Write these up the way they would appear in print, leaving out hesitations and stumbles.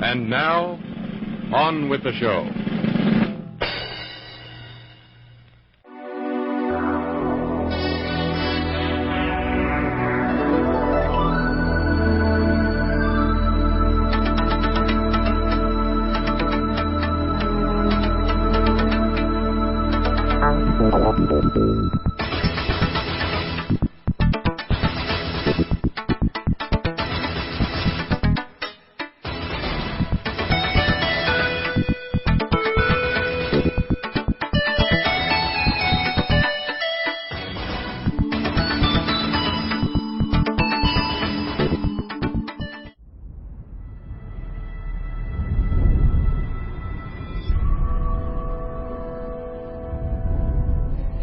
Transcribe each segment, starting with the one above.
And now, on with the show.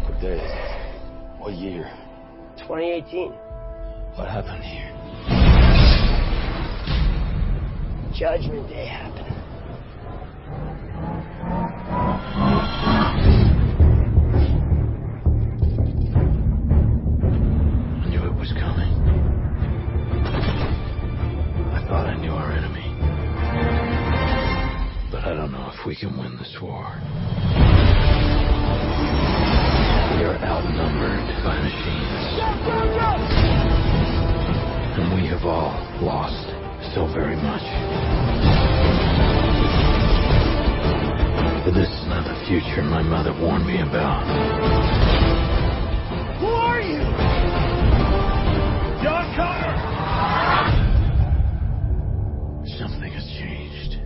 What day is it? What year? 2018. What happened here? Judgment Day happened. I knew it was coming. I thought I knew our enemy. But I don't know if we can win this war. We are outnumbered by machines. And we have all lost so very much. But this is not the future my mother warned me about. Who are you? John Connor! Something has changed.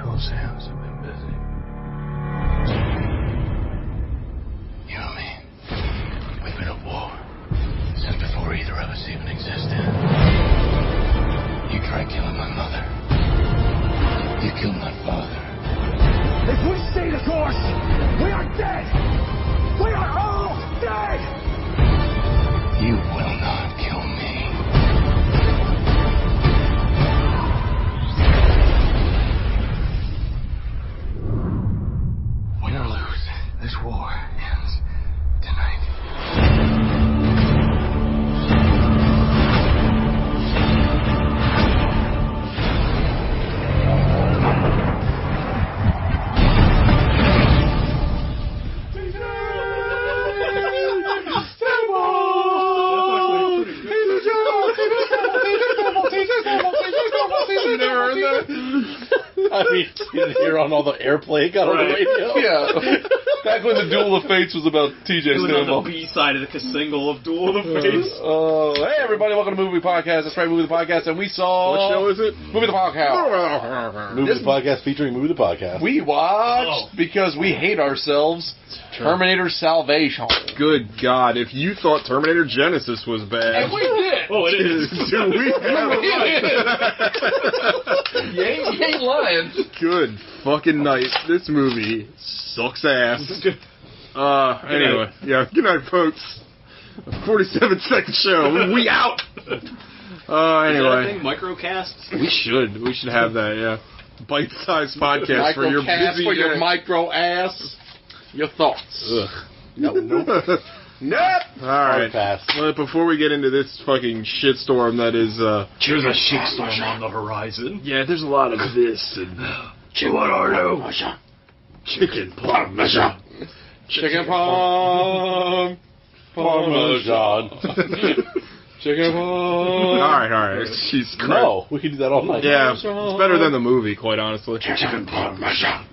Those hands have been busy. You and me, we've been at war since before either of us even existed. You tried killing my mother. You killed my father. If we stay the course, we are dead! We are all dead! You will not kill me. Win or lose, this war ends tonight. You never heard that? I mean, you didn't hear on all the airplay got on the radio. Yeah. Back when the Duel of Fates was about TJ It was on Stambaugh. the B-side of the single of Duel of the Fates. Hey everybody, welcome to Movie Podcast. That's right, Movie the Podcast, and we saw... What show is it? Movie the Podcast. Movie the Podcast featuring Movie the Podcast. We watched, because we hate ourselves, Terminator Salvation. Good God, if you thought Terminator Genesis was bad... And we did! Oh, it is. Do we have You ain't lying. Good fucking night. This movie sucks ass. Anyway, yeah, good night, folks. A 47-second show. We out! Anyway. Microcasts? We should have that, yeah. Bite-sized podcast for your busy for your day. micro ass. Your thoughts. Ugh. Nope. Alright. Pass. Well, before we get into this fucking shitstorm that is, There's a shitstorm on the horizon. yeah, there's a lot of this and... Chihuahua. Chicken parmesan. Chicken palm. Parmesan. Chicken palm. Alright. She's great. No, we can do that all night. Yeah, it's better than the movie, quite honestly. Chicken parmesan.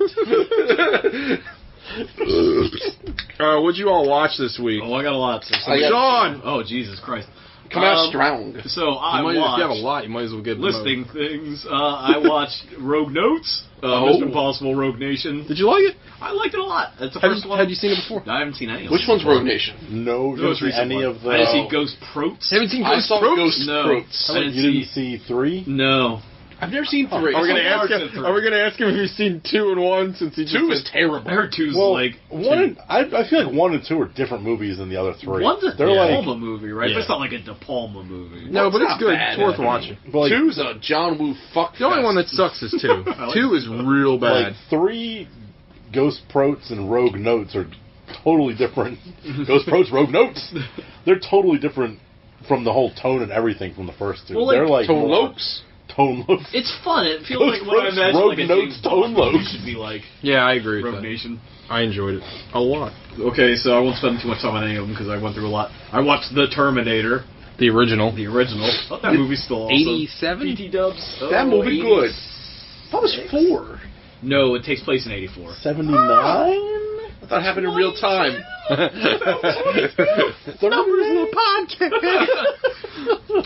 What'd you all watch this week? Oh, I got a lot. Sean! Oh, Jesus Christ. Come out strong. So I If you have a watched, lot, you might as well get listing things, I watched Rogue Notes, Mr. Impossible Rogue Nation. Did you like it? I liked it a lot. It's the first one. Had you seen it before? I haven't seen any of Which them one's before. Rogue Nation? No, The most didn't see recent any one. of the... I didn't see Ghost Protes. Haven't seen I Ghost saw Protes? Ghost No. Protes. I You didn't didn't see... see 3? No. I've never seen 3. Are we gonna Some ask parts him? of 3. Are we gonna ask him if he's seen 2 and 1 since he just 2 said- is terrible. I heard 2's Well, like... I feel like 1 and 2 are different movies than the other 3. One's a They're De like, Palma movie, right? Yeah. But it's not like a De Palma movie. No, but it's not good. bad. It's worth watching. but like, 2's a John Woo fuck The only fest. one that sucks is 2. 2 is real bad. like 3 Ghost Protes and Rogue Notes are totally different. Ghost Protes, Rogue Notes. They're totally different from the whole tone and everything from the first two. Well, like, they're like Tone more- Lopes. Tone Lopes. It's fun. It feels Ghost like what I Ropes, imagine Rogue like a Notes, James Tone Bond movie Lopes. should be like. Yeah, I agree with Rogue that. Nation. I enjoyed it a lot. Okay, so I won't spend too much time on any of them because I went through a lot. I watched The Terminator, The original. the original. I thought that movie's still awesome. 87? PT Dubs. That movie good. That was 4. No, it takes place in 84. 79? I thought it happened in real time. Numbers in the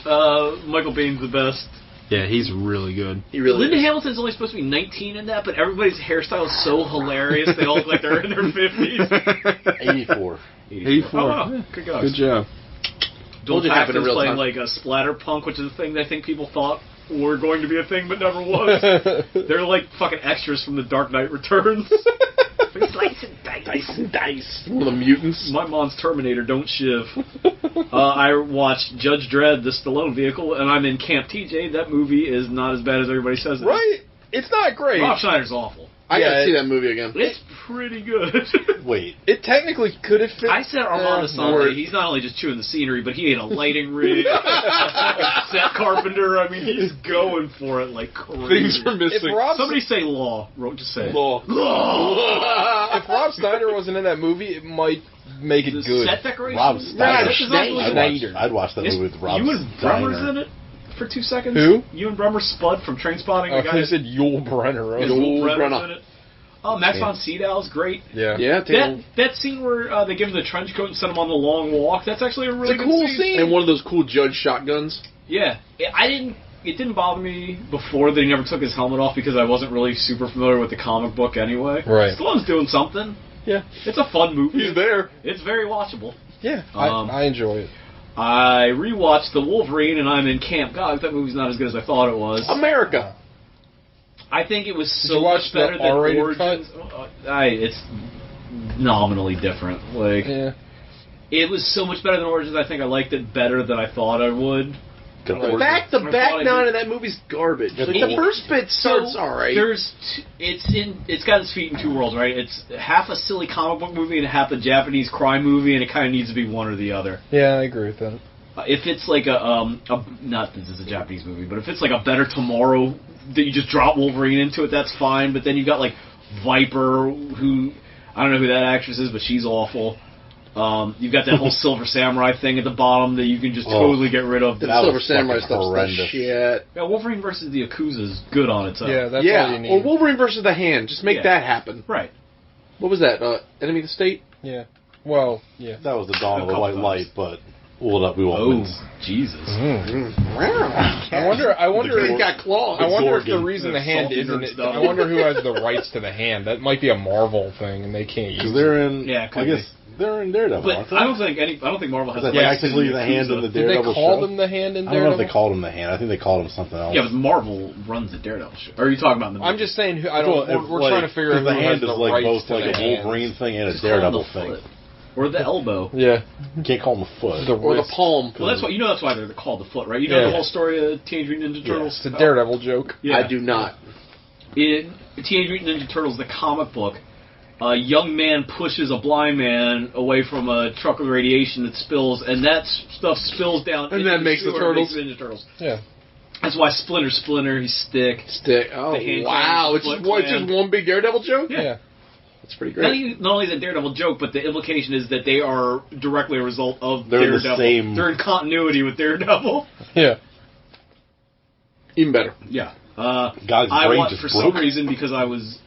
podcast. Michael Baine's the best. Yeah, he's really good. He really Linda is. Hamilton's only supposed to be 19 in that, but everybody's hairstyle is so hilarious. They all look like they're in their 50s. 84. 84. Oh, wow. Good gosh. Good job. Joel Told you it happened in Paxton's real playing time. like a splatter punk, which is a thing I think people thought were going to be a thing, but never was. They're like fucking extras from The Dark Knight Returns. Slice and dice. Dice and dice. One of the mutants. My mom's Terminator, don't shiv. I watched Judge Dredd, the Stallone vehicle, and I'm in Camp TJ. That movie is not as bad as everybody says it is. Right? It's not great. Rob Schneider's awful. I gotta Yeah, see that movie again. It's pretty good. Wait. It technically could have fit. I said Armando Sante. He's not only just chewing the scenery, but he ain't a lighting rig, a set carpenter. I mean, he's going for it like crazy. Things are missing. Somebody say law. Just say it. Law. If Rob Snyder wasn't in that movie, it might make it The good. set decoration. Rob Schneider. Schneider. I'd watch that movie with Rob Ewan Bremmer's Steiner. in it for 2 seconds. Who? Ewan Bremmer, Spud from Trainspotting. Oh, The guy he said Yul Brenner. Yul Yul Bremmer's Brenner. in it. Oh, Max von Sydow's great. Yeah. Yeah, That scene where they give him the trench coat and send him on the long walk, that's actually a really it's a good cool scene. And one of those cool judge shotguns. Yeah. It didn't bother me before that he never took his helmet off because I wasn't really super familiar with the comic book anyway. Right. Stallone's doing something. Yeah. It's a fun movie. He's there. It's very watchable. Yeah. Um, I enjoy it. I rewatched The Wolverine and I'm in Camp Gog. That movie's not as good as I thought it was. America. I think it was Did so you watch much better the than R-rated Origins. It's nominally different. Like Yeah. it was so much better than Origins. I think I liked it better than I thought I would. Good The Lord. back I thought I nine did. of that movie's garbage. Good Like, the Lord. first bit starts alright. It's got its feet in two worlds, right? It's half a silly comic book movie and half a Japanese crime movie, and it kind of needs to be one or the other. Yeah, I agree with that. If it's like not this is a Japanese movie, but if it's like a Better Tomorrow that you just drop Wolverine into it, that's fine. But then you got like Viper, who I don't know who that actress is, but she's awful. You've got that whole Silver Samurai thing at the bottom that you can just totally get rid of. The That Silver was Samurai fucking stuff's the horrendous. shit. Yeah, Wolverine versus the Yakuza is good on its own. Yeah, that's all you need. Or Wolverine versus the Hand. Just make Yeah. that happen. Right. What was that? Enemy of the State? Yeah. Well, yeah. That was the dawn of the A white couple light, but we won't Oh, win. Jesus. I wonder. He's got claws. I wonder if the Zorgan. reason the hand Salty isn't nerd it. stuff. I wonder who has the rights to the hand. That might be a Marvel thing, and they can't use Because it. they're in. Yeah, it could I guess they're in Daredevil, But aren't they? I don't think Marvel has Is that rights to technically the the hand in Yakuza. the Did they Daredevil call show? them the hand in I don't know if Daredevil? they called him the hand. I think they called him something else. Yeah, but Marvel runs the Daredevil show. Or are you talking about the I'm just saying. I don't. Well, if, We're like, trying to figure out 'cause who the has hand the is like rights both to like the a hand. Wolverine thing and a Just call him Daredevil the thing. foot. Or the elbow. Yeah. You can't call him a foot. The Or the wrist. palm. Well, that's why they're called the foot, right? You know Yeah. the whole story of Teenage Mutant Ninja Turtles? It's a Daredevil joke. Yeah. I do not. In Teenage Mutant Ninja Turtles, the comic book, a young man pushes a blind man away from a truck with radiation that spills, and that stuff spills down. And into that makes the sewer, Turtles? makes the Ninja Turtles. Yeah. That's why Splinter, he's Stick. Stick. Oh, The hand wow. clan, It's Foot just Clan. one big Daredevil joke? Yeah. Yeah. That's pretty Not great. only is it Daredevil joke, but the implication is that they are directly a result of They're in the Daredevil. same- They're in continuity with Daredevil. Yeah. Even better. Yeah. God's I brain want, just for broke. some reason, because I was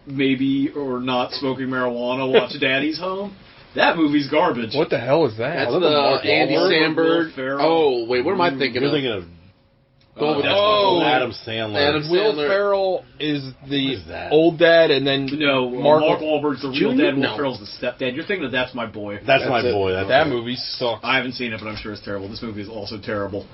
maybe or not smoking marijuana, watch Daddy's Home. That movie's garbage. What the hell is that? That's Oh, the the Mark Andy Wahlberg, Will Samberg. Ferrell. Oh, wait. What am I thinking You're of? thinking of That's Oh. Adam Sandler. Adam Will Sandler. Ferrell is the What is that? old dad, and then No, Mark Mark Wahlberg's the real Junior? dad. Will No. Ferrell's the stepdad. You're thinking of That's My Boy. That's my That's it. boy. That's that it. movie sucks. I haven't seen it, but I'm sure it's terrible. This movie is also terrible.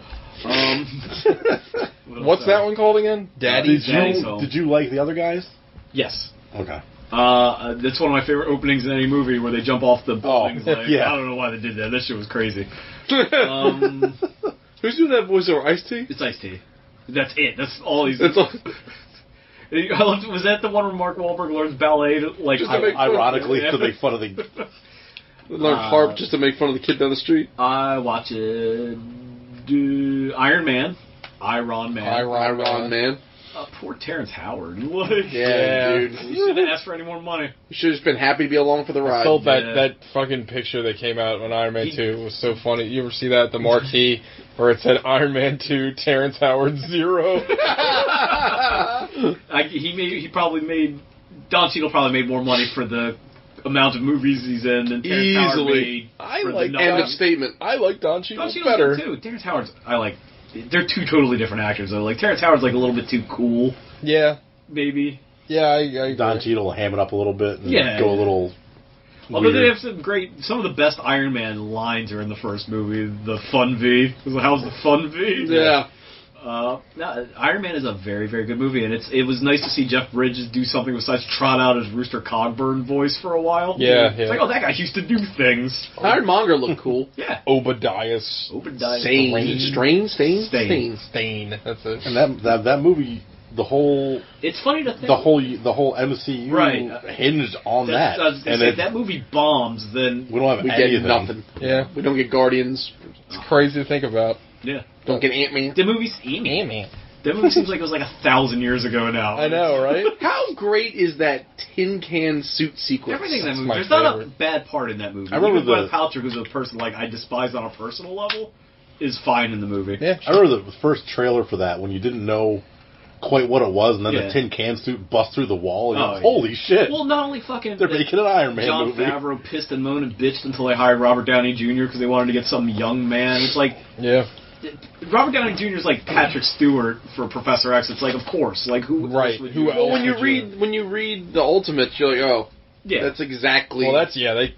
What's that one called again? Daddy's Daddy's Home. Did you like the other guys? Yes. Okay. That's one of my favorite openings in any movie where they jump off the buildings. Oh, like, yeah. I don't know why they did that. That shit was crazy. Who's doing that voiceover? Ice-T? It's Ice-T. That's it. That's all he's. That's all. I loved, was that the one where Mark Wahlberg learns ballet? To, like, Just to make fun- Ironically, Yeah. to make fun of the. Learn harp just to make fun of the kid down the street. I watch it. Iron Man. Iron Man. Poor Terrence Howard. Like, Yeah, dude. You shouldn't ask for any more money. You should have just been happy to be along for the ride. I felt that fucking picture that came out on Iron Man 2 was so funny. You ever see that at the marquee where it said Iron Man 2, Terrence Howard 0? Don Cheadle probably made more money for the amount of movies he's in than Terrence Howard made. End of statement. I like Don Cheadle Cheadle's better. good too. Terrence Howard's they're two totally different actors though. Like Terrence Howard's like a little bit too cool. Yeah. Maybe. Yeah, I Don Cheadle will ham it up a little bit and Yeah. go a little. Although weird. they have some of the best Iron Man lines are in the first movie. The fun V. How's the fun V? Yeah. No, Iron Man is a very, very good movie, and it was nice to see Jeff Bridges do something besides trot out his Rooster Cogburn voice for a while. Yeah, It's like, oh, that guy used to do things. Ironmonger looked cool. Yeah. Obadiah Stain. That's it. And that movie, the whole It's funny to think the whole MCU Right. hinged on that. I was gonna and say, if that movie bombs, then we don't have We anything. get nothing. Yeah. We don't get Guardians. It's crazy to think about. yeah. Don't get Ant-Man. The movie's Ant-Man. That movie seems like it was like 1,000 years ago now. I know, right? How great is that tin can suit sequence? Everything in that movie. my There's not a favorite. bad part in that movie. I remember Even Gwyneth Paltrow, who's a person like I despise on a personal level, is fine in the movie. Yeah. I remember the first trailer for that when you didn't know quite what it was, and then Yeah. the tin can suit busts through the wall. And Oh, you're like, yeah. holy shit! Well, not only fucking They're making an Iron Man Jon movie. Favreau pissed and moaned and bitched until they hired Robert Downey Jr. because they wanted to get some young man. It's like Yeah. Robert Downey Jr. is like Patrick Stewart for Professor X. It's like, of course, like who? Right. else would Who you- else? Well, when you read the Ultimates, you're like, oh, Yeah. that's exactly. Well,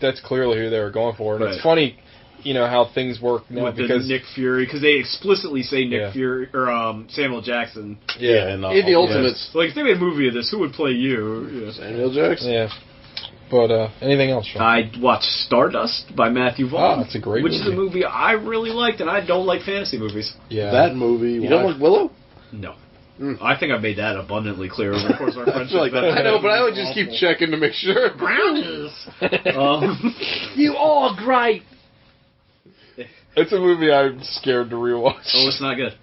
that's clearly who they were going for, and Right. it's funny, how things work now with because the Nick Fury, because they explicitly say Nick Yeah. Fury or Samuel Jackson. Yeah, and in the Ultimates. So, like, if they made a movie of this, who would play you? Yeah. Samuel Jackson. Yeah. But anything else, Sean? I watched Stardust by Matthew Vaughn. Oh, it's a great which is a movie. movie I really liked, and I don't like fantasy movies. Yeah. that movie. You don't like Willow? No. I think I made that abundantly clear over the course of our friendship. feel like that- I know, but I would just keep checking to make sure. Brownies! You all great. It's a movie I'm scared to rewatch. Oh, it's not good.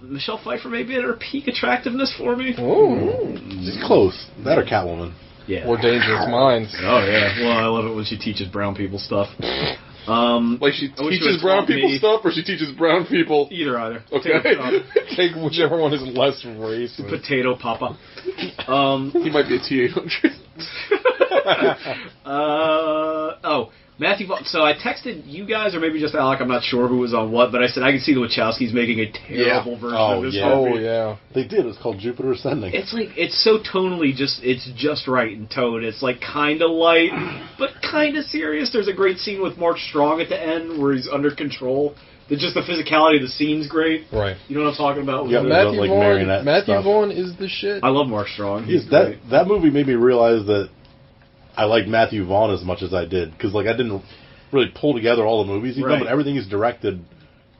Michelle Pfeiffer may be at her peak attractiveness for me. Ooh. She's close. That or Catwoman. Yeah. Or Dangerous Minds. Oh, yeah. Well, I love it when she teaches brown people stuff. Like she I wish you teaches would've brown taught people me- stuff, or she teaches brown people. Either. Okay. Take whichever one is less racist. Potato Papa. He might be a T-800. Matthew Vaughn. So I texted you guys, or maybe just Alec, I'm not sure who was on what, but I said I can see the Wachowskis making a terrible version Oh, of this yeah. movie. Oh, yeah. They did. It's called Jupiter Ascending. It's like, it's so tonally it's just right in tone. It's like kind of light, but kind of serious. There's a great scene with Mark Strong at the end where he's under control. Just the physicality of the scene's great. Right. You know what I'm talking about? Yeah, Matthew like Vaughn. marionette Matthew stuff. Vaughn is the shit. I love Mark Strong. He's that great. that movie made me realize that I like Matthew Vaughn as much as I did, because like I didn't really pull together all the movies he's Right. done, but everything he's directed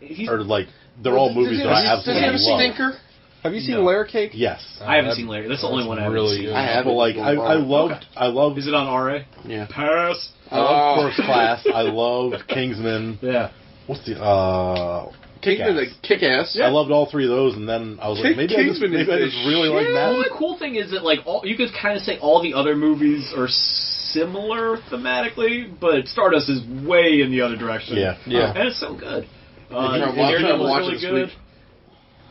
He's- are like they're all movies that I Does he have a absolutely love. stinker? Have you seen No. Layer Cake? Yes, I haven't seen Larry. That's the only one I haven't really seen. good. I have. but like I loved Is it on RA? Yeah. Pass. I love First Class. I loved Kingsman. Yeah. What's the Kick-Ass. Kick-Ass. I loved all three of those, and then I was like, maybe I just Kingsman is really like Well, that. the cool thing is that like you could kind of say all the other movies are similar thematically, but Stardust is way in the other direction. Yeah. Yeah. And it's so good. I'm Daredevil's watching really this good. week.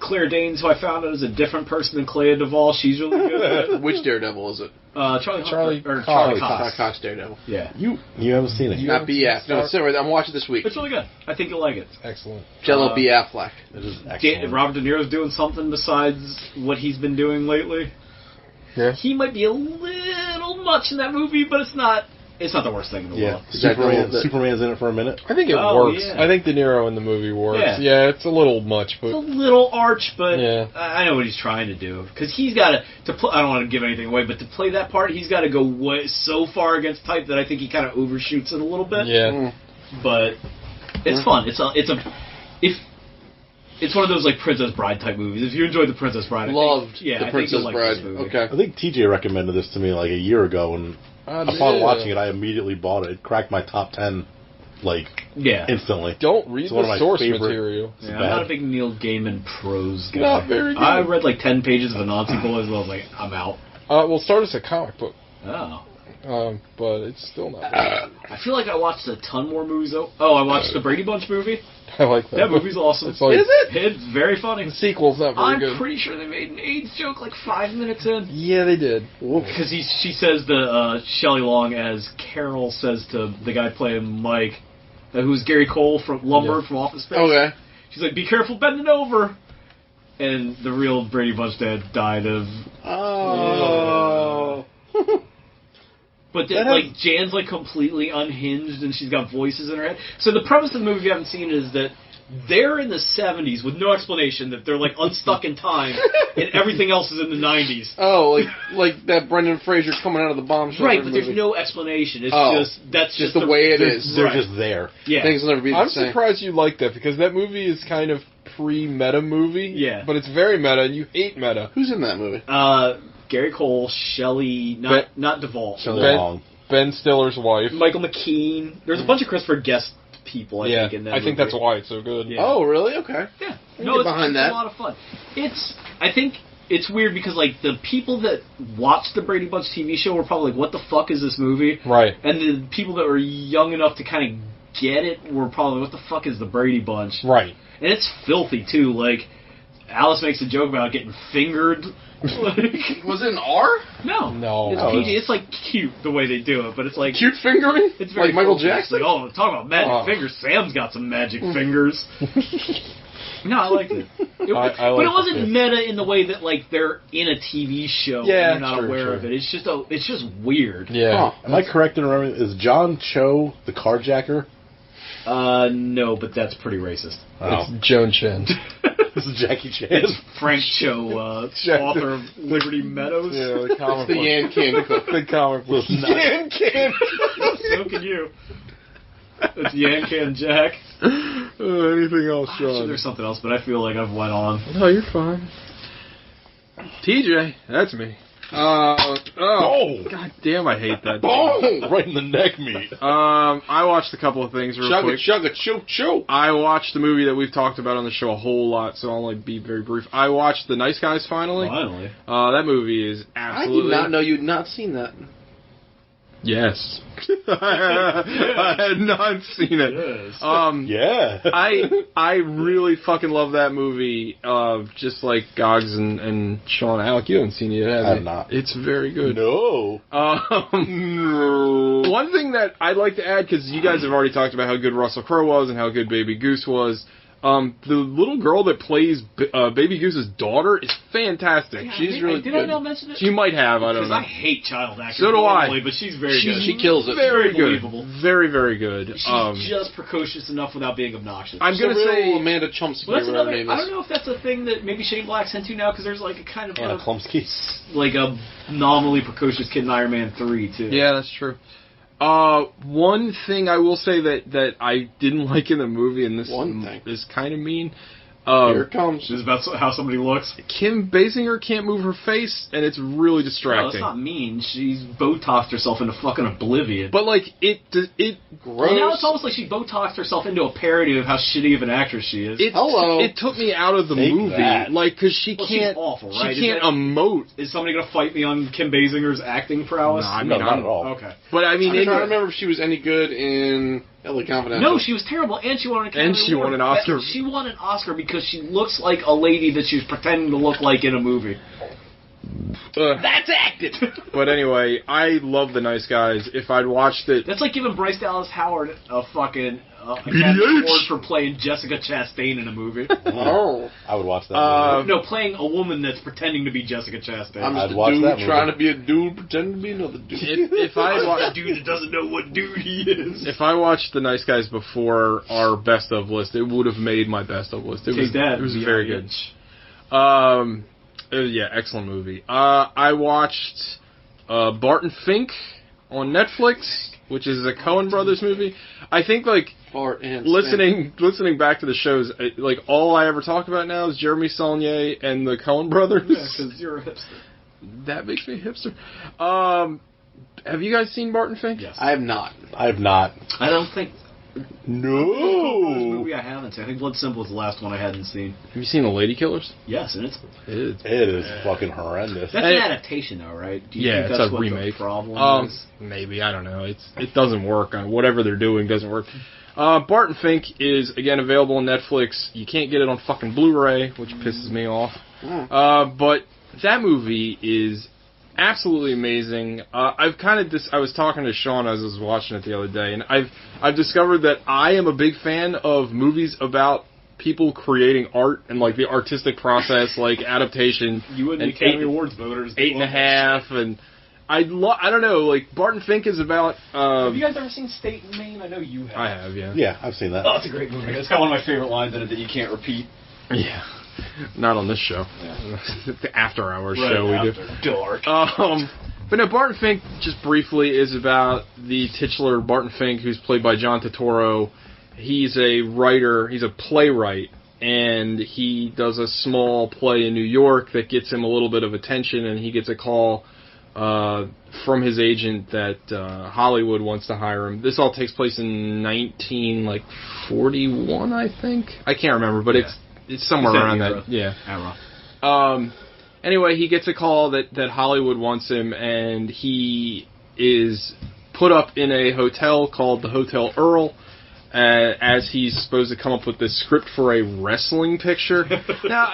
Claire Danes, who I found out is a different person than Clea Duvall. She's really good. Which Daredevil is it? Charlie Cox. Cox. Cox Daredevil. Yeah. You haven't seen it. Not B. F. No, it's I'm watching this week. It's really good. I think you'll like it. Excellent. Jello B. Affleck. It is excellent. Robert De Niro's doing something besides what he's been doing lately. Yeah. He might be a little much in that movie, but it's not the worst thing in the Yeah, world. Superman's in it for a minute. I think it Oh, works. yeah. I think De Niro in the movie works. Yeah. Yeah, it's a little much, It's a but little arch, but Yeah. I know what he's trying to do. Because he's got to play, I don't want to give anything away, but to play that part, he's got to go so far against type that I think he kind of overshoots it a little bit. yeah. But it's fun. It's one of those like Princess Bride type movies. If you enjoyed the Princess Bride, Loved the the I think Princess you'll like Bride. this movie. Okay. I think TJ recommended this to me like a year ago, and upon watching it, I immediately bought it. It cracked my top 10, like, instantly. Don't read It's one of the my source favorite- material. Yeah, I'm not a big Neil Gaiman prose guy. Not very good. I read like 10 pages of Anansi Boys, and I was like, I'm out. Well, start as a comic book. Oh. But it's still not. I feel like I watched a ton more movies though. Oh, I watched the Brady Bunch movie. I like that. That movie's awesome. It's like, Is it? It's very funny. The sequel's not very I'm good. pretty sure they made an AIDS joke like 5 minutes in. Yeah, they did. Because she says to Shelley Long as Carol says to the guy playing Mike, who's Gary Cole from Lumber from Office Space. Okay. She's like, "Be careful bending over." And the real Brady Bunch dad died of. Oh. But then, like, Jan's like completely unhinged, and she's got voices in her head. So the premise of the movie, if you haven't seen it, is that they're in the 70s with no explanation, that they're like unstuck in time, and everything else is in the 90s. Oh, like that Brendan Fraser coming out of the bomb shelter. Right, but movie. there's no explanation. It's that's just the way it is. They're just there. Yeah. Things will never be the I'm same. surprised you like that, because that movie is kind of pre-meta movie. Yeah. But it's very meta, and you hate meta. Who's in that movie? Gary Cole, Shelley, not Duvall. Shelley Long. Ben Stiller's wife. Michael McKean. There's a bunch of Christopher Guest people, I think, in that movie. that's why it's so good. Yeah. Oh, really? Okay. Yeah. No, it's behind that. a lot of fun. I think it's weird because, like, the people that watched the Brady Bunch TV show were probably like, what the fuck is this movie? Right. And the people that were young enough to kind of get it were probably, what the fuck is the Brady Bunch? Right. And it's filthy, too. Like, Alice makes a joke about getting fingered. Was it an R? No. It's PG. It's, like, cute the way they do it, but it's like... Cute fingering? It's very like Michael filthy. Jackson? It's like, oh, talk about magic fingers. Sam's got some magic fingers. No, I liked it. But it wasn't meta in the way that, like, they're in a TV show and you're not aware of it. It's just weird. Yeah. Am I correct in remembering, is John Cho the carjacker? No, but that's pretty racist. It's Joan Chen. This is Jackie Chan. It's Frank Cho, author of Liberty Meadows. Yeah, the comic The Yan Can cook. The comic book. Yan Can. So can you. It's Yan Can Jack. Anything else, I'm sure Sean? there's something else, but I feel like I've went on. No, you're fine. TJ, that's me. God damn, I hate that. Boom! Right in the neck meat. I watched a couple of things real quick. Chugga, chew. I watched the movie that we've talked about on the show a whole lot, so I'll be very brief. I watched The Nice Guys finally. Finally. That movie is absolutely... I did not know you'd not seen that. Yes. I had not seen it. Yes. I really fucking love that movie. Just like Gogs and Sean. Alec, you haven't seen it yet, have you? I have not. It's very good. No. No. One thing that I'd like to add, because you guys have already talked about how good Russell Crowe was and how good Baby Goose was. The little girl that plays Baby Goose's daughter is fantastic. She's really good. Did I not mention it? You might have, I don't know. Because I hate child actors. So do normally, I. But she's very good. She kills it. Very good. Believable. Very, very good. She's just precocious enough without being obnoxious. I'm going to say Amanda Chomsky, well, that's whatever another, her name I is. don't know if that's a thing that maybe Shane Black's into now, because there's like a kind of Anna Klumsky. like a nominally precocious kid in Iron Man 3, too. Yeah, that's true. One thing I will say that I didn't like in the movie, and this is kind of mean. Here it comes. This is about how somebody looks. Kim Basinger can't move her face, and it's really No, distracting. that's not mean. She's Botoxed herself into fucking oblivion. But like it Gross. And now it's almost like she Botoxed herself into a parody of how shitty of an actress she is. It took me out of the Take movie, that. like because she Well, can't. she's awful, right? She can't emote. Is somebody gonna fight me on Kim Basinger's acting prowess? No, I mean, No, not at all. Okay. But I mean, I'm trying to remember if she was any good in LA Confidential. No, she was terrible, and she won an Academy And she Award. won an Oscar. She won an Oscar because she looks like a lady that she was pretending to look like in a movie. That's acted! But anyway, I love The Nice Guys. If I'd watched it, That's like giving Bryce Dallas Howard a fucking Academy Award for playing Jessica Chastain in a movie. Oh. I would watch that movie. No, playing a woman that's pretending to be Jessica Chastain. I'm just I'd a watch dude that movie. trying to be a dude pretending to be another dude. if I a watched dude that doesn't know what dude he is. if I watched The Nice Guys before our best of list, it would have made my best of list. It Take that. It was the very good. audience. Yeah, excellent movie. I watched Barton Fink on Netflix, which is a Coen Brothers movie. I think like fart and listening back to the shows, like all I ever talk about now is Jeremy Saulnier and the Coen brothers. Yeah, because you're a hipster. That makes me a hipster. Have you guys seen Barton Fink? Yes. I have not. I have not. I don't think... No! Movie I haven't seen. I think Blood Simple is the last one I hadn't seen. Have you seen The Lady Killers? Yes, and it's... It is fucking horrendous. That's an adaptation, though, right? Do you think it's that's a what remake. The problem is? Maybe, I don't know. It doesn't work. Whatever they're doing doesn't work. Barton Fink is, again, available on Netflix. You can't get it on fucking Blu-ray, which pisses me off. But that movie is absolutely amazing. I was talking to Sean as I was watching it the other day, and I've discovered that I am a big fan of movies about people creating art and like the artistic process, like adaptation. You and the Academy Awards voters. 8.5, and I don't know, like Barton Fink is about. Have you guys ever seen State and Maine? I know you have. I have, yeah. Yeah, I've seen that. Oh, it's a great movie. It's got one of my favorite lines in it that you can't repeat. Yeah. Not on this show. Yeah. The after hours show we do. Dark. But no, Barton Fink, just briefly, is about the titular Barton Fink, who's played by John Turturro. He's a writer, he's a playwright, and he does a small play in New York that gets him a little bit of attention, and he gets a call from his agent that Hollywood wants to hire him. This all takes place in 1941, I think. I can't remember, but it's somewhere around that. Yeah. Anyway, he gets a call that Hollywood wants him, and he is put up in a hotel called the Hotel Earl, as he's supposed to come up with this script for a wrestling picture. Now,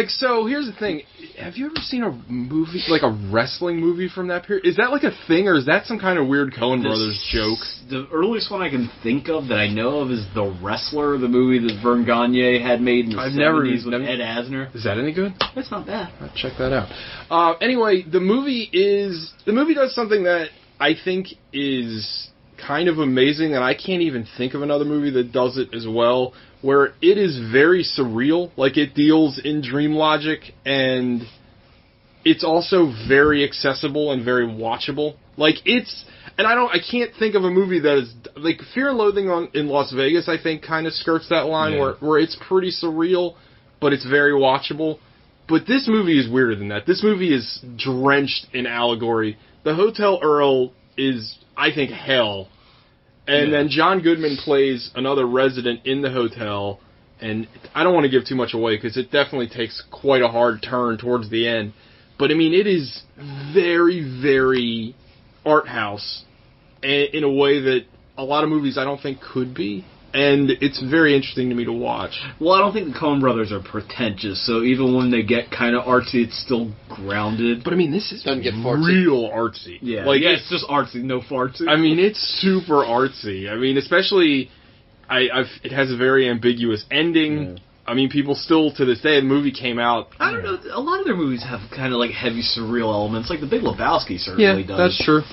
so here's the thing. Have you ever seen a movie, like a wrestling movie from that period? Is that like a thing, or is that some kind of weird Coen Brothers joke? The earliest one I can think of that I know of is The Wrestler, the movie that Vern Gagne had made in the 70s with Ed Asner. Is that any good? It's not bad. I'll check that out. Anyway, the movie does something that I think is kind of amazing, and I can't even think of another movie that does it as well, where it is very surreal. Like, it deals in dream logic, and it's also very accessible and very watchable. Like, I can't think of a movie that is, like, Fear and Loathing in Las Vegas, I think, kind of skirts that line, where it's pretty surreal, but it's very watchable. But this movie is weirder than that. This movie is drenched in allegory. The Hotel Earl is, I think, hell. And then John Goodman plays another resident in the hotel, and I don't want to give too much away because it definitely takes quite a hard turn towards the end. But I mean, it is very, very art house in a way that a lot of movies I don't think could be. And it's very interesting to me to watch. Well, I don't think the Coen brothers are pretentious, so even when they get kind of artsy, it's still grounded. But I mean, this is real artsy. Yeah, like it's just artsy, no fartsy. I mean, it's super artsy. I mean, especially, it has a very ambiguous ending. Yeah. I mean, people still, to this day, the movie came out. I don't know, a lot of their movies have kind of like heavy surreal elements, like The Big Lebowski certainly does. Yeah, that's true.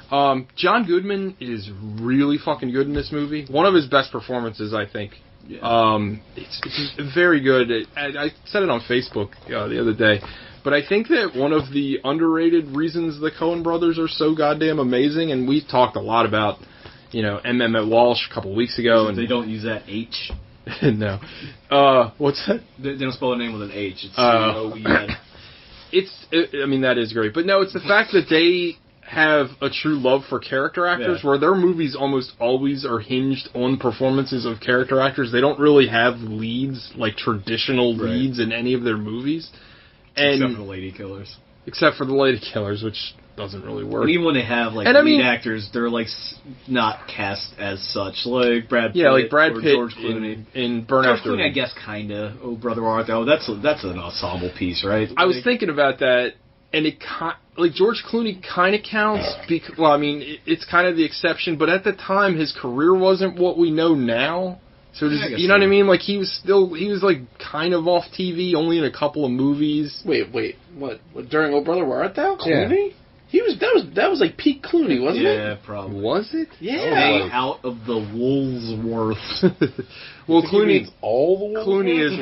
John Goodman is really fucking good in this movie. One of his best performances, I think. Yeah. It's very good. I said it on Facebook the other day, but I think that one of the underrated reasons the Coen brothers are so goddamn amazing, and we talked a lot about, Emmett Walsh a couple of weeks ago, and they don't use that H. No. What's that? They don't spell the name with an H. It's C-O-E-N. I mean, that is great, but no, it's the fact that they have a true love for character actors, where their movies almost always are hinged on performances of character actors. They don't really have leads, like traditional leads in any of their movies. Except for the Lady Killers. Except for the Lady Killers, which doesn't really work. And even when they have lead actors, they're like not cast as such, like Brad Pitt. Yeah, like Brad Pitt George Clooney. in Burn After Clooney, I guess, kinda. Oh, Brother Art Thou. That's an ensemble piece, right? I was thinking about that, and George Clooney kind of counts. It's kind of the exception, but at the time, his career wasn't what we know now. So you know what I mean? Like, he was like kind of off TV, only in a couple of movies. Wait, what? During Oh Brother, Where Art Thou? Clooney? Yeah. That was like peak Clooney, wasn't it? Yeah, probably. Was it? Yeah. Stay out of the Woolsworth. Well, Clooney. All the Clooney is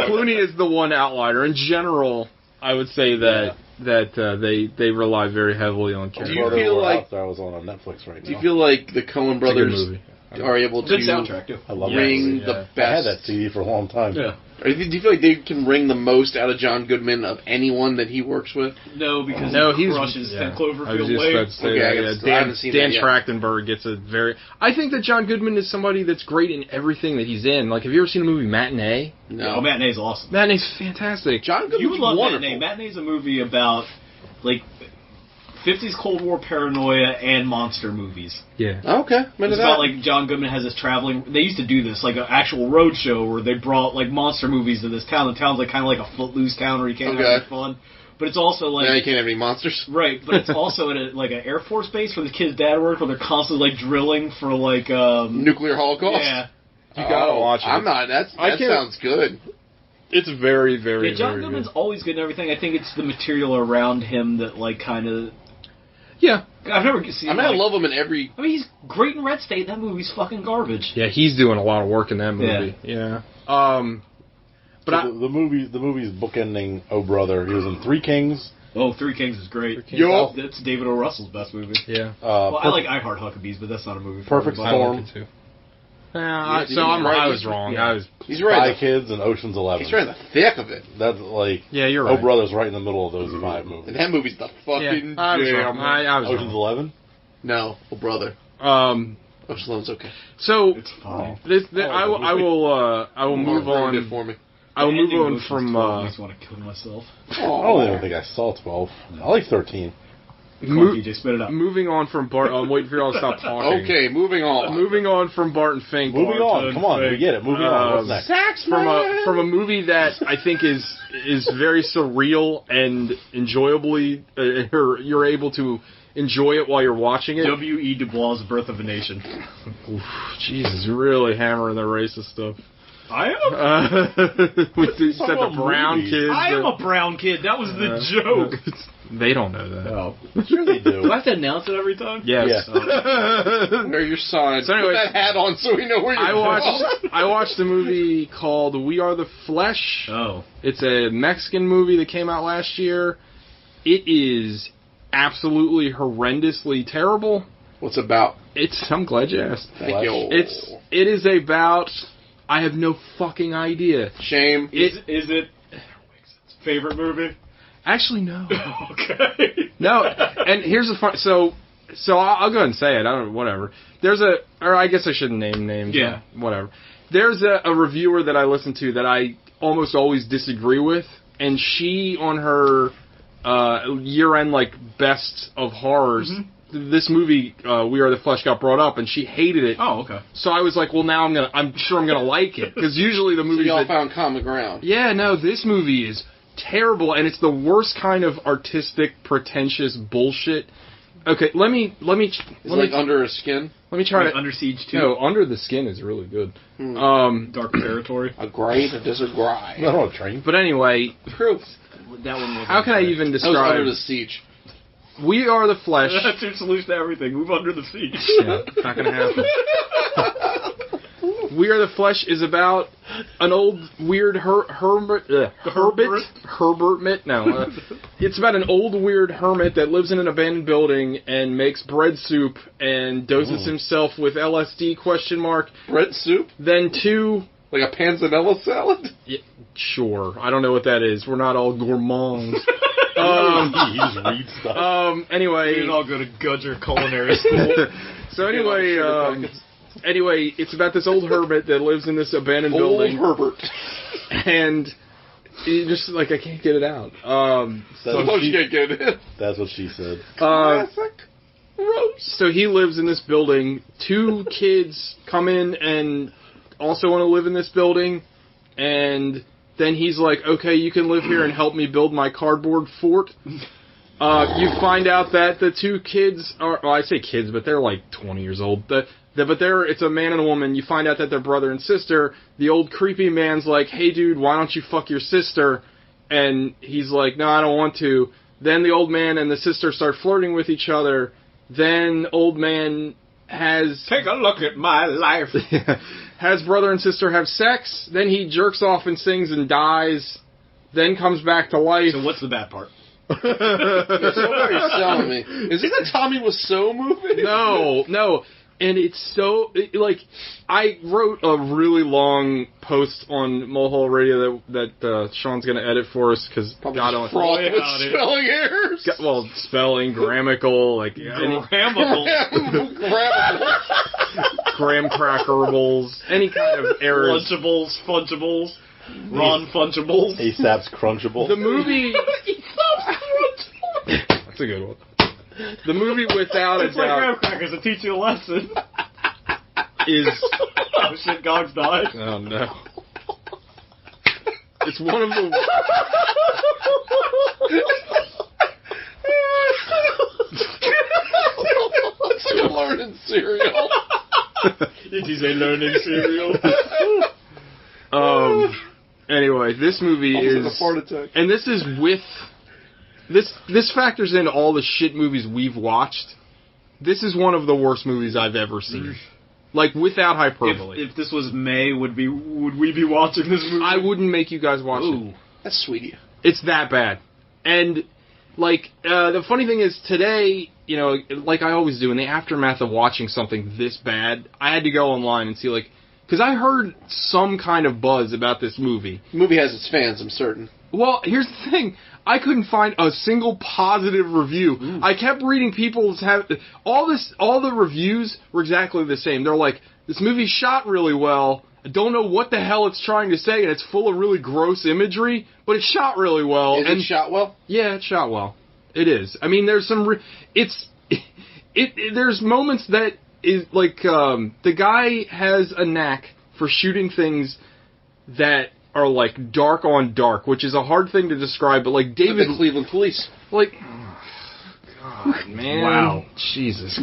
Clooney is the one outlier. In general, I would say that they rely very heavily on character. Do you feel like that was on Netflix right now? Do you feel like the Coen brothers are able to Good soundtrack too. I love ring that. the I had best. that CD for a long time. Yeah. Do you feel like they can wring the most out of John Goodman of anyone that he works with? No, because he crushes 10 I was Cloverfield just Lane. about to say Okay, that. I haven't seen Dan that yet. Trachtenberg gets a very... I think that John Goodman is somebody that's great in everything that he's in. Like, have you ever seen the movie Matinee? No. Oh, Matinee's awesome. Matinee's fantastic. John Goodman's You would love wonderful. Matinee. Matinee's a movie about, like, 50s Cold War paranoia and monster movies. Yeah. Okay, I'm into It's that. about, like, John Goodman has this traveling... They used to do this, like, an actual road show where they brought, like, monster movies to this town. The town's, like, kind of like a Footloose town where you can't have any fun. But it's also, like... Yeah, you can't have any monsters. Right, but it's also at like an Air Force base where the kid's dad worked, where they're constantly, like, drilling for, like... Nuclear Holocaust? Yeah. You gotta watch it. I'm not. That sounds good. It's very, very, Yeah, John very Goodman's good. always good and everything. I think it's the material around him that, like, kind of... Yeah. I've never seen. I mean, I love him in every. I mean, he's great in Red State. That movie's fucking garbage. Yeah, he's doing a lot of work in that movie. Yeah. But So the movie's bookending Oh Brother. He was in Three Kings. Oh, Three Kings is great. Yo. That's David O. Russell's best movie. Yeah. Well, I like I Heart Huckabees, but that's not a movie. For Perfect everybody. Storm. I was wrong. Yeah. He's right. Spy Kids and Ocean's 11. He's right in the thick of it. That's like Yeah, you're right. Oh Brother's right in the middle of those 5 movies. And that movie's the fucking I was jam. wrong. I was Ocean's wrong. 11. No, oh brother. Um. Ocean's 11's okay. So It's fine. I will move Ruined it on. for me. I will The move ending on motions from. 12 makes me want to kill myself. I don't even think I saw 12. I like 13. Come on, DJ, spit it up. Moving on from Bart. I'm waiting for y'all to stop talking. Okay, moving on. Moving on from Barton Fink. Moving on. Come on, we get it. Moving on. What's next? From a movie that I think is very surreal and enjoyably you're able to enjoy it while you're watching it. W.E. Du Bois' Birth of a Nation. Oof, Jesus, really hammering the racist stuff. I am. We said the about brown movies. kids. I am a brown kid. That was the joke. They don't know that. Oh. Sure they do. Do I have to announce it every time? Yes. Yeah. Where your son. So anyways, Put that hat on so we know where you're I watched a movie called We Are the Flesh. Oh. It's a Mexican movie that came out last year. It is absolutely horrendously terrible. What's it about? I'm glad you asked. Thank you. It is about, I have no fucking idea. Shame. Is it favorite movie? Actually, no. Okay. No, and here's the fun. So I'll go ahead and say it. I don't know, whatever. Or I guess I shouldn't name names. Yeah. Whatever. There's a reviewer that I listen to that I almost always disagree with, and she on her year-end like best of horrors. This movie, We Are the Flesh, got brought up, and she hated it. Oh, okay. So I was like, well, now I'm sure I'm gonna like it, because usually the So movies y'all found common ground. Yeah, no, this movie is terrible, and it's the worst kind of artistic, pretentious bullshit. Okay, let me Under His Skin. let me try to. Under Siege 2. No, Under the Skin is really good. Dark Territory. Agree to disagree. Not on a train. But anyway, Proof. That one was. how can I even That was describe? Under the Siege. We Are the Flesh. That's your solution to everything. Move Under the Siege. Yeah, it's not gonna happen. We Are the Flesh is about an old weird Herbert. No, it's about an old weird hermit that lives in an abandoned building and makes bread soup and doses himself with LSD ? Bread soup? Then 2. Like a panzanella salad? Yeah, sure, I don't know what that is. We're not all gourmands. You just read stuff. Anyway. We didn't all go to Gudger Culinary School. So anyway, it's about this old hermit that lives in this abandoned building. Old Herbert. And he just like, I can't get it out. That's what she said. Classic. So he lives in this building. 2 kids come in and also want to live in this building, and then he's like, okay, you can live here and help me build my cardboard fort. You find out that the 2 kids are, well, I say kids, but they're like 20 years old. It's a man and a woman. You find out that they're brother and sister. The old creepy man's like, hey dude, why don't you fuck your sister? And he's like, no, I don't want to. Then the old man and the sister start flirting with each other. Then old man has... Take a look at my life. has brother and sister have sex. Then he jerks off and sings and dies. Then comes back to life. So what's the bad part? Somebody's selling me. Is this a Tommy Wiseau movie? No. And it's so, I wrote a really long post on Mulehole Radio that Sean's going to edit for us, because God only... Fraught with spelling errors. Spelling, grammatical, Grammatical. graham crackerables, any kind of errors. Funchables, Ron Funchables. ASAP's Crunchable. The movie... That's a good one. The movie, without a it's like doubt... graham crackers that teach you a lesson. Is... Oh shit, Gog's died. Oh no. It's one of the... It's like a learning cereal. It is a learning cereal. Anyway, this movie is... a fart attack. And this is with... This factors into all the shit movies we've watched. This is one of the worst movies I've ever seen. Like, without hyperbole. If this was May, would we be watching this movie? I wouldn't make you guys watch it. That's sweet of you. It's that bad. And, the funny thing is, today, like I always do, in the aftermath of watching something this bad, I had to go online and see, because I heard some kind of buzz about this movie. The movie has its fans, I'm certain. Well, here's the thing. I couldn't find a single positive review. I kept reading people's all the reviews were exactly the same. They're like, this movie's shot really well. I don't know what the hell it's trying to say, and it's full of really gross imagery, but it's shot really well. Is it shot well? Yeah, it's shot well. It is. I mean, there's some... there's moments that is the guy has a knack for shooting things that are dark on dark, which is a hard thing to describe, but David... The Cleveland Police. God, man. Wow. Jesus.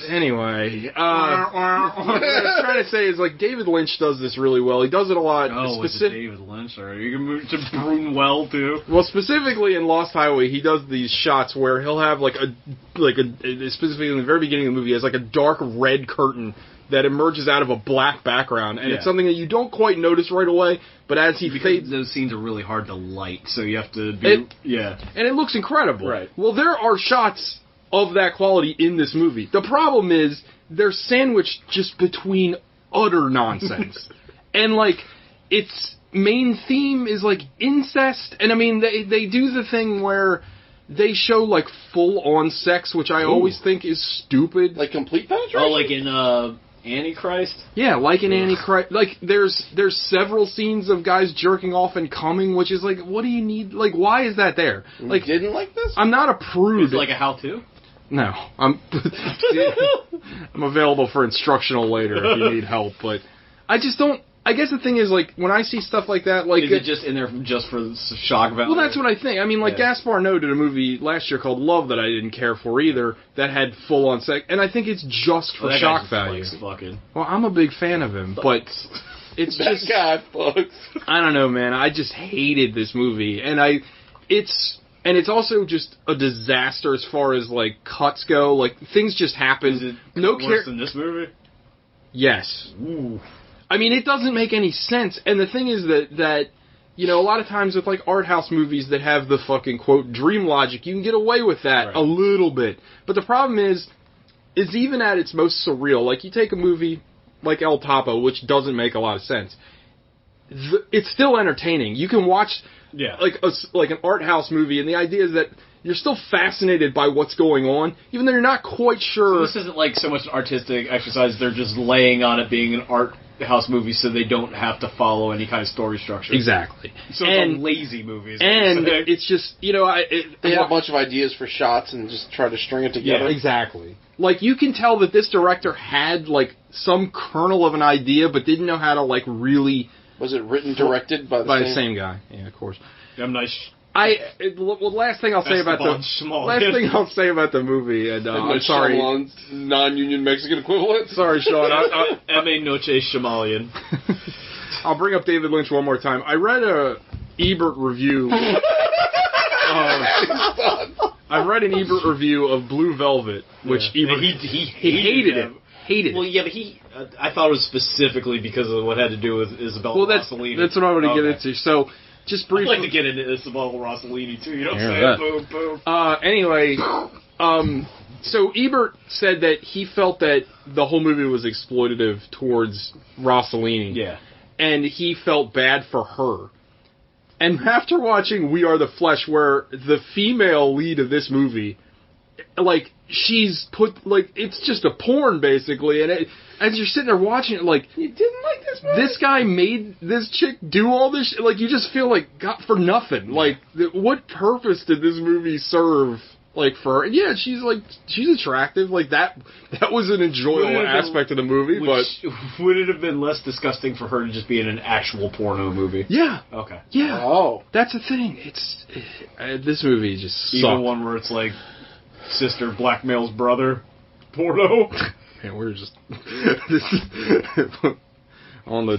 Anyway. What I was trying to say is, David Lynch does this really well. He does it a lot. Oh, is it David Lynch? Or you can move to Brunwell, too? Well, specifically in Lost Highway, he does these shots where he'll have, specifically in the very beginning of the movie, he has, a dark red curtain that emerges out of a black background, and it's something that you don't quite notice right away, but as he fades... Those scenes are really hard to light, so you have to be... And it looks incredible. Right. Well, there are shots of that quality in this movie. The problem is, they're sandwiched just between utter nonsense. And, its main theme is, incest, and, I mean, they do the thing where... They show, full-on sex, which I always think is stupid. Complete penetration? Oh, in, Antichrist? Yeah, like in Antichrist. There's several scenes of guys jerking off and coming, which is what do you need? Why is that there? You didn't like this? I'm not a prude. It's a how-to? No. I'm available for instructional later if you need help, but I just don't... I guess the thing is, when I see stuff like that, Is it just in there just for shock value? Well, that's what I think. I mean, Gaspar Noé did a movie last year called Love that I didn't care for either, that had full-on sex, and I think it's just for shock value. Fucking. Well, I'm a big fan of him, but it's that just... guy fucks. I don't know, man. I just hated this movie, and it's also just a disaster as far as, cuts go. Things just happen. Is it worse than this movie? Yes. Ooh. I mean, it doesn't make any sense. And the thing is that a lot of times with, art house movies that have the fucking, quote, dream logic, you can get away with that a little bit. But the problem is even at its most surreal, you take a movie like El Topo, which doesn't make a lot of sense, it's still entertaining. You can watch, an art house movie, and the idea is that you're still fascinated by what's going on, even though you're not quite sure. So this isn't, so much an artistic exercise, they're just laying on it being an art house movie so they don't have to follow any kind of story structure. Exactly. So it's a lazy movie. And it's just, they had a bunch of ideas for shots and just try to string it together. Yeah, exactly. You can tell that this director had, some kernel of an idea, but didn't know how to, really... Was it written, directed by the same guy? Yeah, of course. Damn nice. Last thing I'll say about the movie, and I'm sorry, non-union Mexican equivalent. Sorry, Sean. M.A. Noche Shamalian. I'll bring up David Lynch one more time. I read a Ebert review. I read an Ebert review of Blue Velvet, which Ebert he hated it. Hated it. Well, yeah, but I thought it was specifically because of what had to do with Isabella Rossellini. That's what I'm going to get into. So. Just briefly. I'd like to get into Isabella Rossellini, too. You know what I'm saying? Boom, boom. Anyway, So Ebert said that he felt that the whole movie was exploitative towards Rossellini. Yeah. And he felt bad for her. And after watching We Are the Flesh, where the female lead of this movie, like, she's put, like, it's just a porn, basically, and as you're sitting there watching it, like, You didn't like this movie? this guy made this chick do all this shit. Like, you just feel like, God, for nothing. Like, what purpose did this movie serve? Like, for her? Yeah, she's attractive. Like, that was an enjoyable aspect of the movie, but... Would it have been less disgusting for her to just be in an actual porno movie? Yeah. Okay. Yeah. Oh. That's the thing. This movie just sucked. Even one where it's like, sister blackmails brother porno. Man, we're just... this is on the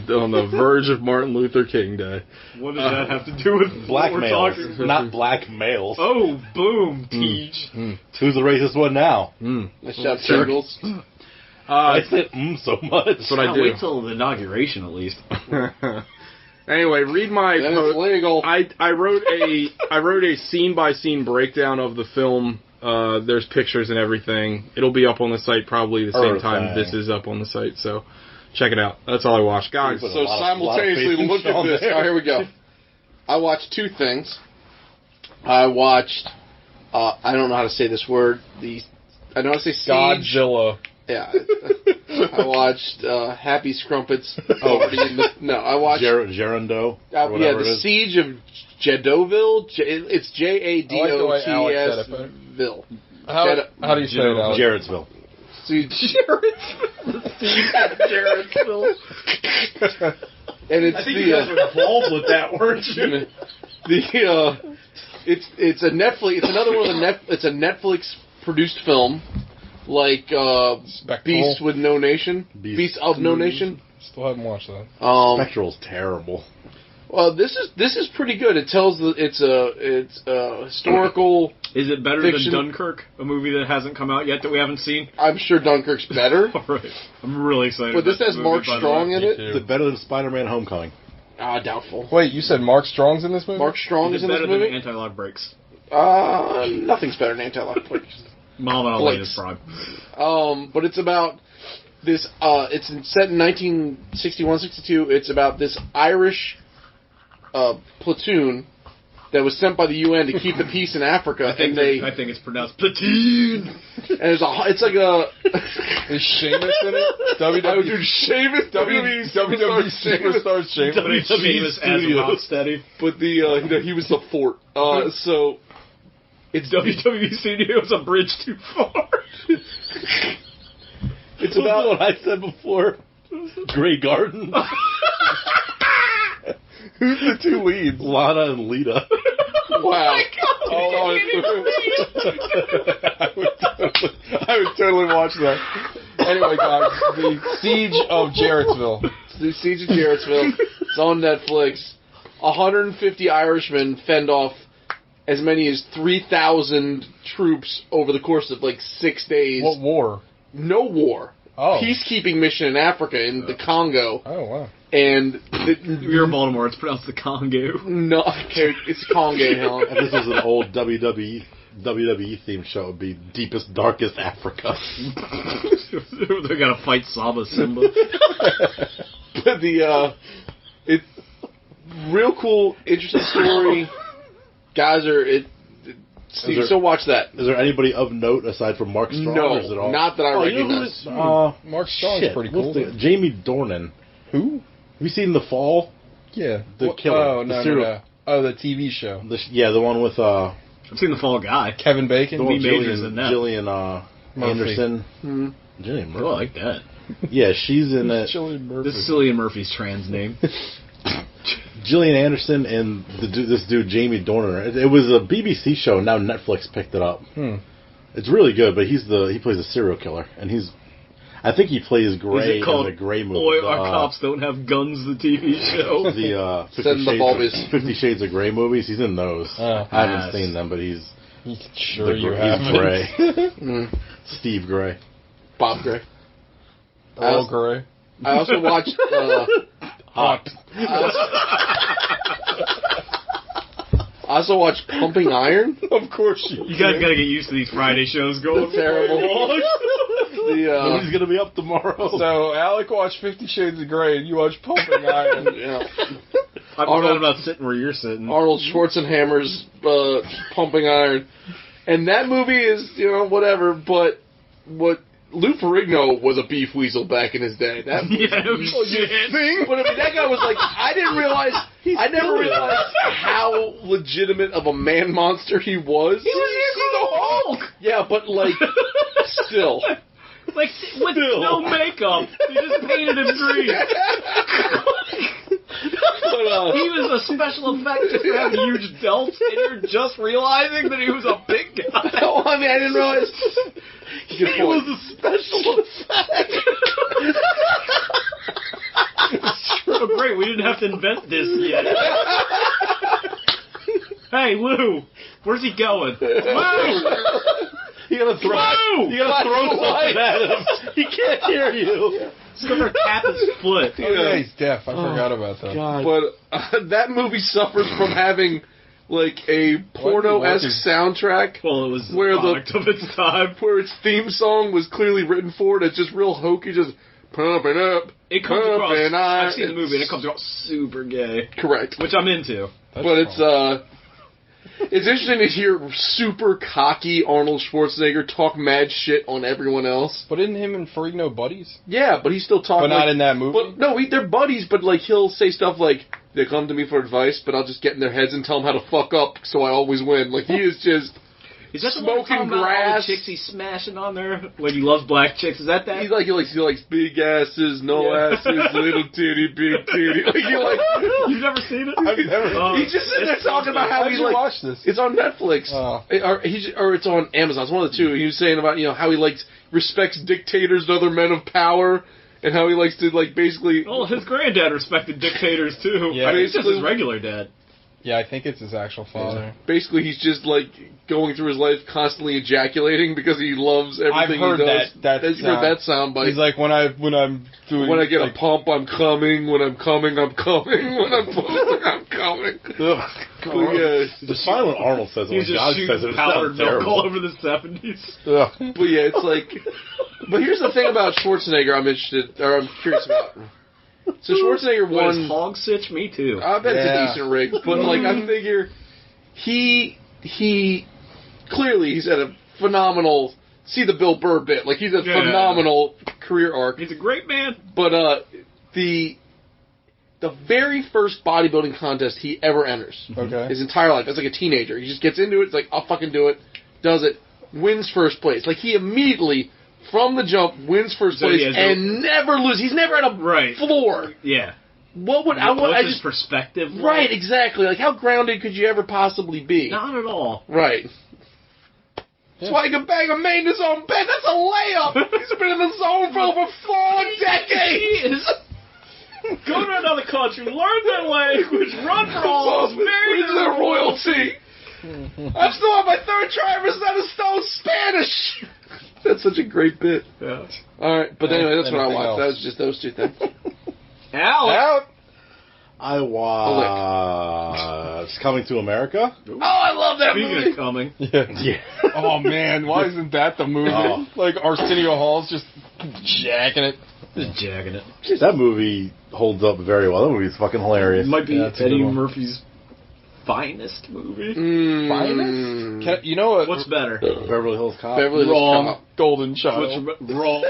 verge of Martin Luther King Day. What does that have to do with what we're Blackmails, talking about? not black males. Oh, boom, Teach. Who's the racist one now? Nice job, Jingles. I said so much. That's what I do. Wait till the inauguration, at least. Anyway, read my Then it's legal. I wrote a scene by scene breakdown of the film. There's pictures and everything. It'll be up on the site probably the same time this is up on the site. So check it out. That's all I watched, guys. Put a So lot of simultaneously, faith in look at Sean this. there. All right, here we go. I watched two things. I watched. I don't know how to say this word. I know how to say siege. Godzilla. Yeah. I watched Happy Scrumpets. I watched. Gerundo. The Siege of Jedoville. It's Jadotsville. How do you say it, Alex? Jarrettsville. Jarrettsville. And it's I think you guys were involved with that, weren't you? It's a Netflix. It's another one of the It's a Netflix produced film, like Beast with No Nation. Beast of No Nation. Still haven't watched that. Spectral's terrible. Well, this is pretty good. It tells it's a historical. Is it better fiction. than Dunkirk, a movie that hasn't come out yet that we haven't seen? I'm sure Dunkirk's better. All right. I'm really excited. But this about has the Mark movie, by the Strong way. in it. Is it better than Spider-Man Homecoming? Doubtful. Wait, you said Mark Strong's in this movie? Mark Strong Is is it in this better than movie. Anti-Lock Brakes? Nothing's better than Anti-Lock Brakes. Muhammad Ali is prime. But it's about this. It's set in 1961-62. It's about this Irish platoon that was sent by the UN to keep the peace in Africa, I think it's pronounced platoon. And it's like a. Is Sheamus in it? Dude, Sheamus, WWE Superstar Sheamus. Sheamus as Rocksteady. But he was the fort. So It's WWE Studios a bridge too far. It's about what I said before. Grey Garden. Who's the two leads? Lana and Lita. wow. I would totally watch that. Anyway, guys, the Siege of Jarrettsville. The Siege of Jarrettsville. It's on Netflix. 150 Irishmen fend off as many as 3,000 troops over the course of like 6 days. What war? No war. Oh. Peacekeeping mission in Africa, in the Congo. Oh, wow. And You're in Baltimore. It's pronounced the Congo. No, it's Congo, hell. If this was an old WWE themed show, it would be Deepest, Darkest Africa. They're gonna fight Saba Simba. But it's real cool, interesting story. Guys Steve, so watch that. Is there anybody of note aside from Mark Strong? No, or is it all... not that I recognize. Mark Strong's pretty cool. Jamie Dornan. Who? Have you seen The Fall? Yeah. The killer. Oh, no. Oh, the TV show. The one with... I've seen The Fall Guy. Kevin Bacon? The one Majors in that. Gillian Anderson. Mm-hmm. Gillian Murphy. Oh, I like that. Yeah, she's in it. This is Cillian Murphy's trans name. Gillian Anderson and this dude Jamie Dornan. It was a BBC show. Now Netflix picked it up. It's really good, but he plays a serial killer, and I think he plays Gray in the Gray movie. Boy, our cops don't have guns. The TV show. The 50 Shades of Grey movies. He's in those. I haven't seen them, but he's sure he's Gray. Steve Gray. Bob Gray. Earl Grey. I also watched. Hot. I also watched Pumping Iron. Of course you guys gotta get used to these Friday shows going. Terrible. Nobody's gonna be up tomorrow. So Alec watched 50 Shades of Grey, and you watched Pumping Iron. Yeah. I'm not about sitting where you're sitting. Arnold Schwarzenegger's Pumping Iron. And that movie is, whatever, but what Lou Ferrigno was a beef weasel back in his day. That thing. But I mean, that guy was like, I never realized how legitimate of a man monster he was. He was the Hulk. Yeah, but still. Like, with no makeup. They just painted him green. But, he was a special effect just for having huge delts, and you're just realizing that he was a big guy. No, I mean, I didn't realize. He was a special effect. Oh, great, we didn't have to invent this yet. Hey, Lou, where's he going? Lou! You gotta throw something at him. He can't hear you. He's gonna tap his foot. Oh, yeah, he's deaf. I forgot about that. God. But that movie suffers from having a porno-esque soundtrack. Well, it was where the product of its time. Where its theme song was clearly written for it. It's just real hokey, just pumping up. It comes across. I've seen the movie, and it comes across super gay. Correct. Which I'm into. It's interesting to hear super cocky Arnold Schwarzenegger talk mad shit on everyone else. But isn't him and Ferrigno buddies? Yeah, but he's still talking. But not in that movie? But, no, they're buddies, but he'll say stuff like, they come to me for advice, but I'll just get in their heads and tell them how to fuck up so I always win. He is just... Is that smoking the one grass? All the chicks he's smashing on there when he loves black chicks? Is that? He likes big asses, no asses, little titty, big titty. You've never seen it? I've never. He's just sitting there talking about how he watch this. It's on Netflix, or it's on Amazon. It's one of the two. He was saying about how he respects dictators and other men of power. And how he likes to, basically... Well, his granddad respected dictators, too. Yeah. I mean, it's just his regular dad. Yeah, I think it's his actual father. Yeah. Basically, he's just, going through his life constantly ejaculating because he loves everything he does. I've heard You've heard that sound bite. He's like, when I'm doing... When I get a pump, I'm coming. When I'm coming, I'm coming. When I'm pumping, I'm coming. It's fine when Arnold says it. He's just shooting powdered milk all over the 70s. But yeah, it's But here's the thing about Schwarzenegger I'm curious about. So Schwarzenegger won... hog sitch? Me too. I bet it's a decent rig. But, I figure he clearly he's had a phenomenal... See the Bill Burr bit. He's a phenomenal career arc. He's a great man. But, the very first bodybuilding contest he ever enters, his entire life, as a teenager, he just gets into it, it's I'll fucking do it, does it, wins first place. He immediately... From the jump, wins first place, and never loses. He's never at a floor. Yeah. What's his perspective? Right, exactly. How grounded could you ever possibly be? Not at all. Right. That's why he can bang a maid in his own bed. That's a layup. He's been in the zone for over 4 decades. Go to another country, learn their language, run for all, marry their royalty. I'm still on my third driver's out of stone Spanish. That's such a great bit. Yeah. All right, but anyway, that's what I watched. That was just those two things. Out. I watched Coming to America. Oh, I love that movie. Speaking of coming. Yeah. Oh, man, why isn't that the movie? Arsenio Hall's just jacking it. Just jacking it. That movie holds up very well. That movie's fucking hilarious. It might be Eddie Murphy's finest movie. Finest? You know what? What's better? Beverly Hills Cop. Beverly Hills Wrong. Cop. Golden Child. Wrong.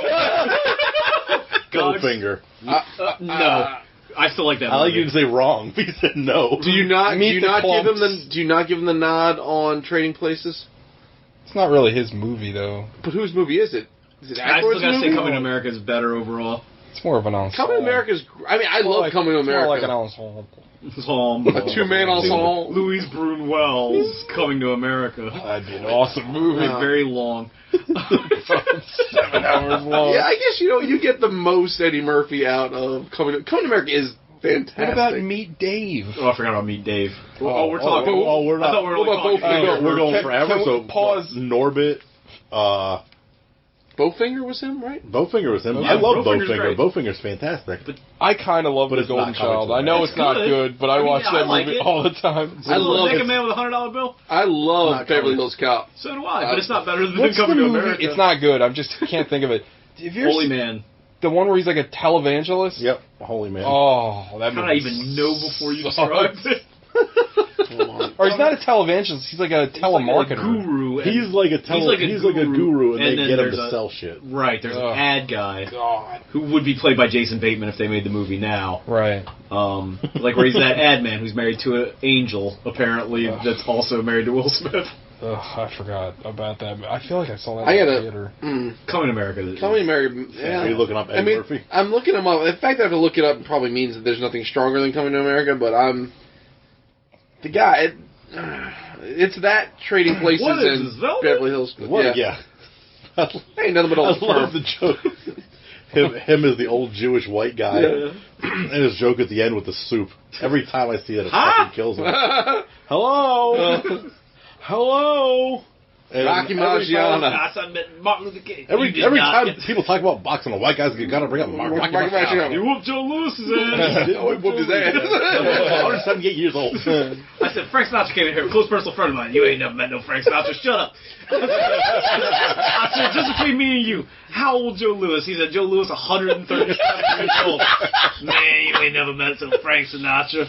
Goldfinger. No. I still like that movie. I like you to say wrong, but you said no. Do you not give him the nod on Trading Places? It's not really his movie, though. But whose movie is it? Is it I still Aykroyd's gotta movie? say Coming to America is better overall. It's more of an ensemble. Coming to America is... I mean, I love Coming to America. More like an ensemble. A two-man ensemble. Louise Brunwell's Coming to America. That'd be an awesome movie. It's very long. 7 hours long. Yeah, I guess, you get the most Eddie Murphy out of Coming to America is fantastic. What about Meet Dave? Oh, I forgot about Meet Dave. We're talking... we're not... I thought we were only talking... We're going forever, can so pause. Norbit, Bowfinger was him, right? Bowfinger was him. Yeah, I love Bowfinger's Bowfinger. great. Bowfinger's fantastic. I kind of love But The it's not Golden coming Child. to I know It's it's not good. good, but I watch I that like movie it. all the time. I love Naked it. Man with a $100 bill. I love Not Beverly coming. Hills Cop. So do I, but it's not better than What's the Coming to movie? America. It's not good. I just can't think of it. Have you ever Holy seen Man. the one where he's like a televangelist? Yep. Holy man. Oh, that How movie. did I even know before you sucks. described it? Or he's not a televangelist. He's like a telemarketer. He's like a guru. and- He's like a guru, and they then get him there's to sell shit. Right, there's Ugh. an ad guy God. who would be played by Jason Bateman if they made the movie now. Right. Like where he's that ad man who's married to an angel, apparently, that's also married to Will Smith. Ugh, I forgot about that. I feel like I saw that I in gotta. the theater. Coming to America. Coming America. Yeah. Are you looking up Eddie Murphy? I'm looking him up. The fact that I have to look it up probably means that there's nothing stronger than Coming to America, but I'm. The guy. It's that Trading Places What is in this, Velvet? Beverly Hills. What? Yeah. Ain't nothing but I old love sperm. the joke. Him as the old Jewish white guy, Yeah. and his joke at the end with the soup. Every time I see it, it Huh? fucking kills me. Hello, hello. And Rocky every Marciano. time- I met Martin Luther King. Every You did every not time get- people talk about boxing, the white guys gotta bring up Rocky Marciano. You whooped Joe Lewis's ass. Oh, he whooped his ass. 178 years old. I said, Frank Sinatra came in here, a close personal friend of mine. You ain't never met no Frank Sinatra. Shut up. I said, just between me and you, how old Joe Lewis? He said, Joe Lewis, 137 years old. Man, you ain't never met some Frank Sinatra.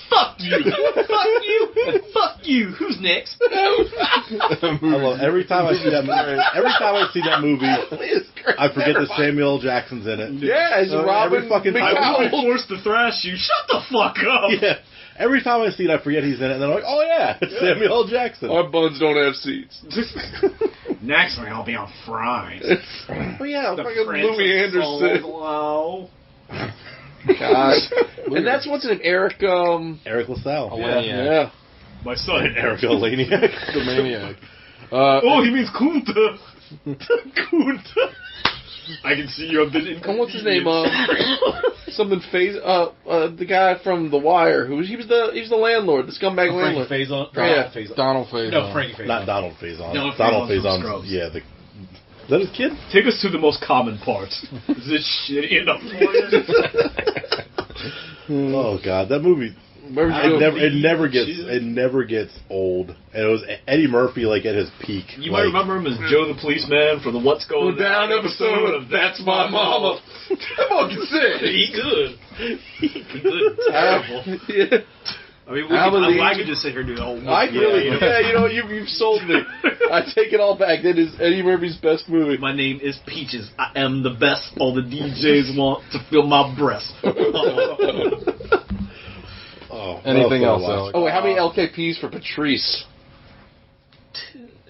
Fuck you. Fuck you. Fuck you. Who's next? I love every time I see that movie. Every time I see that movie, I forget that Samuel L. Jackson's in it. Yeah, it's Robin every fucking McCall. time. I was forced to thrash you. Shut the fuck up. Yeah. Every time I see it, I forget he's in it, and then I'm like, oh yeah, it's Samuel L. Jackson. Our buns don't have seats. Next one, I'll be on Fries. Oh yeah, The fucking Prince Louis of Anderson. Soul. God. And that's what's in Eric. Eric LaSalle. Yeah. My son. Eric Laniak. The Maniac. Oh, he means Kunta. Kunta. I can see you have been And what's his name? Something Phase. The guy from The Wire. He was the landlord, the scumbag landlord. Frankie Faison. Yeah. Donald Faison. No, Frankie Faison. Not Donald Faison. No, Donald Faison's from Faison. Scrubs. Yeah, is that his kid? Take us to the most common part. Is this shitty enough for you? Oh god, that movie. It never gets old. And it was Eddie Murphy like at his peak. You might remember him as Joe the Policeman from the What's Going Down episode of That's My Mama. That fucking sick. He good. He good. Terrible. Yeah. I mean, I could just sit here and do the whole movie. I really, you've sold me. I take it all back. That is Eddie Murphy's best movie. My name is Peaches. I am the best. All the DJs want to feel my breast. Anything else, Alex? Oh, wait, how many LKPs for Patrice?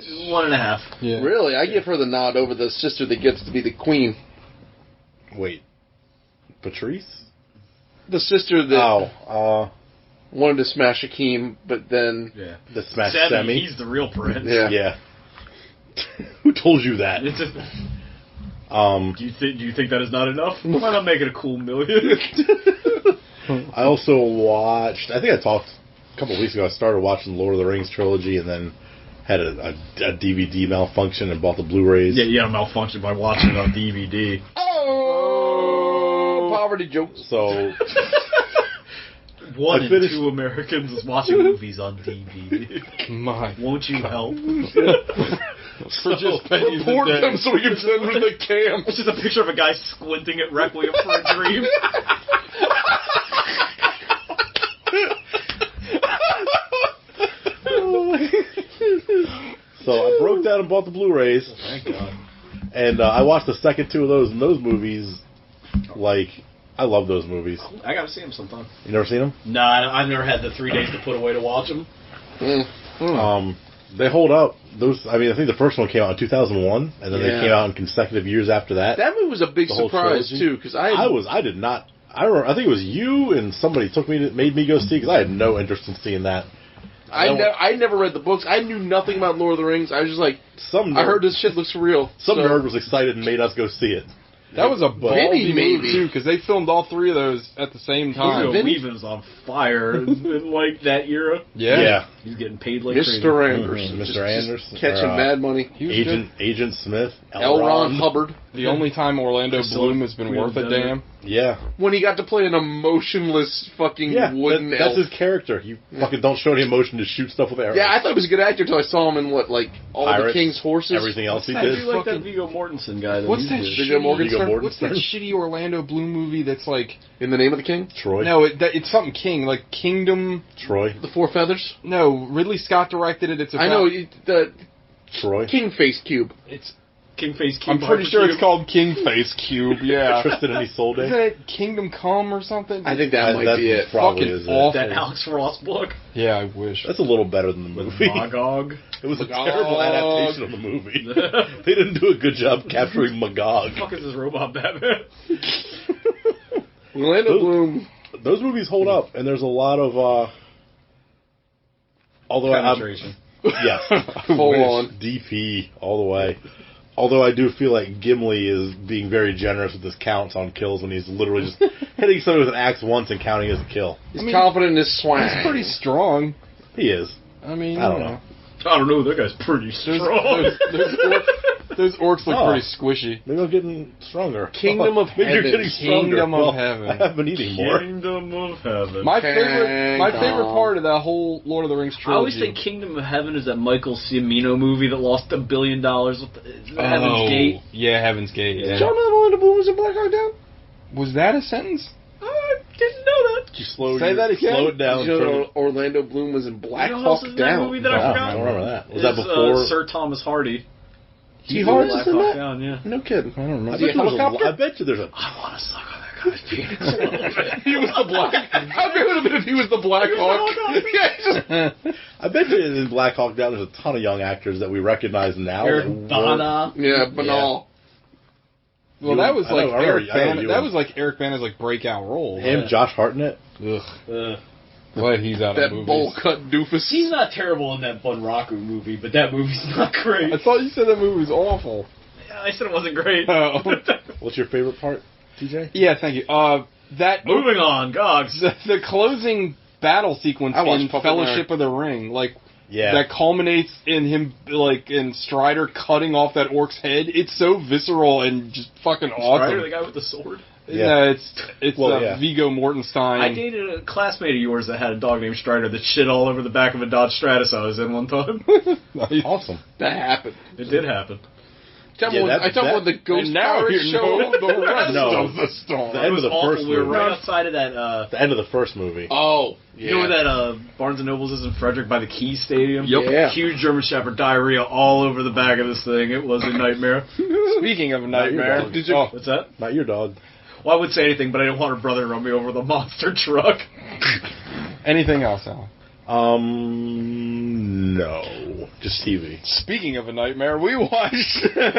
1.5. Yeah. Really? I give her the nod over the sister that gets to be the queen. Wait. Patrice? The sister that Oh, wanted to smash Akeem, but then... Yeah. the Smash Sammy, Semi. he's the real prince. Yeah. Yeah. Who told you that? Do you think that is not enough? Why not make it a cool million? I also watched. I think I talked a couple of weeks ago. I started watching the Lord of the Rings trilogy, and then had a DVD malfunction and bought the Blu-rays. Yeah, you had a malfunction by watching it on DVD. Oh, poverty jokes. So One I in finished- 2 Americans is watching movies on DVD. My. Won't you help? For just pennies a Report day. them so we can send them to the camp. It's just a picture of a guy squinting at Requiem for a Dream. So I broke down and bought the Blu-rays. Thank God. And I watched the second two of those, and those movies, like, I love those movies. I gotta see him sometime. You never seen them? Nah, I've never had the 3 days to put away to watch them. They hold up. Those, I mean, I think the first one came out in 2001, and then they Yeah. came out in consecutive years after that. That movie was a big The whole surprise, trilogy. too, because I did not. I remember. I think it was you and somebody made me go see because I had no interest in seeing that. I never read the books. I knew nothing about Lord of the Rings. I was just like, Some nerd, I heard this shit looks real. some so- nerd was excited and made us go see it. That was a Maybe, ballsy move, too, because they filmed all 3 of those at the same time. Hugo Weaving's on fire in like that era. Yeah. He's getting paid like crazy. Mr. Anderson. Mr. Just Anderson. catching mad money. He was good. Agent Smith. L. Ron Hubbard. The only time Orlando Bloom has been Queen worth of a Desert. damn. Yeah. When he got to play an emotionless fucking wooden that's elf. his character. You fucking don't show any emotion to shoot stuff with arrows. Yeah, I thought he was a good actor until I saw him in all Pirates, the King's Horses. Everything else he I did. do like that Viggo Mortensen guy. That What's he's that good. Viggo Mortensen? What's that shitty Orlando Bloom movie that's like... In the Name of the King? Troy. No, it's something King, like Kingdom... Troy. The Four Feathers? No, Ridley Scott directed it. It's about... I know, the Troy. King Face Cube. It's... King Face Cube. I'm pretty sure it's called King Face Cube, yeah. Tristan and Isolde. Is that Kingdom Come or something? I think that might be it. Probably Fucking is awful. That Alex Ross book. Yeah, I wish. That's a little better than the movie. Magog. It was a Magog. terrible adaptation of the movie. They didn't do a good job capturing Magog. What the fuck is this robot Batman? Orlando Bloom. Those movies hold up, and there's a lot of... although Penetration. Yes. Full on. DP all the way. Although I do feel like Gimli is being very generous with his counts on kills when he's literally just hitting somebody with an axe once and counting as a kill. He's confident in his swag. He's pretty strong. He is. I mean, I don't know. I don't know. That guy's pretty strong. Those orcs look pretty squishy. Maybe I'm getting stronger. Kingdom of Maybe you're Heaven. getting stronger. Kingdom of Well, Heaven. I have been eating more. Kingdom of Heaven. My favorite part of that whole Lord of the Rings I trilogy. always think Kingdom of Heaven is that Michael Cimino movie that lost $1 billion. With Heaven's Gate. Yeah, Heaven's Gate. Yeah. Did y'all know that Orlando Bloom was in Black Hawk Down? Was that a sentence? I didn't know that. Did you slow that again? Slow it down. Did you know Orlando Bloom was in Black You know Hawk what else is in that Down? movie that I Wow, forgot? I don't remember that. Was Is, that before? Sir Thomas Hardy. T. He's Hardy's Black in Hawk that? Down, yeah. No kidding. I don't I remember. bet, I bet you there's a... I want to suck on that guy's penis. He was the Black. How great would it have been if he was the Black Hawk? Yeah, just, I bet you in Black Hawk Down there's a ton of young actors that we recognize now. Eric that weren't- Bana. yeah, banal. Well, that was I like know, I know Eric you- I know Bana. you That were- was like Eric Bana's like breakout role. Him, Josh Hartnett. Ugh. Glad he's out That of movies. bowl cut doofus. He's not terrible in that Bunraku movie, but that movie's not great. I thought you said that movie was awful. I said it wasn't great. Oh. What's your favorite part, TJ? Yeah, thank you. That Moving on, Gogs. the closing battle sequence I watched in Puppet Fellowship of the Ring, like Yeah. that culminates in him like in Strider cutting off that orc's head. It's so visceral and just fucking awesome. Strider, the guy with the sword. Yeah. No, it's Well, yeah. Viggo Mortensen. I dated a classmate of yours that had a dog named Strider that shit all over the back of a Dodge Stratus I was in one time. Awesome. That happened. It did happen. I thought when the Ghost And now Power you show. know the rest No. of the story. The It end was of the awful. first We were movie. right outside of that. The end of the first movie. Oh, yeah. You know where that Barnes and Nobles is in Frederick by the Key Stadium? Yep. Yeah. Huge German Shepherd diarrhea all over the back of this thing. It was a nightmare. Speaking of a nightmare, dog. Did you- oh, What's that? Not your dog. Well, I would say anything, but I didn't want her brother to run me over with a monster truck. anything else, Al? No. Just TV. Speaking of a nightmare, we watched God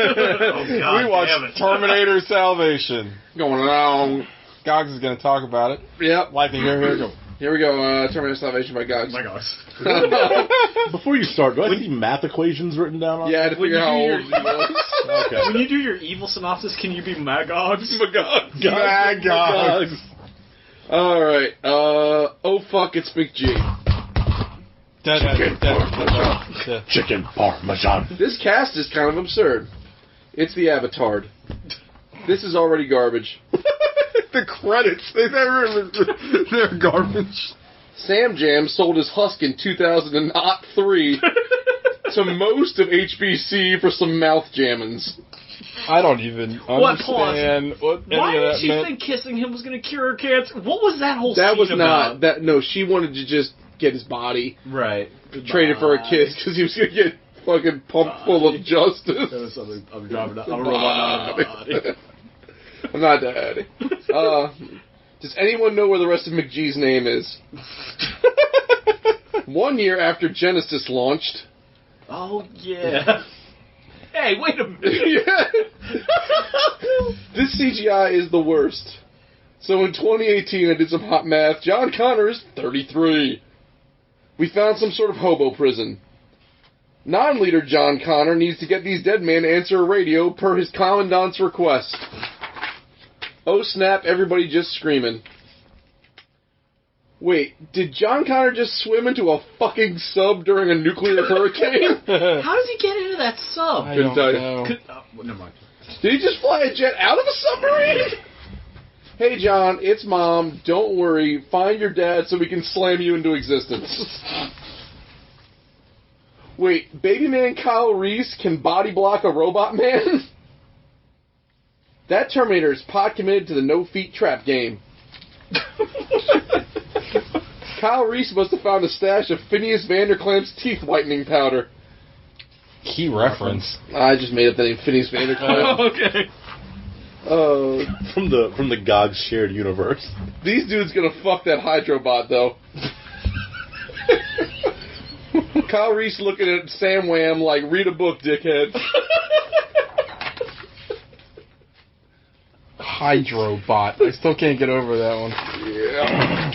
we watched damn it. Terminator Salvation. Going on. Gogs is going to talk about it. Yep. Like to hear here. Go. Here we go. Terminator Salvation by Gogs. Oh my gosh. Before you start, do I see math equations written down on Yeah, I had to When figure you out how do old he was. Okay. When you do your evil synopsis, can you be Magogs? Gogs. All right. Oh fuck, it's Big G. Chicken parmesan. This cast is kind of absurd. It's the Avatar. This is already garbage. The credits, they're garbage. Sam Jam sold his husk in 2003 to most of HBC for some mouth jammins. I don't even What, pause. understand what any Why of did that she meant. think kissing him was going to cure her cancer? What was that whole That scene was about? not that. No, she wanted to just get his body Right. traded for a kiss because he was gonna get fucking pumped full of justice. That was something. I'm driving. I'm a robot. Not a body. I'm not daddy. Does anyone know where the rest of McGee's name is? 1 year after Genesis launched. Oh yeah. Hey, wait a minute. This CGI is the worst. So in 2018, I did some hot math. John Connor is 33. We found some sort of hobo prison. Non-leader John Connor needs to get these dead men to answer a radio per his commandant's request. Oh snap, everybody just screaming. Wait, did John Connor just swim into a fucking sub during a nuclear hurricane? How does he get into that sub? I don't know. Never mind. Did he just fly a jet out of a submarine? Hey, John, it's Mom. Don't worry. Find your dad so we can slam you into existence. Wait, baby man Kyle Reese can body block a robot man? That Terminator is pot committed to the no-feet trap game. Kyle Reese must have found a stash of Phineas Vanderklamp's teeth whitening powder. Key reference. I just made up the name Phineas Vanderklamp. Okay. From the God's shared universe. These dudes gonna fuck that Hydrobot, though. Kyle Reese looking at Sam Wham like, read a book, dickhead. Hydrobot. I still can't get over that one. Yeah.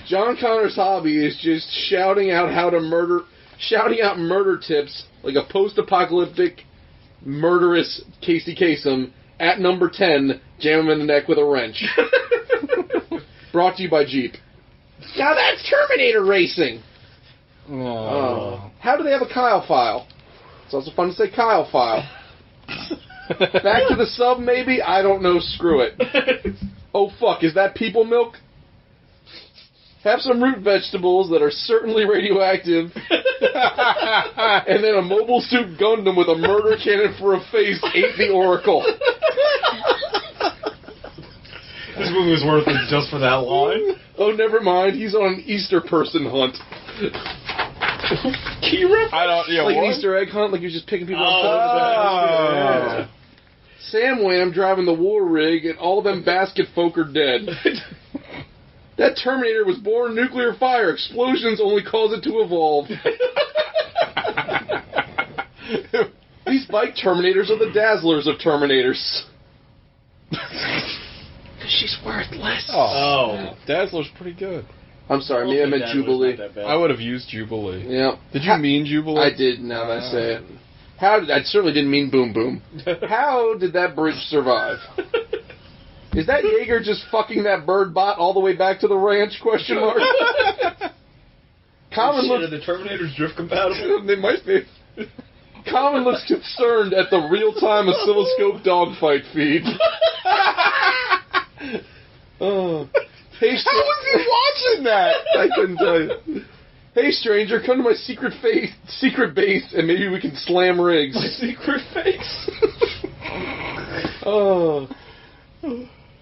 John Connor's hobby is just shouting out murder tips like a post-apocalyptic, murderous Casey Kasem at number 10, jam him in the neck with a wrench. Brought to you by Jeep. Now that's Terminator racing! How do they have a Kyle file? It's also fun to say Kyle file. Back to the sub, maybe? I don't know, screw it. Oh fuck, is that people milk? Have some root vegetables that are certainly radioactive, and then a Mobile Suit Gundam with a murder cannon for a face ate the Oracle. This movie was worth it just for that line. Oh, never mind. He's on an Easter person hunt. Key reference? I don't. Yeah, like what? an Easter egg hunt, like he was just picking people up. Sam Wham driving the war rig, and all them basket folk are dead. That Terminator was born nuclear fire. Explosions only cause it to evolve. These bike Terminators are the Dazzlers of Terminators. Because she's worthless. Oh. Dazzler's pretty good. I'm sorry, maybe I meant Jubilee. I would have used Jubilee. Yeah. Did you mean Jubilee? I did, now that I say it. I certainly didn't mean Boom Boom. How did that bridge survive? Is that Jaeger just fucking that bird bot all the way back to the ranch, question mark? Common looks... Are the Terminators drift compatible? They might be. Common looks concerned at the real-time oscilloscope dogfight feed. Oh. Hey, how was he watching that? I couldn't tell you. Hey, stranger, come to my secret base, and maybe we can slam rigs. My secret base? Oh.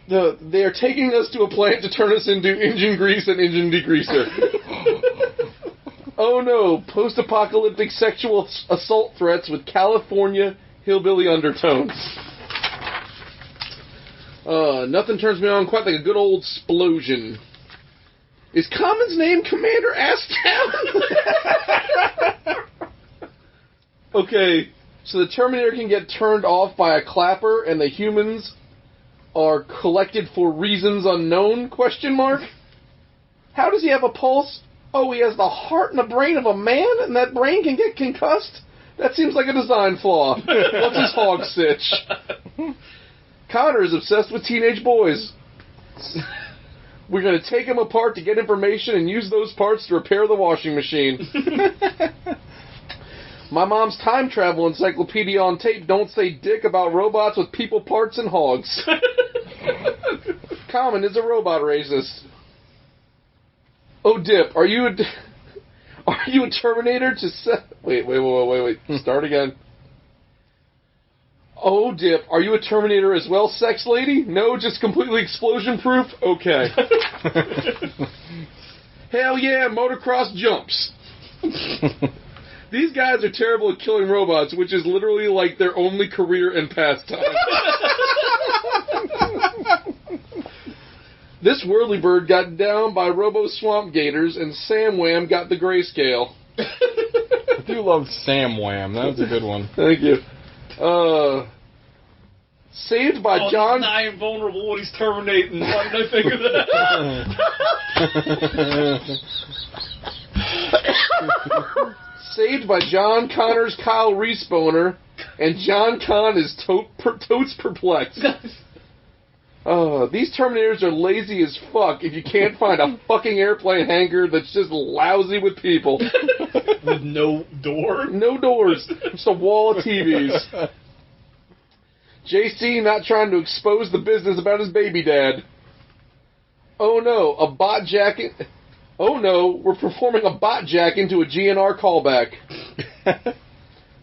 They are taking us to a plant to turn us into engine grease and engine degreaser. Oh no, post-apocalyptic sexual assault threats with California hillbilly undertones. Nothing turns me on quite like a good old splosion. Is Common's name Commander Asstown? Okay, so the Terminator can get turned off by a clapper, and the humans are collected for reasons unknown, question mark? How does he have a pulse? Oh, he has the heart and the brain of a man, and that brain can get concussed? That seems like a design flaw. What's his hog sitch? Connor is obsessed with teenage boys. We're going to take him apart to get information and use those parts to repair the washing machine. My mom's time travel encyclopedia on tape don't say dick about robots with people parts and hogs. Common is a robot racist. Oh, Dip, are you a Terminator to Wait. Start again. Oh, Dip, are you a Terminator as well, sex lady? No, just completely explosion-proof? Okay. Hell yeah, motocross jumps. These guys are terrible at killing robots, which is literally like their only career and pastime. This whirlybird got down by robo-swamp gators, and Sam Wham got the grayscale. I do love Sam Wham. That was a good one. Thank you. Saved by John... He's not invulnerable when he's terminating. Why did I think of that? Saved by John Connor's Kyle Reese boner, and John Con is totes perplexed. These Terminators are lazy as fuck if you can't find a fucking airplane hangar that's just lousy with people. With no door? No doors. Just a wall of TVs. JC not trying to expose the business about his baby dad. Oh no, a bot jacket. Oh no, we're performing a bot jack into a GNR callback.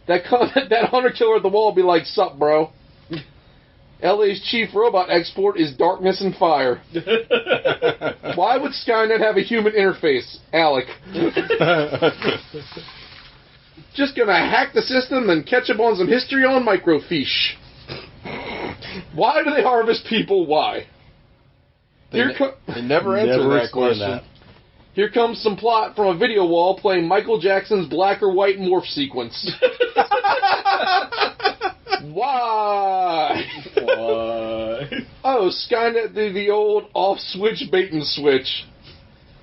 that hunter killer at the wall will be like, sup, bro? LA's chief robot export is darkness and fire. Why would Skynet have a human interface, Alec? Just gonna hack the system and catch up on some history on microfiche. Why do they harvest people? Why? They never answer that question. Here comes some plot from a video wall playing Michael Jackson's black or white morph sequence. Why? Oh, Skynet did the old off-switch bait-and-switch.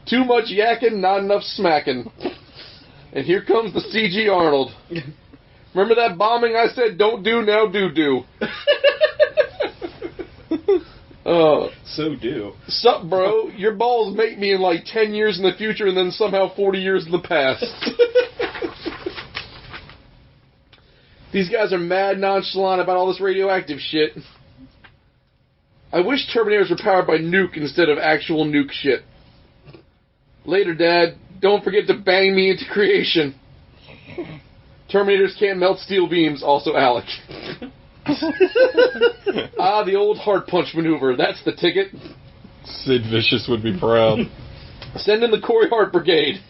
Too much yakking, not enough smacking. And here comes the CG Arnold. Remember that bombing I said don't do, now do. So do. Sup, bro? Your balls make me in like 10 years in the future and then somehow 40 years in the past. These guys are mad nonchalant about all this radioactive shit. I wish Terminators were powered by nuke instead of actual nuke shit. Later, Dad. Don't forget to bang me into creation. Terminators can't melt steel beams, also Alec. The old heart punch maneuver. That's the ticket. Sid Vicious would be proud. Send in the Corey Hart Brigade.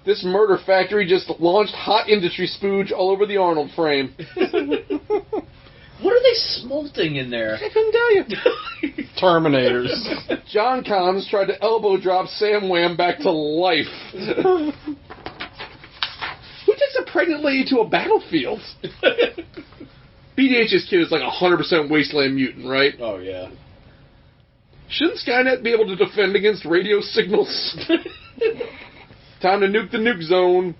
This murder factory just launched hot industry spooge all over the Arnold frame. What are they smolting in there? I couldn't tell you. Terminators. John Conn's tried to elbow drop Sam Wham back to life. Who takes a pregnant lady to a battlefield? BDH's kid is like 100% wasteland mutant, right? Oh, yeah. Shouldn't Skynet be able to defend against radio signals? Time to nuke the nuke zone.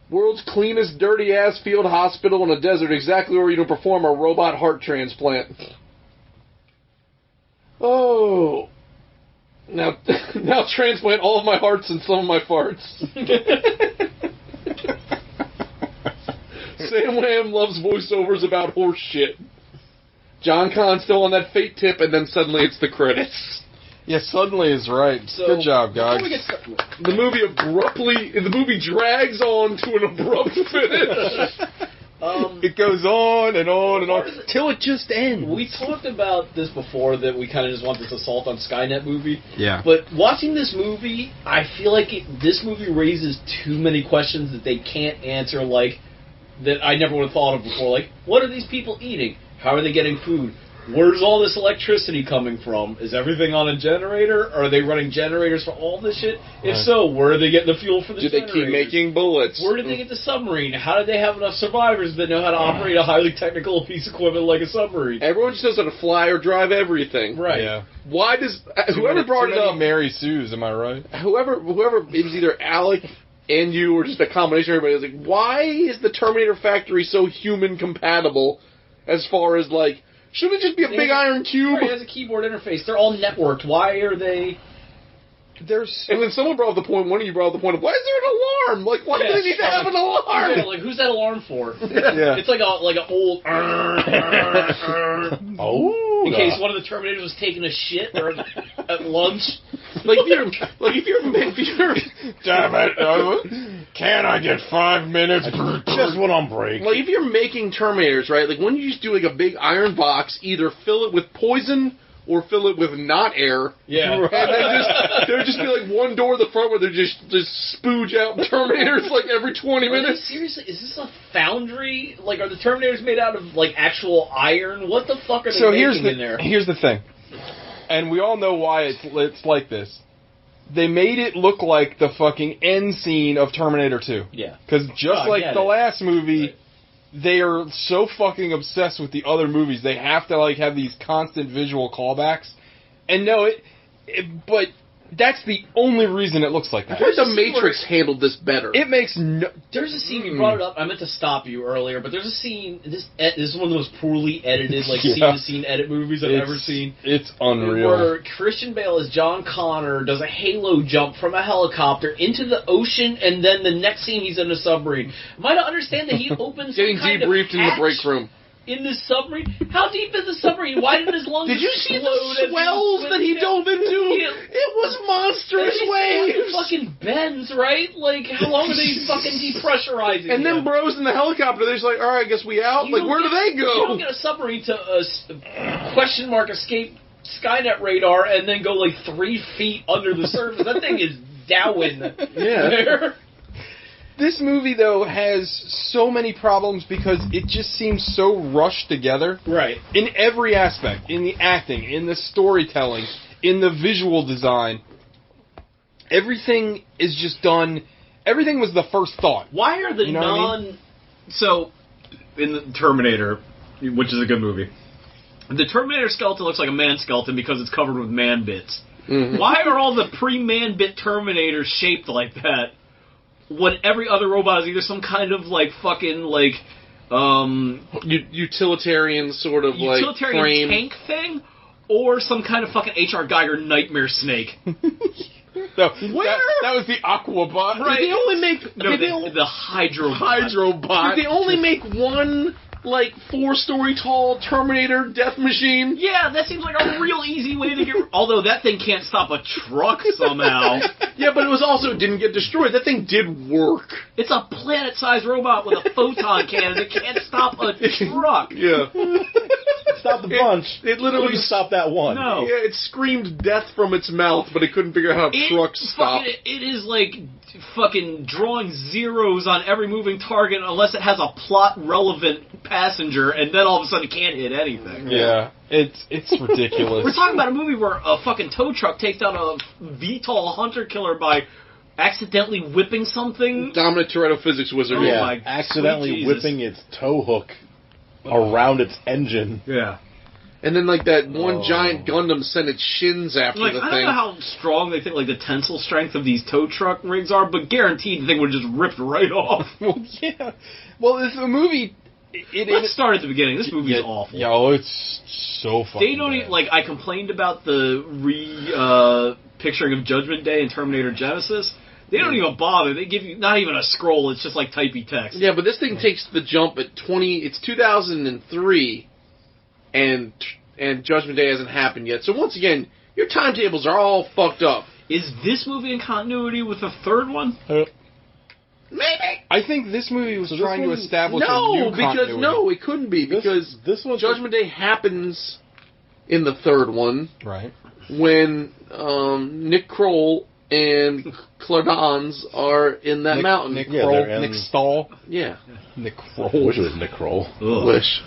World's cleanest, dirty-ass field hospital in a desert, exactly where you can perform a robot heart transplant. Oh. Now transplant all of my hearts and some of my farts. Sam Wham loves voiceovers about horse shit. John Conn still on that fate tip, and then suddenly it's the credits. Yeah, suddenly is right. So, good job, guys. The movie drags on to an abrupt finish. It goes on and on and on till it just ends. We talked about this before, that we kind of just want this assault on Skynet movie. Yeah. But watching this movie, I feel like this movie raises too many questions that they can't answer, like, that I never would have thought of before. Like, what are these people eating? How are they getting food? Where's all this electricity coming from? Is everything on a generator? Are they running generators for all this shit? If so, where are they getting the fuel for the generators? Do they keep making bullets? Where did they get the submarine? How did they have enough survivors that know how to operate a highly technical piece of equipment like a submarine? Everyone just knows how to fly or drive everything. Right. Yeah. Why does... whoever brought it up... Mary Sue's, am I right? Whoever, it was either Alec and you, or just a combination of everybody, was like, why is the Terminator factory so human compatible as far as, like... Shouldn't it just be a big iron cube? It has a keyboard interface. They're all networked. Why are they... And then someone brought up the point, one of you brought up the point of, why is there an alarm? Like, why do they need to have an alarm? Yeah, like, who's that alarm for? Yeah. It's like an old... in case one of the Terminators was taking a shit or at lunch. Like, if you're Damn it. Can I get 5 minutes? Just when I'm break. Like, if you're making Terminators, right, like, wouldn't you just do, like, a big iron box, either fill it with poison or fill it with not air? Yeah. And then there would just be, like, one door at the front where they just spooge out Terminators, like, every 20 minutes. Seriously, is this a foundry? Like, are the Terminators made out of, like, actual iron? What the fuck are they making in there? Here's the thing. And we all know why it's like this. They made it look like the fucking end scene of Terminator 2. Yeah. Because just like the last movie, they are so fucking obsessed with the other movies, they have to, like, have these constant visual callbacks. And no, but That's the only reason it looks like I that. feel like The Matrix handled this better. It makes no... There's a scene, you brought it up, I meant to stop you earlier, but there's a scene, this is one of the most poorly edited, like, scene-to-scene edit movies I've ever seen. It's unreal. Where Christian Bale as John Connor does a halo jump from a helicopter into the ocean, and then the next scene he's in a submarine. Am I to understand that he opens Getting some kind of debriefed in the hatch break room. in this submarine? How deep is the submarine? Why did his lungs Did you see explode the as swells was that he swimming dove into? down? It was monstrous It waves. fucking bends, right? Like, how long are they fucking depressurizing? And then him? bros in the helicopter, they're just like, all right, I guess we out. You Like, don't where do get- they You don't go? get a submarine to question mark escape Skynet radar and then go like 3 feet under the surface. That thing is down there. This movie, though, has so many problems because it just seems so rushed together. Right. In every aspect. In the acting, in the storytelling, in the visual design. Everything is just done... Everything was the first thought. Why are the You know what I mean? So, in the Terminator, which is a good movie, the Terminator skeleton looks like a man skeleton because it's covered with man bits. Mm-hmm. Why are all the pre-man bit Terminators shaped like that when every other robot is either some kind of, like, fucking, like, Utilitarian sort of, utilitarian frame. tank thing, or some kind of fucking H.R. Geiger nightmare snake? No, that was the Aquabot. Right. Did they only make... No, did they only- the Hydrobot. Hydrobot. Did they only make one, 4-story tall Terminator death machine? Yeah, that seems like a real easy way to get... Although that thing can't stop a truck somehow. Yeah, but it was also didn't get destroyed. That thing did work. It's a planet-sized robot with a photon cannon that can't stop a truck. Yeah. Stop the bunch. It literally couldn't stop that one. No. Yeah, it screamed death from its mouth, but it couldn't figure out how trucks stop. It is like fucking drawing zeros on every moving target unless it has a plot-relevant passenger, and then all of a sudden it can't hit anything. Yeah, it's ridiculous. We're talking about a movie where a fucking tow truck takes down a VTOL hunter killer by accidentally whipping something. Dominant Toretto physics wizard. Oh Yeah, my accidentally sweet Jesus. whipping its tow hook around its engine. Yeah. And then, that one giant Gundam sent its shins after Like, the I thing. don't know how strong they think, like, the tensile strength of these tow truck rigs are, but guaranteed the thing would have just ripped right off. Well, yeah. Well, if the movie... Let's start at the beginning. This movie's awful. Yo, it's so fucking They don't bad. even, like, I complained about the picturing of Judgment Day in Terminator Genesis. They don't even bother. They give you not even a scroll. It's just like typey text. Yeah, but this thing takes the jump at 20... It's 2003, and Judgment Day hasn't happened yet. So once again, your timetables are all fucked up. Is this movie in continuity with the third one? Maybe. I think this movie was trying to establish a No, new because continuity. no, it couldn't be because this one's Judgment Day happens in the third one Right. when Nick Kroll and Clardons are in that mountain. Nick Yeah, Kroll, they're in- Nick Stahl. Yeah, Nick I Kroll. wish it was Nick Kroll. wish.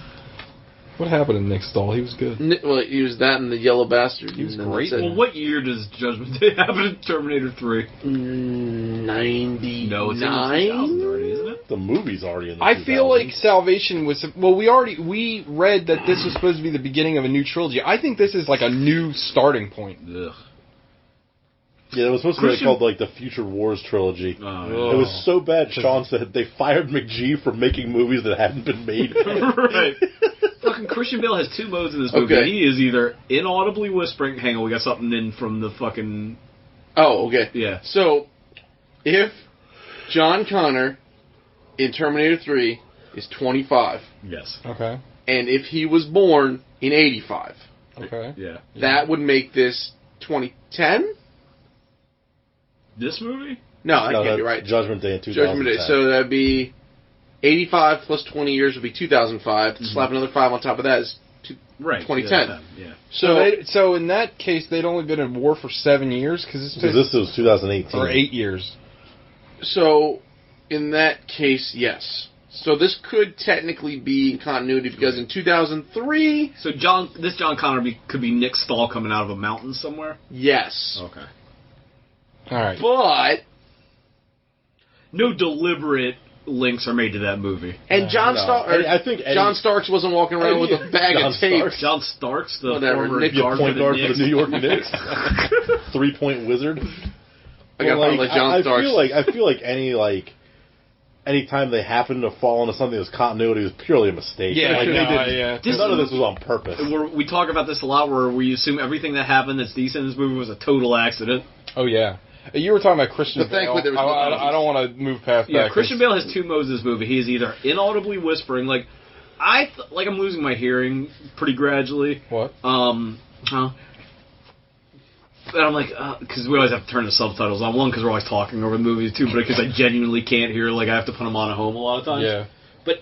What happened to Nick Stahl? He was good. Well, he was that and the Yellow Bastard. He was and then great. that's it. Well, what year does Judgment Day happen in Terminator 3? 99. No, it's in the 2000s already, isn't it? The movie's already in the I feel 2000s. like Salvation was... Well, we read that this was supposed to be the beginning of a new trilogy. I think this is like a new starting point. Ugh. Yeah, it was supposed to Christian- be called like the Future Wars trilogy. It was so bad, Sean said they fired McGee for making movies that hadn't been made. Right. Fucking Christian Bale has 2 modes in this movie. Okay. He is either inaudibly whispering, hang on, we got something in from the fucking... Oh, okay. Yeah. So, if John Connor in Terminator 3 is 25, Yes. Okay. and if he was born in 85, Okay. Yeah. that would make this 2010? This movie? No, that No, can't be that's right. Judgment Day in 2010. Judgment Day. So that'd be 85 plus 20 years would be 2005. Slap another 5 on top of that is Right. 2010. Yeah. So, in that case, they'd only been in war for 7 years because So this was 2018. or 8 years. so in that case, yes. So this could technically be in continuity because in 2003, So this John Connor could be Nick Stahl coming out of a mountain somewhere? yes. Okay. All right. But No deliberate, links are made to that movie. And John I think John Starks wasn't walking around with a bag of tape. John Starks, the Whatever, former Nick, guard point guard for for the New York Knicks, 3-point wizard. I got Well, like John Starks. I feel like any time they happen to fall into something that's continuity was purely a mistake. Yeah, like, none of this was on purpose. We talk about this a lot, where we assume everything that happened that's decent in this movie was a total accident. Oh yeah. You were talking about Christian But Bale. thankfully there was no I don't want to move past that. Yeah, Christian Bale has two modes in this movie. He is either inaudibly whispering, like I'm losing my hearing pretty gradually. What? Huh? And I'm like, because we always have to turn the subtitles on. One, because we're always talking over the movies, two, but because I genuinely can't hear, like I have to put them on at home a lot of times. Yeah. But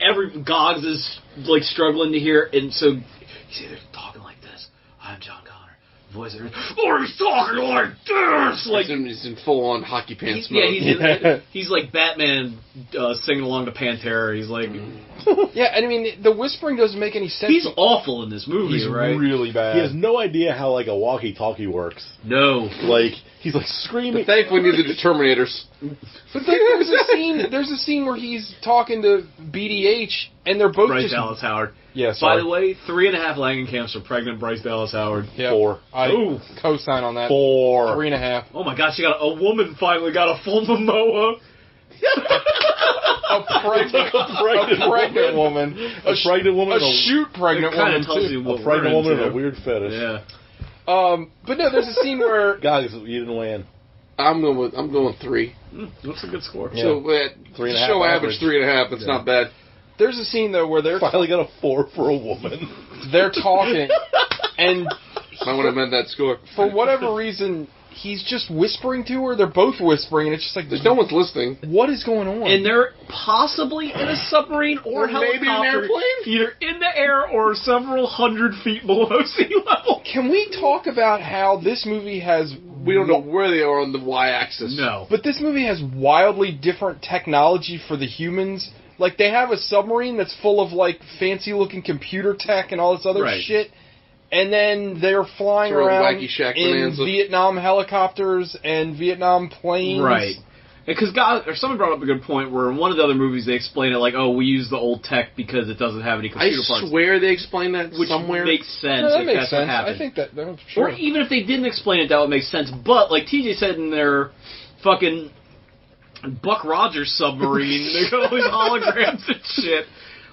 Gogs is like struggling to hear, and so he's either talking like this, I'm John Connor, voice, or he's talking like this, like he's in full on hockey pants mode. yeah, he's like Batman singing along to Pantera. He's like, Yeah, and I mean the whispering doesn't make any sense. he's awful in this movie, He's right? really bad. He has no idea how like a walkie-talkie works. No, Like he's like screaming. But thankfully neither the Terminators. But there's a scene where he's talking to BDH, and they're both Bryce just. Dallas Howard. Yeah, By sorry. the way, 3.5 Langenkamps for pregnant Bryce Dallas Howard. Yeah, 4. I Ooh. co-sign on that. 4. 3.5. Oh my gosh, a woman finally got a full Momoa. A pregnant woman. A pregnant woman. A shoot pregnant It kinda woman tells too. you what A pregnant we're woman into. and a weird fetish. Yeah. But no, there's a scene where Guys, you didn't win. I'm going 3. That's a good score. Yeah. So 3.5 show average 3.5. It's not bad. there's a scene though where they're Finally got a 4 for a woman. they're talking, and I would have meant that score. for whatever reason he's just whispering to her. They're both whispering, and it's just like There's no one's listening. what is going on? And they're possibly in a submarine or Or maybe an helicopter, airplane? either in the air or several hundred feet below sea level. Can we talk about how this movie has? We don't know where they are on the y-axis. No. But this movie has wildly different technology for the humans. Like, they have a submarine that's full of, like, fancy-looking computer tech and all this other Right. shit. And then they're flying Sort of around wacky shack in bonanza. Vietnam helicopters and Vietnam planes. Right. Because someone brought up a good point where in one of the other movies they explain it like, oh, we use the old tech because it doesn't have any I computer parts. swear they explained that Which somewhere. makes sense No, that if makes that's sense. what happened. I think that sure. Or even if they didn't explain it, that would make sense. But, like TJ said in their fucking Buck Rogers submarine, they got all these holograms and shit.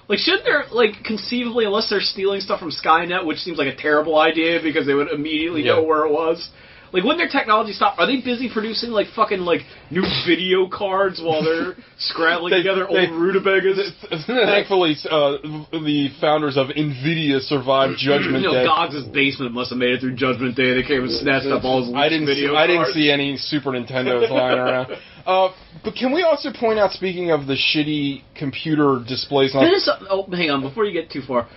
Like, shouldn't there, like, conceivably, unless they're stealing stuff from Skynet, which seems like a terrible idea because they would immediately know where it was. Like, wouldn't their technology stop? Are they busy producing, like, fucking, like, new video cards while they're scrabbling together old rutabagas? Thankfully, the founders of NVIDIA survived Judgment You know, Day. Gogs' basement must have made it through Judgment Day. They came and snatched up all his I didn't cards. see any Super Nintendos lying around. But can we also point out, speaking of the shitty computer displays on... That is something, hang on, before you get too far.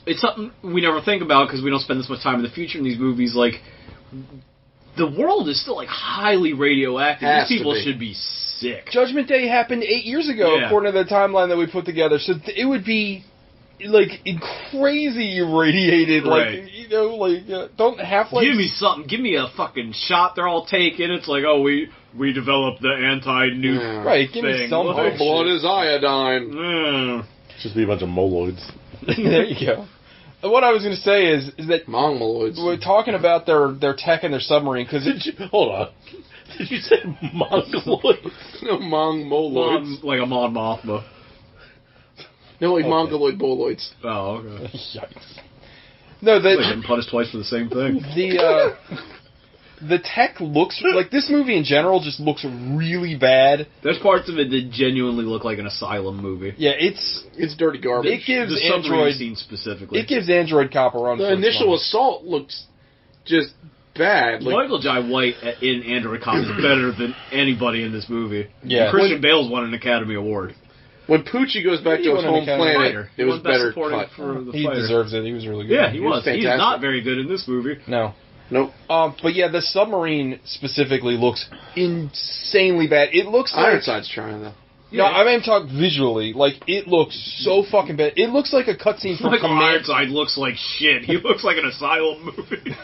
It's something we never think about because we don't spend this much time in the future in these movies. Like, the world is still, like, highly radioactive. These people should be sick. Judgment Day happened 8 years ago, Yeah. according to the timeline that we put together. So it would be, like, crazy irradiated. Right. Like, you know, like, don't half-life... Give me something. Give me a fucking shot they're all taking. It's like, oh, we developed the anti-nuke Yeah. Right, give me thing. some My Like, blood is iodine. mm. Just be a bunch of moloids. There you go. What I was going to say is that Mongoloids. we're talking about their tech and their submarine, because Hold on. Did you say mongoloid? No, Mongoloids. Like a Mon Mothma. No, like Okay. Mongoloid boloids. Oh, okay. Yikes. No, Like getting punished twice for the same thing. the tech looks like this movie in general just looks really bad. There's parts of it that genuinely look like an asylum movie. Yeah, it's It's dirty garbage. it gives the submarine Android scene specifically. it gives Android Cop a run. The for its initial money. assault looks just bad. Like, Michael Jai White in Android Cop is better than anybody in this movie. Yeah. Christian Bale's won an Academy Award. when Poochie goes back He to his won an home Academy planet, Fighter. it He was won Best better Supporting cut. for the He fighter. deserves it. He was really good. Yeah, he was was. He's fantastic. not very good in this movie. No. Nope. But yeah, the submarine specifically looks insanely bad. It looks like Ironside's trying though. no, I mean talk visually. Like it looks so fucking bad. It looks like a cutscene from Michael Command. Ironside looks like shit. He looks like an asylum movie.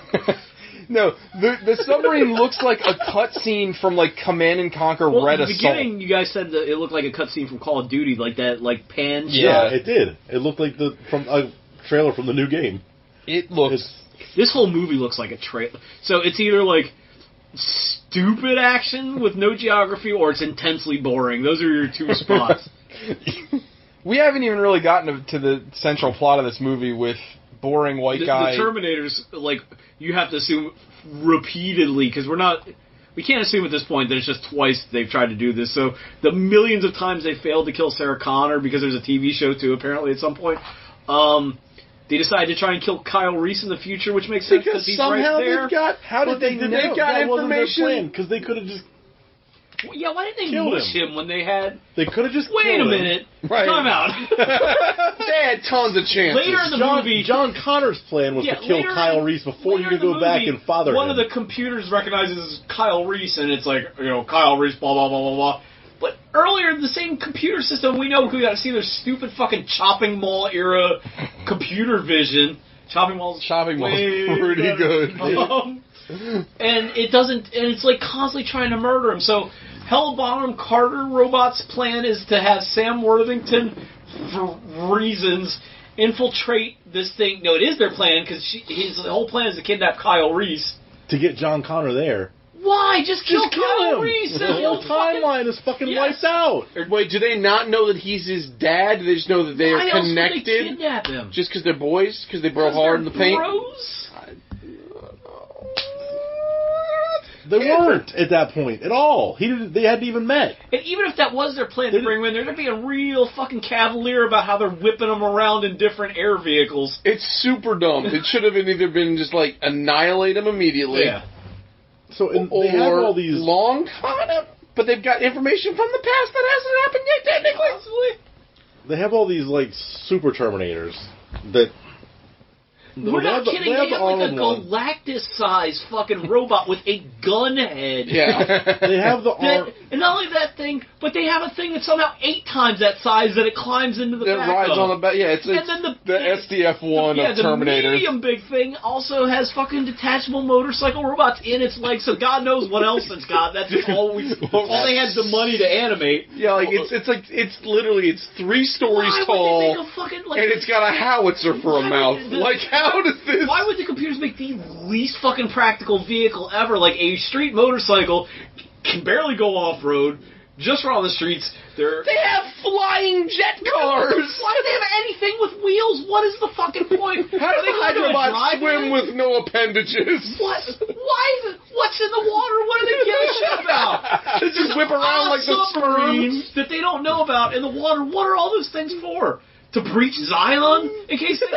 No, the submarine looks like a cutscene from like Command and Conquer Well, Red at the Assault. beginning, you guys said that it looked like a cutscene from Call of Duty, like that, like pan. Yeah, it did. It looked like from a trailer from the new game. It looks. This whole movie looks like a trailer. So it's either like stupid action with no geography, or it's intensely boring. Those are your two spots. We haven't even really gotten to the central plot of this movie with boring white guy. The Terminators, like, you have to assume repeatedly, because we can't assume at this point that it's just twice they've tried to do this. So the millions of times they failed to kill Sarah Connor, because there's a TV show too, apparently, at some point. They decided to try and kill Kyle Reese in the future, which makes sense because he's somehow right there. they've got. How did they know? They've got That wasn't their information. plan, because they could have just. Yeah, why didn't they Killed mush him when they had... They could have just. Wait a killed him. minute. Right. Time out. They had tons of chances. Later in the movie... John Connor's plan was to kill later Kyle in- Reese before he later could in go the back movie, and father one him. of the computers recognizes Kyle Reese, and it's like, Kyle Reese, blah, blah, blah, blah, blah. But earlier in the same computer system, we know we got to see their stupid fucking chopping mall era computer vision. Chopping mall's pretty good. And it doesn't, and it's like constantly trying to murder him. So Hellbottom Carter Robot's plan is to have Sam Worthington, for reasons, infiltrate this thing. No, it is their plan, because his whole plan is to kidnap Kyle Reese. To get John Connor there. Why? Just kill Kyle him. Reese. The whole timeline is fucking wiped out. Wait, do they not know that he's his dad? They just know that they Why are else would they connected? kidnap him? Just because they're boys? Because they bro hard in the paint? Bros? They weren't at that point at all. They hadn't even met. And even if that was their plan to bring him in, they're being real fucking cavalier about how they're whipping them around in different air vehicles. It's super dumb. It should have either been just like annihilate him immediately. Yeah. So they have all these long con him, but they've got information from the past that hasn't happened yet, technically. Possibly. They have all these like super Terminators that. We're not kidding. They have like a Galactus-sized fucking robot with a gun head. Yeah. They have the arm. And not only that thing, but they have a thing that's somehow 8 times that size that it climbs into the back It rides of. on the back. Yeah, it's And then the SDF-1 of Terminators. The medium big thing also has fucking detachable motorcycle robots in its legs, so God knows what else it's got. That's all they had the money to animate. Yeah, like it's literally 3 stories tall, and it's got a howitzer for a mouth. How does this? Why would the computers make the least fucking practical vehicle ever? Like a street motorcycle can barely go off road, just run on the streets. They have flying jet cars. Why do they have anything with wheels? What is the fucking point? How do the Hydrobots swim with no appendages? What? Why? What's in the water? What do they give a shit about? They just whip around like the submarines that they don't know about in the water. What are all those things for? To breach Zion in case they.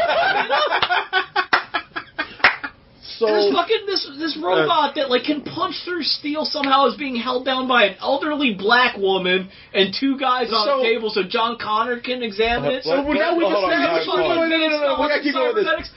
So there's fucking this robot that like can punch through steel somehow is being held down by an elderly black woman and 2 guys on a table so John Connor can examine it. So now we've established. We gotta keep going with this.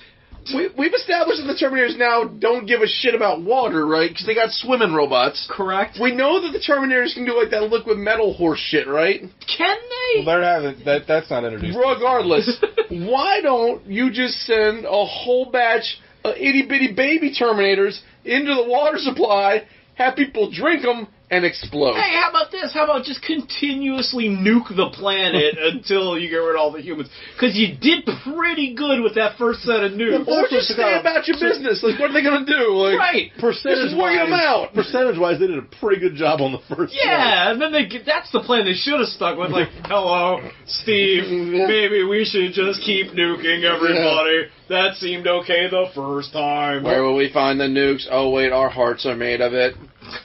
We've established that the Terminators now don't give a shit about water, right? Because they got swimming robots. Correct. We know that the Terminators can do like that liquid metal horse shit, right? Can they? Well, that's not introduced. Regardless, why don't you just send a whole batch of itty-bitty baby Terminators into the water supply, have people drink them, and explode? Hey, how about this? How about just continuously nuke the planet until you get rid of all the humans? Because you did pretty good with that first set of nukes. Or just stay about your business. Like, what are they going to do? Like, right. Just weigh them out. Percentage-wise, they did a pretty good job on the first one. Yeah, and then that's the plan they should have stuck with. Like, hello, Steve, maybe we should just keep nuking everybody. That seemed okay the first time. Where will we find the nukes? Oh, wait, our hearts are made of it.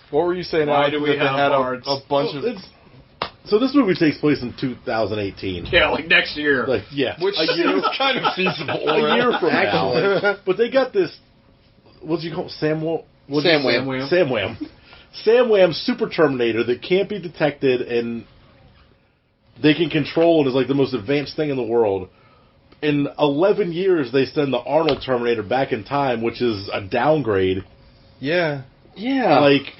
What were you saying? Why do we have hearts? A bunch of... So this movie takes place in 2018. Yeah, like next year. Like, yeah. Which is kind of feasible. A year from now. But they got this... What'd you call it? Samwam Super Terminator that can't be detected and they can control and is like the most advanced thing in the world. In 11 years, they send the Arnold Terminator back in time, which is a downgrade. Yeah. Yeah. Like,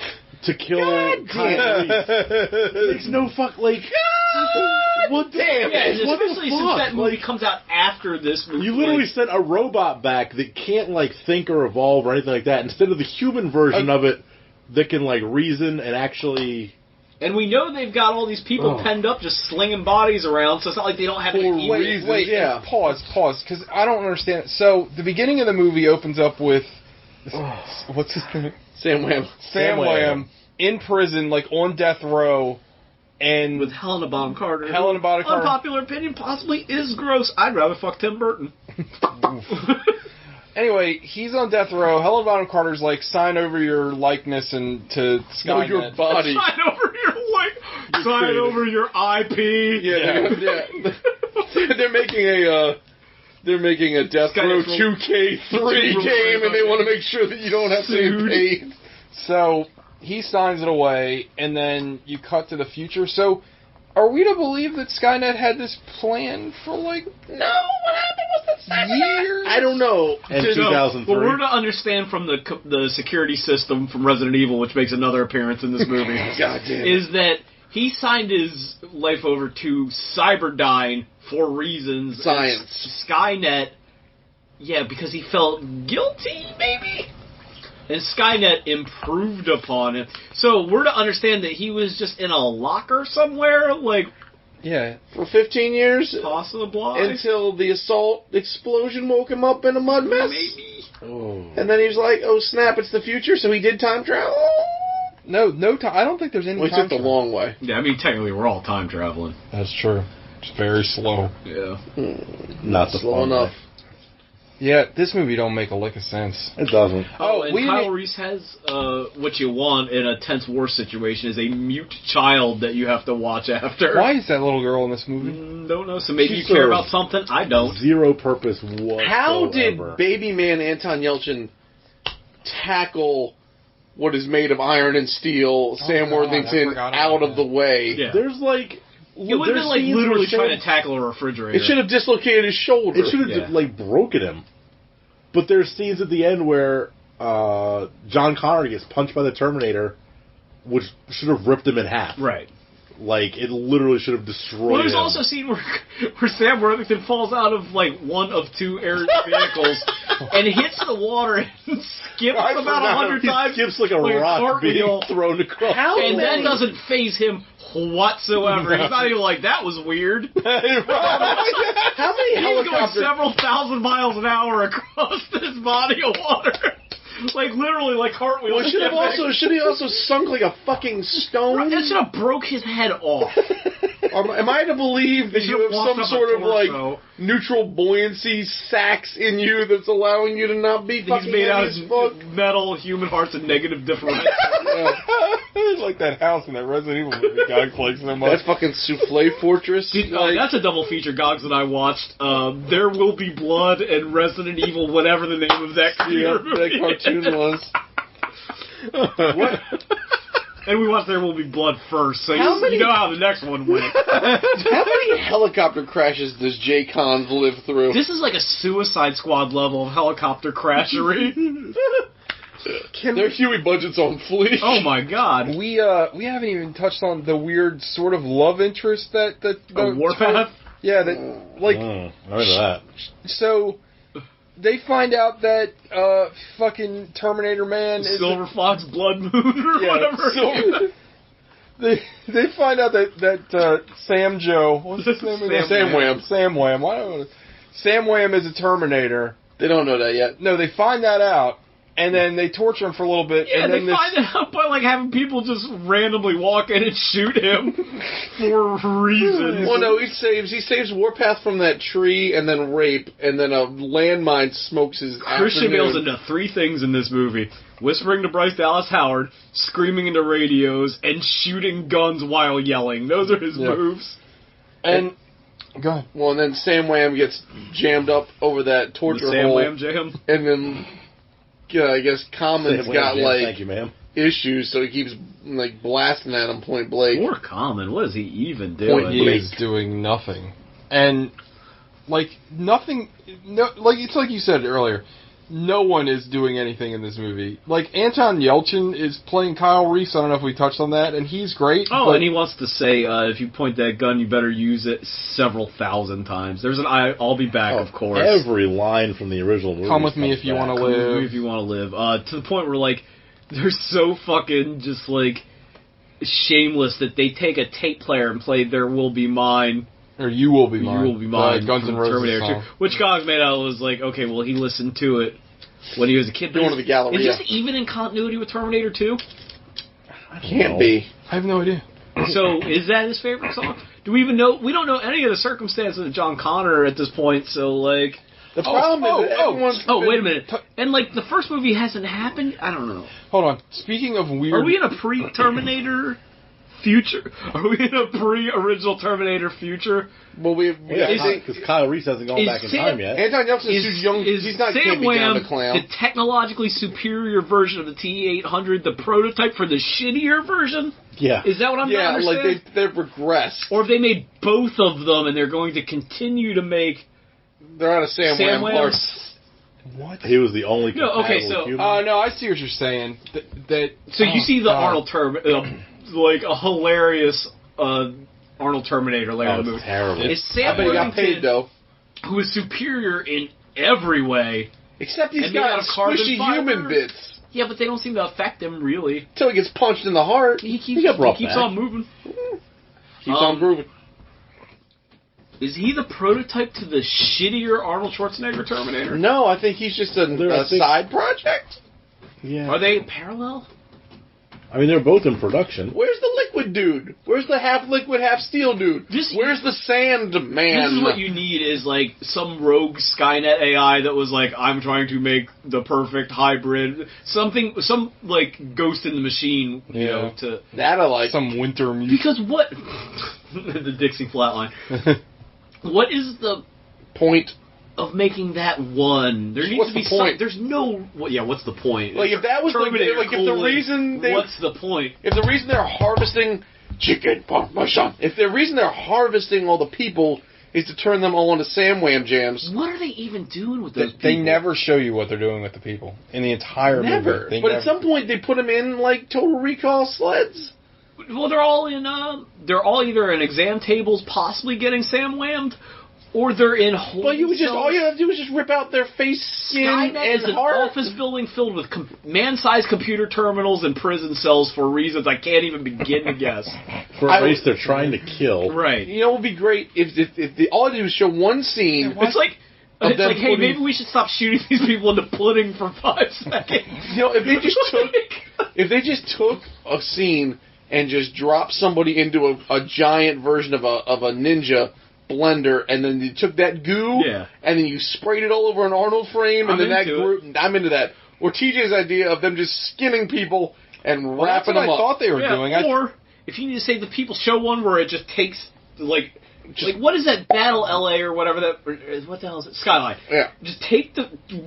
to kill Kyle Reese. Makes no fuck, like... What the Yeah, and what the especially since fuck? that movie comes out after this movie. You literally sent a robot back that can't, like, think or evolve or anything like that, instead of the human version of it that can, like, reason and actually... And we know they've got all these people penned up just slinging bodies around, so it's not like they don't have any reason. Wait, yeah. Pause, because I don't understand it. So, the beginning of the movie opens up with... What's his name? Sam Wham. Sam Wham in prison, like, on death row, and... With Helena Bonham Carter. Helena Bonham Carter. Unpopular opinion, possibly is gross. I'd rather fuck Tim Burton. Anyway, he's on death row. Helena Bonham Carter's like, sign over your likeness and to Skynet. your body. Sign over your sign over your IP. Yeah. They're making a Death Row 2K3 game, and they want to make sure that you don't have to get paid. So he signs it away, and then you cut to the future. So are we to believe that Skynet had this plan for, like, No, what happened with the years? I don't know. And 2003. What we're to understand from the security system from Resident Evil, which makes another appearance in this movie, God damn it. is that he signed his life over to Cyberdyne for reasons. Science. Skynet, because he felt guilty, maybe? And Skynet improved upon it. So we're to understand that he was just in a locker somewhere, like... Yeah. For 15 years? Possibly. Until the assault explosion woke him up in a mud mess? Maybe. Oh. And then he was like, oh snap, it's the future, so he did time travel? No time. I don't think there's any Well, he time took the long way. Yeah, I mean, technically we're all time traveling. That's true. It's very slow. Yeah. Not the slow fun enough. way. Yeah, this movie don't make a lick of sense. It doesn't. Oh, and Kyle Reese has what you want in a tense war situation is a mute child that you have to watch after. Why is that little girl in this movie? Don't know. So maybe She you care serves about something. I don't. Zero purpose whatsoever. How did baby man Anton Yelchin tackle what is made of iron and steel, Sam God, Worthington, out of the way? Yeah. There's like... It would have been like literally trying to tackle a refrigerator. It should have dislocated his shoulder. It should have like broken him. But there's scenes at the end where John Connor gets punched by the Terminator, which should have ripped him in half. Right. Like, it literally should have destroyed Well, there's him. also a scene where Sam Worthington falls out of like one of two air vehicles and hits the water and skips about 100 times. He skips like a rock cartwheel. being thrown across. And that doesn't faze him whatsoever. He's not even like, that was weird. How many He's going helicopters? several thousand miles an hour across this body of water. Like, literally, like cartwheels. Well, should he also sunk like a fucking stone? That should have broke his head off. Am I to believe that you have some sort of like torso. neutral buoyancy sacs in you that's allowing you to not be fucking He's made out heavy of as fuck? metal, human hearts, and negative differential. It's like that house in that Resident Evil movie God plays so much. That fucking souffle fortress. That's a double feature, Gogs, that I watched. There Will Be Blood and Resident Evil, whatever the name of that that cartoon was. What? And we watched There Will Be Blood first, so you know how the next one went. How many helicopter crashes does Jay Cons live through? This is like a Suicide Squad level of helicopter crashery. Their Huey budget's on fleek. Oh my god. We haven't even touched on the weird sort of love interest that Warpath? Yeah, that like I remember that. So they find out that fucking Terminator Man is Silver Fox Blood Moon or whatever. They find out that Sam Joe, what's his name again? Sam Wham. Sam Wham. Sam Wham is a Terminator. They don't know that yet. No, they find that out. And then they torture him for a little bit. Yeah, and then they find it out by like having people just randomly walk in and shoot him for reasons. Well, no, he saves Warpath from that tree and then rape, and then a landmine smokes his Christian Bale's afternoon. into three things in this movie: whispering to Bryce Dallas Howard, screaming into radios, and shooting guns while yelling. Those are his moves. And go ahead. Well, and then Sam Wham gets jammed up over that torture Sam hole, Wham Jam. and then I guess Common has got like thank you, ma'am. issues, so he keeps like blasting at him point blank. Poor Common. What is he even doing? He is doing nothing. And, like, nothing... No, like, it's like you said earlier. No one is doing anything in this movie. Like, Anton Yelchin is playing Kyle Reese. I don't know if we touched on that, and he's great. Oh, but and he wants to say, if you point that gun, you better use it several thousand times. There's an I'll be back, of course. Every line from the original movie. Come with me if you want to Come with me live. if you want to live. To the point where, like, they're so fucking just, like, shameless that they take a tape player and play There Will Be Mine. Or You Will Be Mine. You Will Be Mine. Guns N' Roses Terminator song. 2. Which Cogs made out was like, okay, well, he listened to it when he was a kid. Going to the Galleria. Is this even in continuity with Terminator 2? Can't be. I have no idea. So, is that his favorite song? Do we even know? We don't know any of the circumstances of John Connor at this point, so, like... The problem is that everyone's... wait a minute. And, like, the first movie hasn't happened? I don't know. Hold on. Speaking of weird... Are we in a pre-Terminator future? Are we in a pre-original Terminator future? Well, because Kyle Reese hasn't gone back in time yet. Anton Yelchin is too young. He's not Sam can't be down Wham to clown. the technologically superior version of the T-800, the prototype for the shittier version? Yeah. Is that what I'm Yeah, understanding? like they've regressed. Or have they made both of them and they're going to continue to make... They're out of Sam Wham Wham's? parts. What? He was the only No, okay, compatible so- human. No, I see what you're saying. So you see the God. Arnold like a hilarious Arnold Terminator later in the movie. Terrible. Is Sam I bet he got paid, Worthington, though. who is superior in every way. Except he's And made out got of carbon squishy fiber. human bits. Yeah, but they don't seem to affect him, really. Until he gets punched in the heart. He keeps, got brought back. on moving. Keeps on grooving. Is he the prototype to the shittier Arnold Schwarzenegger Terminator? No, I think he's just a side project. Yeah. Are they parallel? I mean, they're both in production. Where's the liquid dude? Where's the half liquid, half steel dude? Where's the sand man? This is what you need is like some rogue Skynet AI that was like, I'm trying to make the perfect hybrid, some like Ghost in the Machine, you know, to that I like. Some winter music. because what the Dixie Flatline. What is the point of making that one? There needs What's to be the point? some. There's no. What's the point? Like if that was Terminator, like if the reason they what's the point? if the reason they're harvesting chicken parmesan, if the reason they're harvesting all the people is to turn them all into Sam Wham jams. What are they even doing with those? They people? never show you what they're doing with the people in the entire Never. movie. They But never. at some point they put them in like Total Recall sleds. Well, they're all in. They're all either in exam tables, possibly getting Sam Whammed, or they're in. Well, you would just all you have to do is just rip out their face, skin, Skynet and is an heart. office building filled with man-sized computer terminals and prison cells for reasons I can't even begin to guess. For a race they're trying to kill. Right. You know, it would be great if they all they do is show one scene. It's like. Of It's them like, hey, putting- maybe we should stop shooting these people into pudding for 5 seconds. You know, if they just took a scene and just dropped somebody into a giant version of a ninja blender, and then you took that goo, and then you sprayed it all over an Arnold frame, and I'm then that into grew. I'm into that. Or TJ's idea of them just skinning people and Well, wrapping that's them what up. I thought they were doing. Or if you need to save the people, show one where it just takes like what is that Battle LA or whatever that what the hell is it? Skyline. Yeah. Just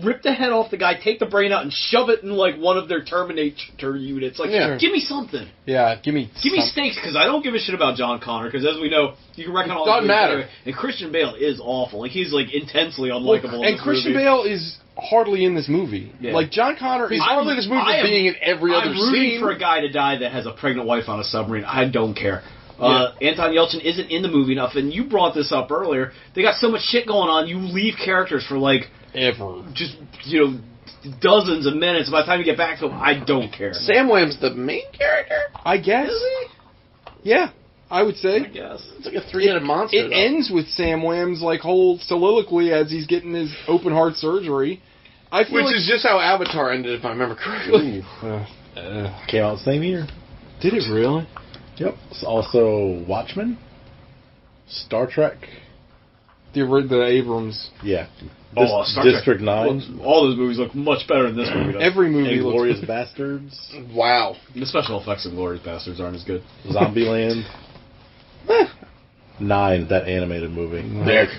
rip the head off the guy, take the brain out, and shove it in like one of their Terminator units. Like, give me something. Yeah, give me stakes, because I don't give a shit about John Connor. Because as we know, you can reckon all. Doesn't matter. Anyway. And Christian Bale is awful. Like he's like intensely unlikable. And Christian Bale is hardly in this movie. Yeah. Like John Connor is hardly in this movie for being in every other I'm rooting scene. for a guy to die that has a pregnant wife on a submarine. I don't care. Anton Yelchin isn't in the movie enough, and you brought this up earlier. They got so much shit going on, you leave characters for like ever, just dozens of minutes. By the time you get back to them, I don't care. Sam Wham's the main character, I guess. Is he? Yeah, I would say. I guess it's like a three-headed monster. It ends with Sam Wham's like whole soliloquy as he's getting his open heart surgery. Which is just how Avatar ended, if I remember correctly. Came out the same year. Did it really? Yep. It's also Watchmen, Star Trek. The Abrams. Yeah. Star District Trek 9. All those movies look much better than this movie does. Every movie looks Glorious Bastards. Wow. The special effects in Glorious Bastards aren't as good. Zombieland. 9, that animated movie.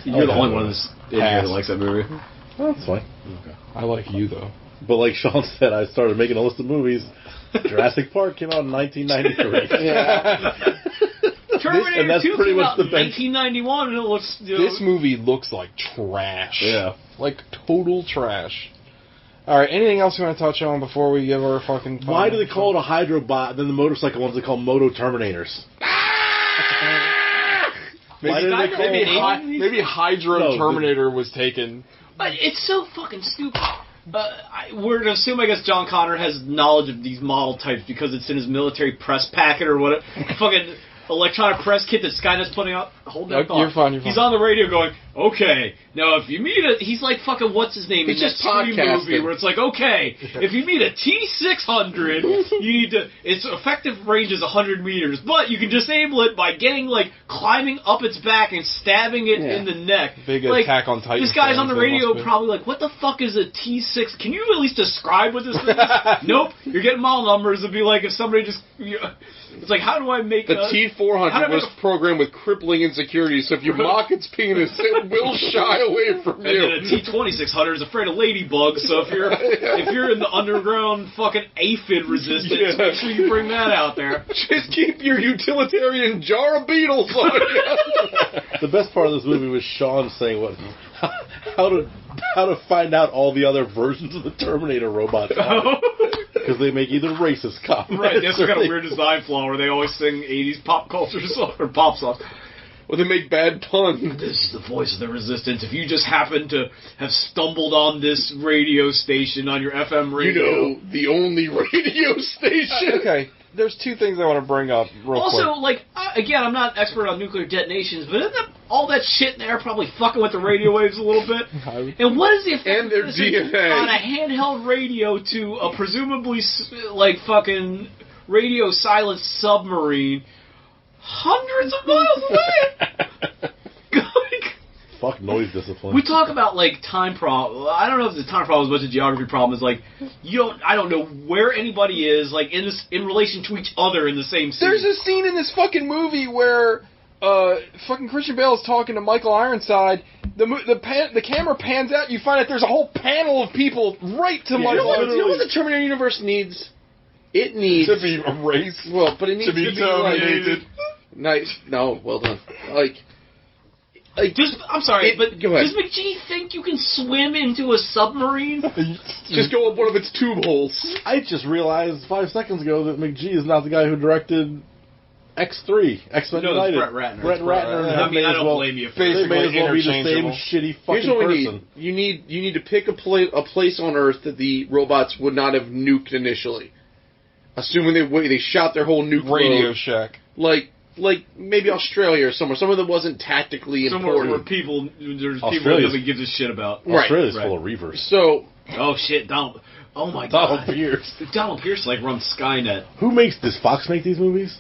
You're the only one in this idiot that likes that movie. Well, that's fine. Okay. I like you though. But like Sean said, I started making a list of movies. Jurassic Park came out in 1993. Yeah. Terminator and that's 2 pretty came much out the in bench. 1991, and it looks. This movie looks like trash. Yeah. Like total trash. All right, anything else you want to touch on before we give our fucking... Why do they call it a Hydrobot, then the motorcycle ones they call Moto Terminators? Maybe Hydro Terminator was taken. But it's so fucking stupid. We're going to assume, I guess, John Connor has knowledge of these model types because it's in his military press packet or whatever. Fucking electronic press kit that Skynet's putting out. Hold that thought. You're fine. He's on the radio going, okay, now if you meet a... He's like fucking, what's his name? He's in just that Scream movie podcasting. where it's like, okay, if you meet a T-600, you need to... Its effective range is 100 meters, but you can disable it by getting, like, climbing up its back and stabbing it in the neck. Big like, Attack on Titan. This guy's on the fans, they radio must be. probably like, what the fuck is a T6? Can you at least describe what this thing is? Nope. You're getting model numbers. It'd be like if somebody just... It's like, how do I make The T-400 was programmed with crippling insecurities, so if you mock its penis, it will shy away from And you. then a T-2600 is afraid of ladybugs, so if you're in the underground fucking aphid resistance, make sure you bring that out there. Just keep your utilitarian jar of beetles on you. The best part of this movie was Sean saying how to find out all the other versions of the Terminator robots. Because they make either racist comments. Right, that's or got a they- weird design flaw where they always sing 80s pop culture songs, or pop songs. Or they make bad puns. This is the voice of the resistance. If you just happen to have stumbled on this radio station on your FM radio... You know, the only radio station. Okay, there's two things I want to bring up real quick. Also, like, again, I'm not expert on nuclear detonations, but isn't all that shit in there probably fucking with the radio waves a little bit? And what is the effect And their of this DNA. on a handheld radio to a presumably, like, fucking radio silent submarine hundreds of miles away? Fuck noise discipline. We talk about, like, time problem. I don't know if the time problem is much a geography problem. It's like, I don't know where anybody is, like, in relation to each other in the same scene. There's a scene in this fucking movie where fucking Christian Bale is talking to Michael Ironside. The camera pans out. You find out there's a whole panel of people right to Michael. You know what the Terminator universe needs? It needs to be erased. Well, but it needs to be terminated. Nice. No, well done. I'm sorry, but go ahead. does McGee think you can swim into a submarine? Just go up one of its tube holes. I just realized 5 seconds ago that McGee is not the guy who directed X3, X-Men No, United. it's Brett Ratner. Brett Ratner. I mean, I don't blame you for They may as well be the same interchangeable. shitty fucking Here's what we person. need. You need to pick a place on Earth that the robots would not have nuked initially. Assuming they shot their whole nuke Radio load. Shack. Like maybe Australia or somewhere that wasn't tactically Somewhere where important. there's people Australia's- nobody gives a shit about. Right. Australia's Right. full of reavers. So Oh shit, Donald. Oh my Donald god. Pierce. Donald Pierce like runs Skynet. Who does Fox make these movies?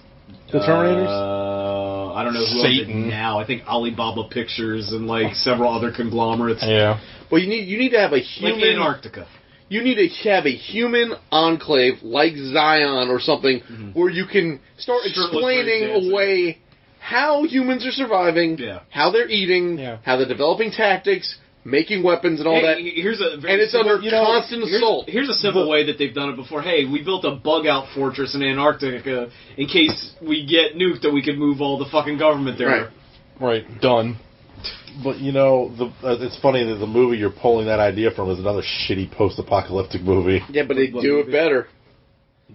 The Terminators? I don't know who owns it Satan. now. I think Alibaba Pictures and like several other conglomerates. Yeah. well, you need to have a Like human. Antarctica. You need to have a human enclave like Zion or something where you can start Shirtless explaining breakdancing. away how humans are surviving, how they're eating, how they're developing tactics, making weapons and all Hey, that. here's a very And it's simple, under constant assault. Here's a simple way that they've done it before. Hey, we built a bug-out fortress in Antarctica in case we get nuked that we could move all the fucking government there. Right. Done. But it's funny that the movie you're pulling that idea from is another shitty post-apocalyptic movie. Yeah, but they do it better.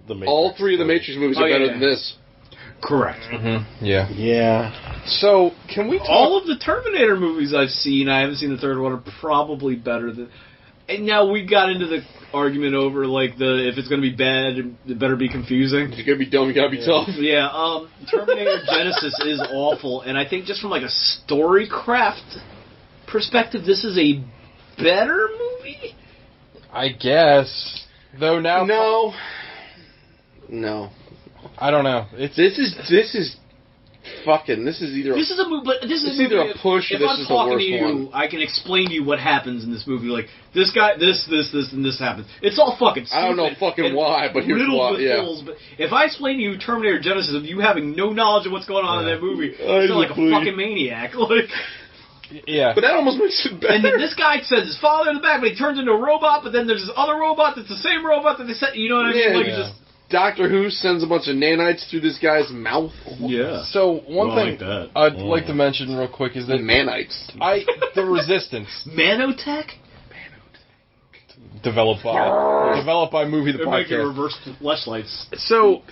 The Matrix. All three of the Matrix movies are better than this. Correct. Yeah. Yeah. So, can we talk... All of the Terminator movies I've seen, I haven't seen the third one, are probably better than... And now we got into the argument over, like, if it's going to be bad, it better be confusing. If you're going to be dumb, you got to be tough. Yeah, Terminator Genesis is awful, and I think just from, like, a storycraft perspective, this is a better movie? I guess. Though now... No. I don't know. This is fucking. This is either. This is a movie, but this is It's either a push or if this I'm is the talking worst to you, one. I can explain to you what happens in this movie. Like this guy, this, and this happens. It's all fucking stupid. I don't know fucking and why, but here's riddled why. with Yeah. holes, but if I explain to you Terminator Genesis of you having no knowledge of what's going on in that movie, you I sound like a believe- fucking maniac. Like, Yeah. But that almost makes it better. and then this guy says his father in the back, but he turns into a robot. But then there's this other robot that's the same robot that they said. You know what I mean? Like, it's just Doctor Who sends a bunch of nanites through this guy's mouth. yeah. So, one Well, I thing like that. I'd like to mention real quick is that Nanites. the Resistance. Manotech? Developed by Movie the They're making Podcast. reverse flashlights. So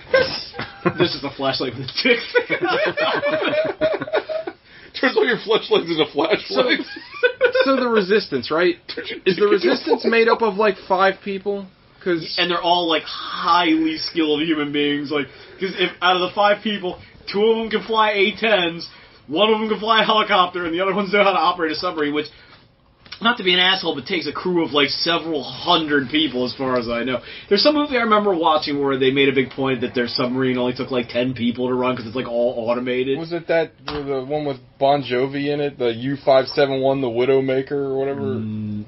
This is a flashlight with a dick. turns all your flashlights into flashlights. So the Resistance, right? Is the Resistance made up of like 5 people? And they're all like highly skilled human beings. Like, because if out of the 5 people, 2 of them can fly A-10s, 1 of them can fly a helicopter, and the other ones know how to operate a submarine. Which, not to be an asshole, but takes a crew of like several hundred people, as far as I know. There's some movie I remember watching where they made a big point that their submarine only took like 10 people to run because it's like all automated. Was it the one with Bon Jovi in it, the U-571, the Widowmaker or whatever?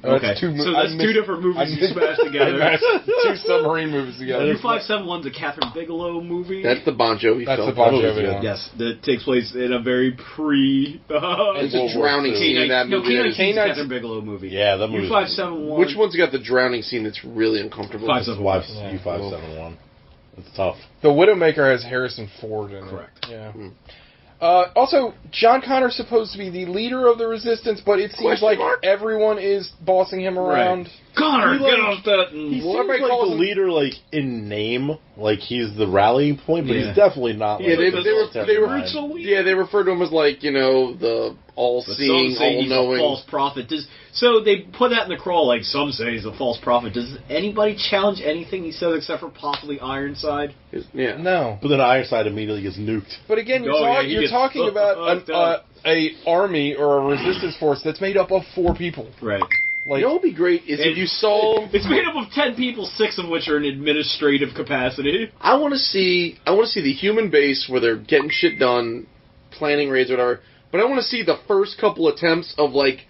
Okay, so that's 2 different movies you smashed together. 2 submarine movies together. U-571's a Catherine Bigelow movie. That's the Bon Jovi That's film. the Bon Jovi one. Yes, that takes place in a very pre. There's a drowning scene in that movie. K-9's Catherine Bigelow movie. Yeah, that movie. U-571. Which one's got the drowning scene that's really uncomfortable? U-571. It's tough. The Widowmaker has Harrison Ford in it. Correct. Yeah. Also, John Connor's supposed to be the leader of the Resistance, but it seems like everyone is bossing him around. Connor, get off that! He seems like the leader, like in name, like he's the rallying point, but he's definitely not. Yeah, like, they refer to him as like the all-seeing, all-knowing false prophet. So they put that in the crawl, like some say he's a false prophet. Does anybody challenge anything he says except for possibly Ironside? Yeah, no. But then Ironside immediately gets nuked. But again, you're talking about a army or a resistance force that's made up of 4 people. Right. Like, you know what would be great is if you saw... It's made up of 10 people, 6 of which are in administrative capacity. I want to see the human base where they're getting shit done, planning raids or whatever, but I want to see the first couple attempts of, like,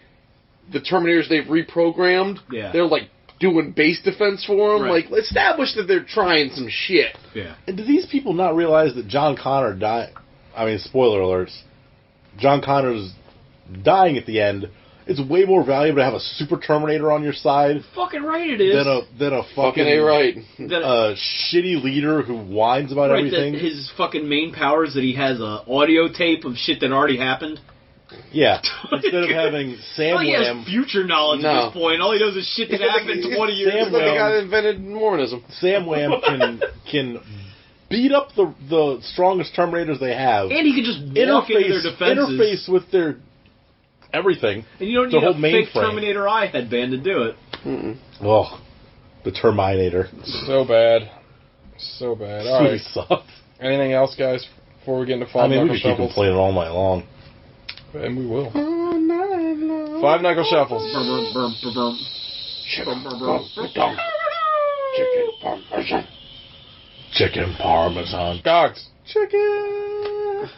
the Terminators they've reprogrammed. Yeah. They're, like, doing base defense for them. Right. Like, establish that they're trying some shit. Yeah. And do these people not realize that John Connor died? I mean, spoiler alerts. John Connor's dying at the end. It's way more valuable to have a super Terminator on your side. Fucking right it is. Than a fucking right. shitty leader who whines about everything. That his fucking main power is that he has a audio tape of shit that already happened. Yeah. Instead of having Sam he Wham... has future knowledge at this point. All he knows is shit that happened 20 years ago. The guy that invented Mormonism. Sam Wham can beat up the strongest Terminators they have. And he can just walk into their defenses. Interface with their... everything. And you don't need a fake Terminator eye headband to do it. Oh, the Terminator. So bad. So bad. All right. Sucks. Anything else, guys, before we get into Five Knuckle we could keep complaining all night long. And we will. Five Knuckle Shuffles. Chicken Parmesan. Dogs. Chicken.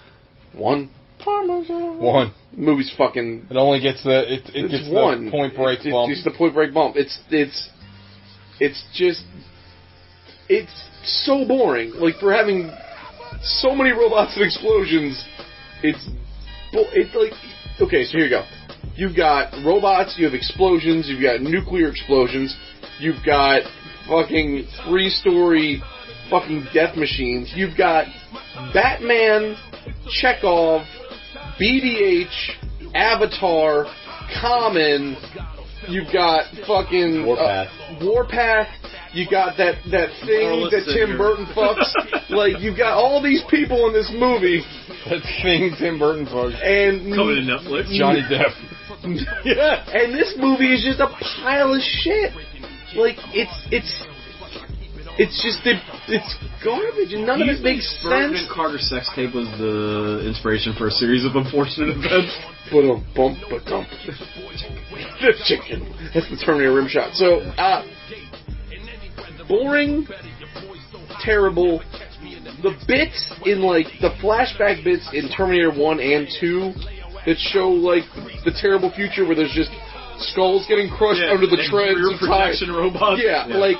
1. Parmesan. 1. The movie's fucking... It only gets the... It gets one. The Point Break bump. It's the Point Break bump. It's just... It's so boring. Like, for having so many robots and explosions, it's like... Okay, so here you go. You've got robots, you have explosions, you've got nuclear explosions, you've got fucking 3-story fucking death machines, you've got Batman, Chekhov, BDH, Avatar, Common, you've got fucking Warpath, you got that thing that Tim Burton fucks. Like, you've got all these people in this movie. That thing Tim Burton fucks. And coming to Netflix. Johnny Depp. Yeah. And this movie is just a pile of shit. Like, it's garbage, and none of it makes sense. Burton and Carter sex tape was the inspiration for a series of unfortunate events. The chicken. That's the Terminator rim shot. So, boring, terrible. The bits in, like, the flashback bits in Terminator 1 and 2 that show, like, the terrible future where there's just skulls getting crushed under the treads of protection robots. Yeah, like,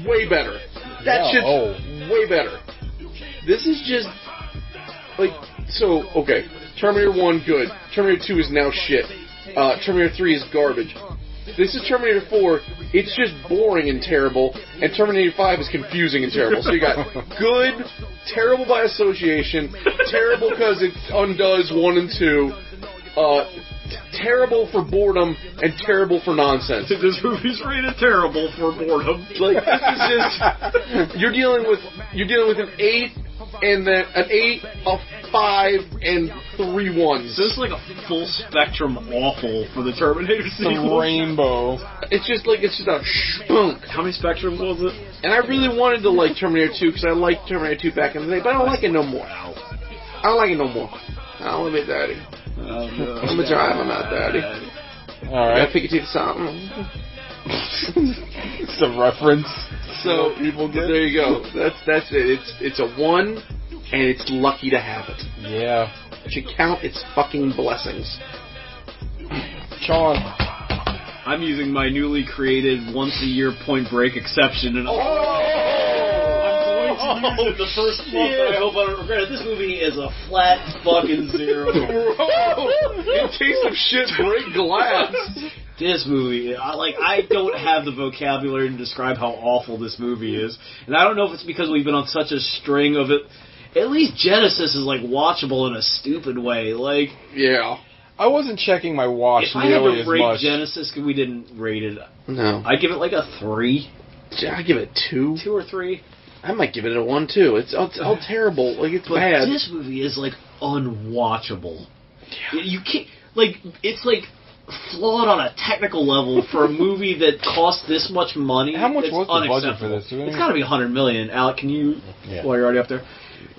way better. That shit's way better. This is just, like, so, okay. Terminator 1, good. Terminator 2 is now shit. Terminator 3 is garbage. This is Terminator 4, it's just boring and terrible, and Terminator 5 is confusing and terrible. So you got good, terrible by association, terrible because it undoes 1 and 2, terrible for boredom and terrible for nonsense. This movie's rated terrible for boredom. Like, this is just, you're dealing with an 8 and then an 8, a 5, and 3 1s. So this is like a full spectrum awful for the Terminator The sequel. rainbow. It's just a spunk. How many spectrums was it? And I really wanted to like Terminator 2 because I liked Terminator 2 back in the day, but I don't like it no more. I don't like it no more. I don't want to be daddy. Oh, no. I'm a drive, I'm not daddy. Alright. I pick it to something. It's a reference. So people get. there you go. That's it. It's a 1, and it's lucky to have it. Yeah. It should count its fucking blessings. Sean. I'm using my newly created once-a-year Point Break exception, and I'm going to use it the first month, and I hope I don't regret it. This movie is a flat fucking 0. In case of shit, break glass. This movie, I don't have the vocabulary to describe how awful this movie is, and I don't know if it's because we've been on such a string of it. At least Genesis is watchable in a stupid way. Yeah. I wasn't checking my watch If I had nearly to as rate much. Genesis, because we didn't rate it, No. I'd give it a 3, I give it 2. 2 or 3. I might give it a 1 too. It's all terrible. It's But bad. this movie is unwatchable. You can't it's flawed on a technical level for a movie that cost this much money. How much It's was the budget for unacceptable. this? It's got to be $100 million. Alec, can you? Yeah. While you're already up there,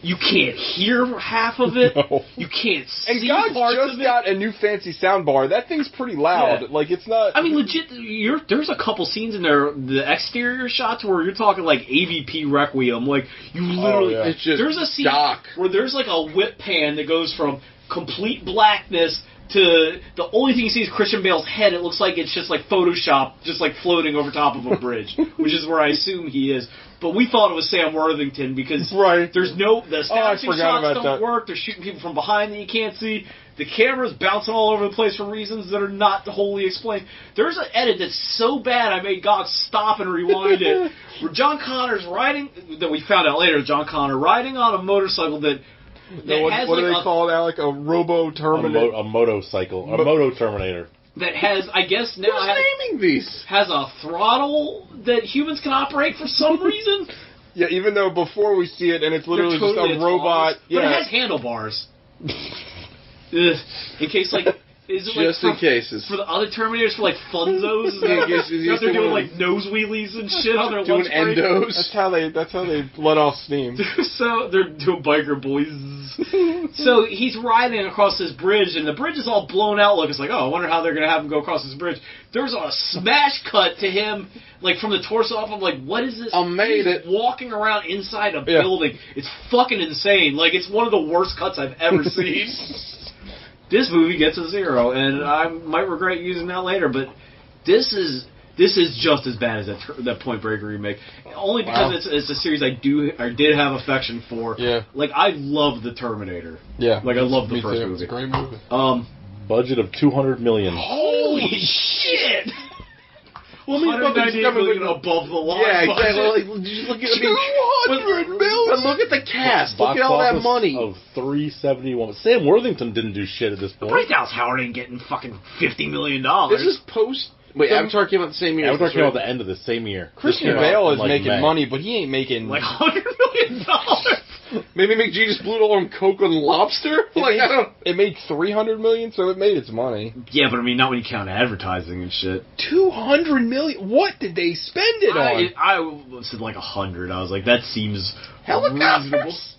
you can't hear half of it. No. You can't see And God parts just of it. got a new fancy sound bar. That thing's pretty loud. Yeah. It's not. I mean, legit. There's a couple scenes in there, the exterior shots where you're talking AVP Requiem. You literally. yeah. It's just There's a scene dark. where there's a whip pan that goes from complete blackness to the only thing you see is Christian Bale's head. It looks like it's just Photoshop, just floating over top of a bridge, which is where I assume he is. But we thought it was Sam Worthington because Right. there's the I establishing forgot shots about don't that. work. They're shooting people from behind that you can't see. The camera's bouncing all over the place for reasons that are not wholly explained. There's an edit that's so bad I made Gog stop and rewind it. Where John Connor's riding, that we found out later, John Connor riding on a motorcycle that has what do they call it, Alec? A Robo Terminator. A motorcycle. A Moto Terminator. that has, I guess now Who's naming these? has a throttle that humans can operate for some reason. Yeah, even though before we see it and it's literally They're totally just a robot. autonomous, Yeah. But it has handlebars. Ugh. In case, is it Just in cases. for the other Terminators, for funzos? Yeah, I guess it's They're used to doing one- nose wheelies and shit on their Doing lunch break. endos. That's how they let off steam. So they're doing biker boys. So he's riding across this bridge, and the bridge is all blown out. Look, it's I wonder how they're gonna have him go across this bridge. There's a smash cut to him, from the torso up. I'm what is this? I made He's it. walking around inside a Yeah. building. It's fucking insane. It's one of the worst cuts I've ever seen. This movie gets a 0, and I might regret using that later. But this is just as bad as that Point Break remake. Only because it's a series I did have affection for. Yeah. I love the Terminator. Yeah. I love the Me first too. movie. It's a great movie. Budget of $200 million. Holy shit! Well, I mean, fucking 198 million above the line. Yeah, budget. exactly. Just look at 200 million. But look at the cast. Look Box at all that office money. of $371. Sam Worthington didn't do shit at this point. Bryce Dallas Howard ain't getting fucking $50 million. This is post. Wait, Avatar came out the same year. Avatar as came out this, at the end of the same year. Christian This came Bale out is in, making May. money, but he ain't making $100 million. Maybe McGee just blew it all on coke and lobster. I don't. It made $300 million, so it made its money. Yeah, but not when you count advertising and shit. $200 million. What did they spend it on? I said 100. I was that seems reasonable. Helicopters.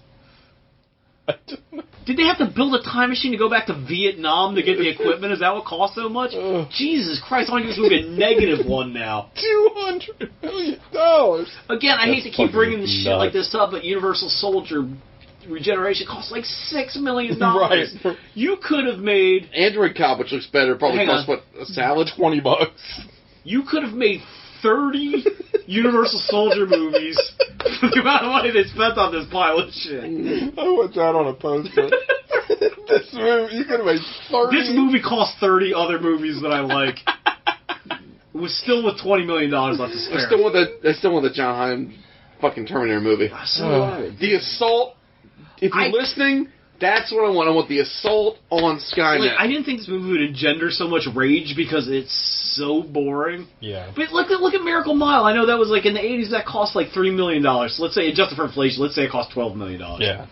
Did they have to build a time machine to go back to Vietnam to get the equipment? Is that what cost so much? Ugh. Jesus Christ, I want to give this movie a -1 now. $200 million. Again, I hate to keep fucking bringing the shit like nuts. this up, but Universal Soldier Regeneration costs $6 million. Right. You could have made Android Cop, which looks better, probably Hang costs on. a salad. $20. You could have made 30 Universal Soldier movies for the amount of money they spent on this pile of shit. I want that on a poster. This movie, you could have made 30. This movie cost 30 other movies that I like. It was still with $20 million left to I spare. still want the John Hamm fucking Terminator movie. So do I. The Assault. If you're listening, That's what I want. I want the assault on Skynet. Like, I didn't think this movie would engender so much rage because it's so boring. Yeah. But look at Miracle Mile. I know that was like in the 80s. That cost like $3 million. So let's say, adjusted for inflation, let's say it cost $12 million. Yeah.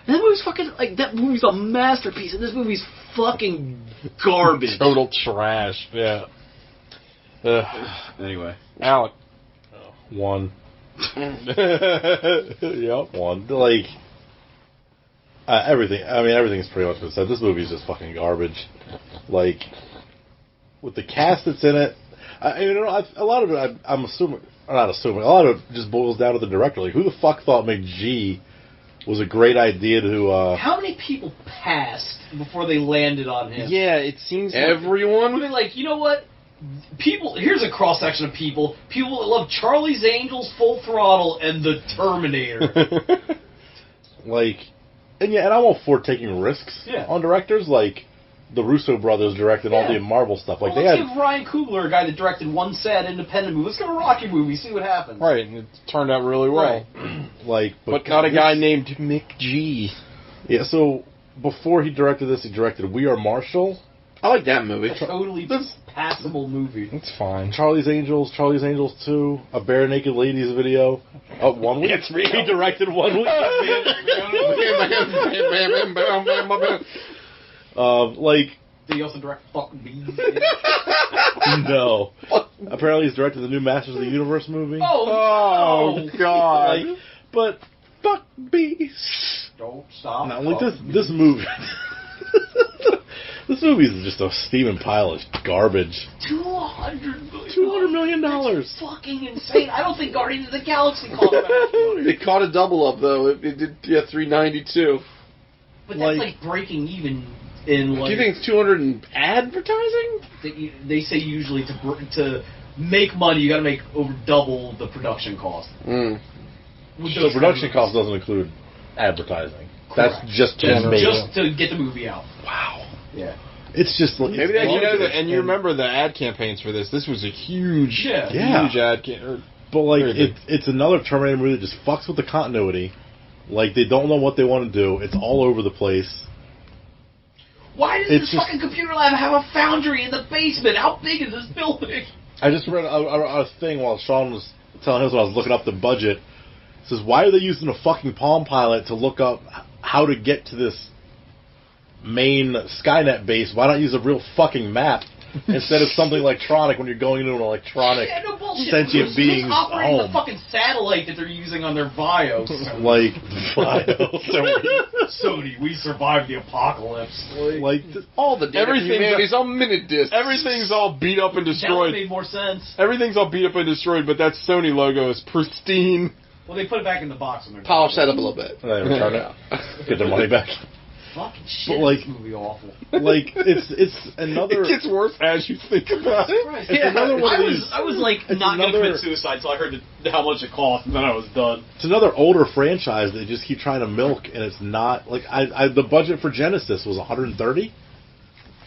And that movie's fucking like that movie's a masterpiece, and this movie's fucking garbage. Total trash. Yeah. Anyway, Alec. 1. Yep, 1. Like, everything. I mean, everything's pretty much been said. This movie's just fucking garbage. Like, with the cast that's in it, a lot of it, I'm assuming, or not assuming, a lot of it just boils down to the director. Like, who the fuck thought McG was a great idea to, how many people passed before they landed on him? Yeah, it seems Everyone? I mean, like, you know what? People, here's a cross section of people. People that love Charlie's Angels, Full Throttle, and The Terminator. like, and I'm all for taking risks on directors. Like, the Russo brothers directed all the Marvel stuff. Like, let's give Ryan Coogler, a guy that directed one sad independent movie. Let's give a Rocky movie, see what happens. Right, and it turned out really well. Right. Like, but not a guy named McG. Yeah, so before he directed this, he directed We Are Marshall. I like that movie. A totally passable movie. It's fine. Charlie's Angels 2, A Bare Naked Ladies video. 1 week. It's real. He directed 1 week. Like, did he also direct Fuck Bees? No. Apparently he's directed the new Masters of the Universe movie. Oh, God. Like, but Fuck Bees. Don't stop. No, like this movie. This movie is just a steaming pile of garbage. $200 million. $200 million. That's fucking insane. I don't think Guardians of the Galaxy cost that much money. It caught a double up though. It did $392. But that's like breaking even in like. Do you think it's 200 in advertising? They say usually to make money you got to make over double the production cost. So the production cost doesn't include advertising. Correct. That's just to get the movie out. Wow. Yeah. It's just like Maybe that, you know, and you remember the ad campaigns for this. This was a huge, huge ad campaign. But like it's another Terminator movie that just fucks with the continuity. Like they don't know what they want to do. It's all over the place. Why does this fucking computer lab have a foundry in the basement? How big is this building? I just read a thing while Sean was telling us when I was looking up the budget. It says, why are they using a fucking Palm Pilot to look up how to get to this main Skynet base? Why not use a real fucking map instead of something electronic when you're going into an electronic sentient being's operating home? the fucking satellite that they're using on their Vios. Like, Vios. Sony, we survived the apocalypse. Like all the data humanity's on minute discs. Everything's all beat up and That destroyed. made more sense. Everything's all beat up and destroyed, but that Sony logo is pristine. Well, they put it back in the box. When Polish that up a little bit. They return it. Get their money back. Fucking shit, But, this movie awful. Like, it's another... It gets worse as you think about it. It's another one of these... I was like not going to commit suicide until I heard how much it cost, and then I was done. It's another older franchise they just keep trying to milk, and it's not... Like, the budget for Genesis was $130.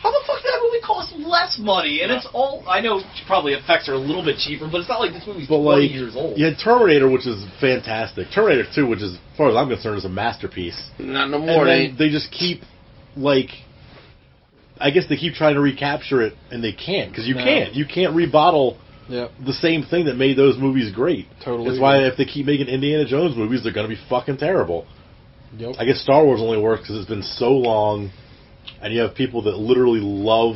How the fuck did that movie cost less money? And it's all... I know probably effects are a little bit cheaper, but it's not like this movie's 20 years old. You had Terminator, which is fantastic. Terminator 2, which is, as far as I'm concerned, is a masterpiece. Not no more. And then they just keep, like... I guess they keep trying to recapture it, and they can't, because you can't. You can't rebottle the same thing that made those movies great. Totally. That's why if they keep making Indiana Jones movies, they're going to be fucking terrible. Yep. I guess Star Wars only works because it's been so long... And you have people that literally love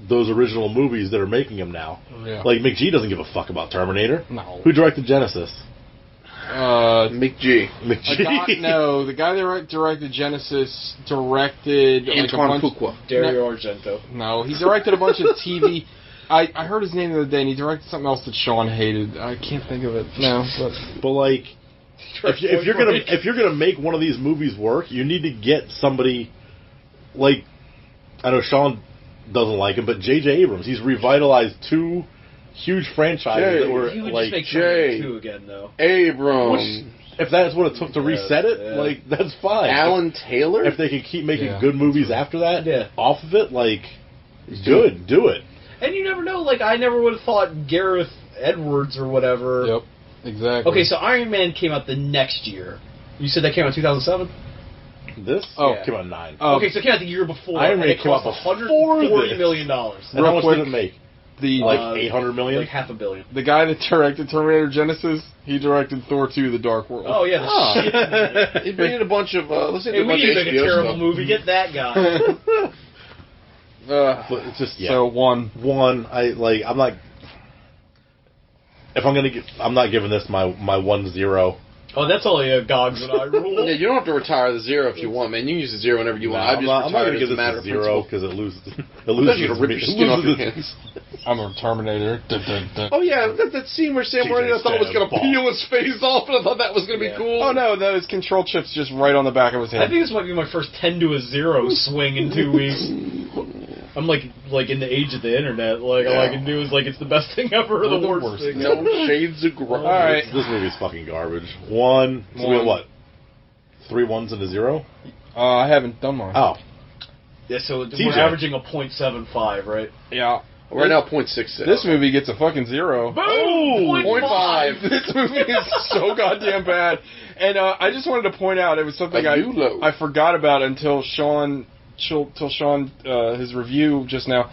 those original movies that are making them now. Yeah. Like, McG doesn't give a fuck about Terminator. No. Who directed Genesis? McG. No, the guy that directed Genesis directed... Antoine Fuqua. Dario Argento. No, he directed a bunch of TV... I heard his name the other day, and he directed something else that Sean hated. I can't think of it now, but like... If you're gonna make one of these movies work, you need to get somebody like, I know Sean doesn't like him, but J.J. Abrams. He's revitalized two huge franchises that were he would like just make Terminator 2 again, though. Abrams. If that's what it took to reset it, like that's fine. Alan Taylor. If they can keep making good movies after that, off of it, like good, do it. And you never know. Like I never would have thought Gareth Edwards or whatever. Yep. Exactly. Okay, so Iron Man came out the next year. You said that came out in 2007? This came out 9. Okay, so it came out the year before. Iron Man and it came out cost before $140 this. million. And how much did it make? Like 800 million? Like $500 million. The guy that directed Terminator Genesis, he directed Thor 2: The Dark World. Oh, yeah, the shit. He made a bunch of, Hey, we need to make a terrible movie. Get that guy. But it's just, So, 1. I'm not... If I'm gonna get... I'm not giving this my 1-0. Oh, that's only a Gogs and I rule. Yeah, you don't have to retire the 0 if you want, man. You can use the 0 whenever you want. I'm not gonna give this a 0 because it loses. It loses. You gonna rip your skin off your hands. I'm a Terminator. Oh yeah, that scene where Sam Worthington I thought was gonna peel his face off, and I thought that was gonna be cool. Oh no, those control chips just right on the back of his head. I think this might be my first 10 to a 0 swing in 2 weeks. I'm like in the age of the internet. Like all I can do is it's the best thing ever or the worst thing. No shades of gray. All right, this movie's fucking garbage. 1. So we have what? 3 1s and a 0. I haven't done mine. Oh, Yeah, so TJ. we're averaging a .75, right? Yeah. Right now, 0.66. This movie gets a fucking 0. Boom! 0.5. This movie is so goddamn bad. And I just wanted to point out, it was something I forgot about until Sean his review just now.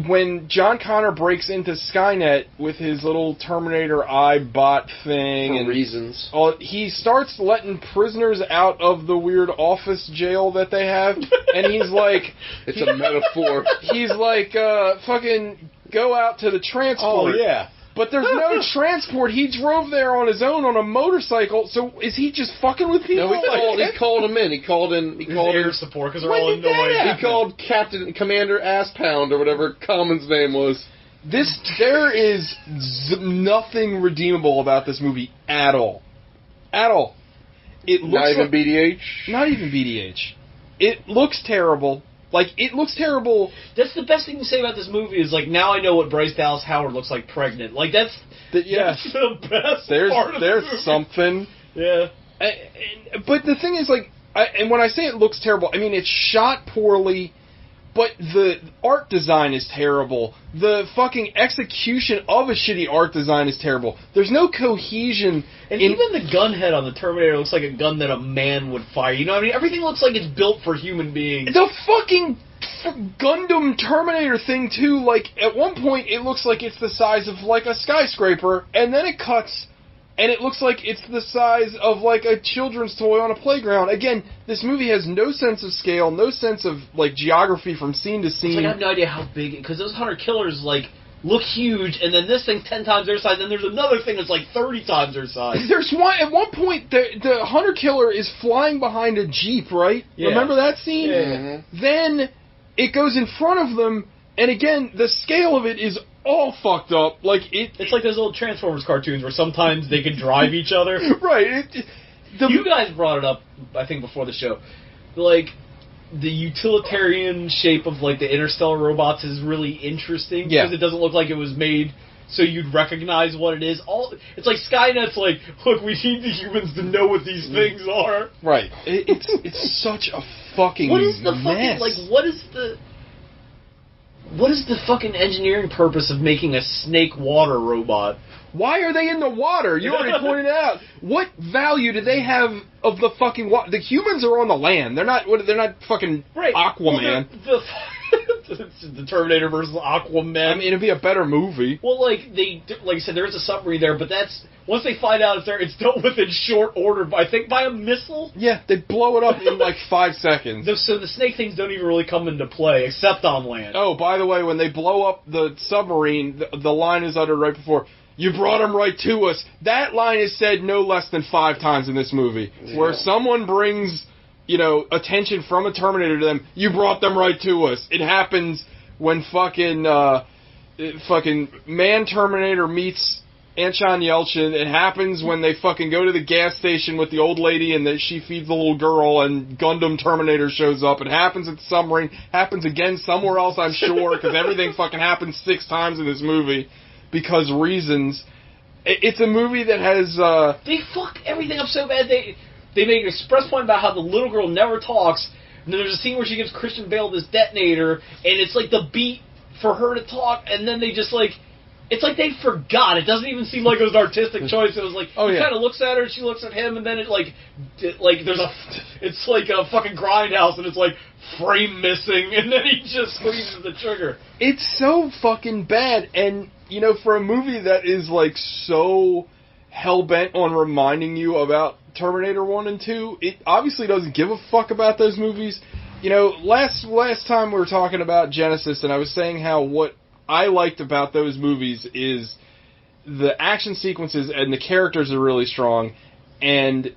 When John Connor breaks into Skynet with his little Terminator eye bot thing, For reasons. He starts letting prisoners out of the weird office jail that they have, and he's like, It's a metaphor. he's like, fucking go out to the transport. oh yeah. But there's no transport. He drove there on his own on a motorcycle. So is he just fucking with people? No, he called him in. He called Air support because they're When all did that annoyed. happen? He called Commander Asspound or whatever Common's name was. There is nothing redeemable about this movie at all. At all. It looks Not even like, BDH. Not even BDH. It looks terrible. It looks terrible. That's the best thing to say about this movie is now I know what Bryce Dallas Howard looks like pregnant. That's Yes. the best There's part of the movie. something. Yeah. But the thing is, and when I say it looks terrible, I mean it's shot poorly, but the art design is terrible. The fucking execution of a shitty art design is terrible. There's no cohesion. And even the gun head on the Terminator looks like a gun that a man would fire. You know what I mean? Everything looks like it's built for human beings. The fucking Gundam Terminator thing, too, at one point it looks like it's the size of, a skyscraper, and then it cuts, and it looks like it's the size of, a children's toy on a playground. Again, this movie has no sense of scale, no sense of, geography from scene to scene. I have no idea how big, because those Hunter Killers, look huge, and then this thing's 10 times their size, and there's another thing that's 30 times their size. There's one, at one point, the Hunter Killer is flying behind a Jeep, right? Yeah. Remember that scene? Yeah. Mm-hmm. Then it goes in front of them, and again, the scale of it is all fucked up. It's like those old Transformers cartoons where sometimes they can drive each other. Right. You guys brought it up, I think, before the show. The utilitarian shape of the interstellar robots is really interesting because it doesn't look like it was made so you'd recognize what it is. It's like Skynet's look, we need the humans to know what these things are. Right. It's such a fucking What is the mess. fucking what is the fucking engineering purpose of making a snake water robot? Why are they in the water? You already pointed out. What value do they have of the fucking water? The humans are on the land. They're not fucking Aquaman. Well, the Terminator versus Aquaman. I mean, it'd be a better movie. Well, like I said, there is a submarine there, but that's once they find out it's there, it's dealt with in short order. I think by a missile. Yeah, they blow it up in 5 seconds. So the snake things don't even really come into play except on land. Oh, by the way, when they blow up the submarine, the line is uttered right before. You brought them right to us. That line is said no less than 5 times in this movie. Yeah. Where someone brings, attention from a Terminator to them, you brought them right to us. It happens when fucking Man Terminator meets Anshan Yelchin. It happens when they fucking go to the gas station with the old lady and she feeds the little girl and Gundam Terminator shows up. It happens at the submarine. Happens again somewhere else, I'm sure, because everything fucking happens 6 times in this movie. Because reasons. It's a movie that has... They fuck everything up so bad. They make an express point about how the little girl never talks. And then there's a scene where she gives Christian Bale this detonator, and it's like the beat for her to talk, and then they just It's like they forgot. It doesn't even seem like it was an artistic choice. It was like, he yeah. kind of looks at her, and she looks at him, and then it's like a fucking grindhouse, and it's like, frame missing, and then he just squeezes the trigger. It's so fucking bad, and, you know, for a movie that is, like, so hell-bent on reminding you about Terminator 1 and 2, it obviously doesn't give a fuck about those movies. You know, last time we were talking about Genesis, and I was saying how what I liked about those movies is the action sequences and the characters are really strong, and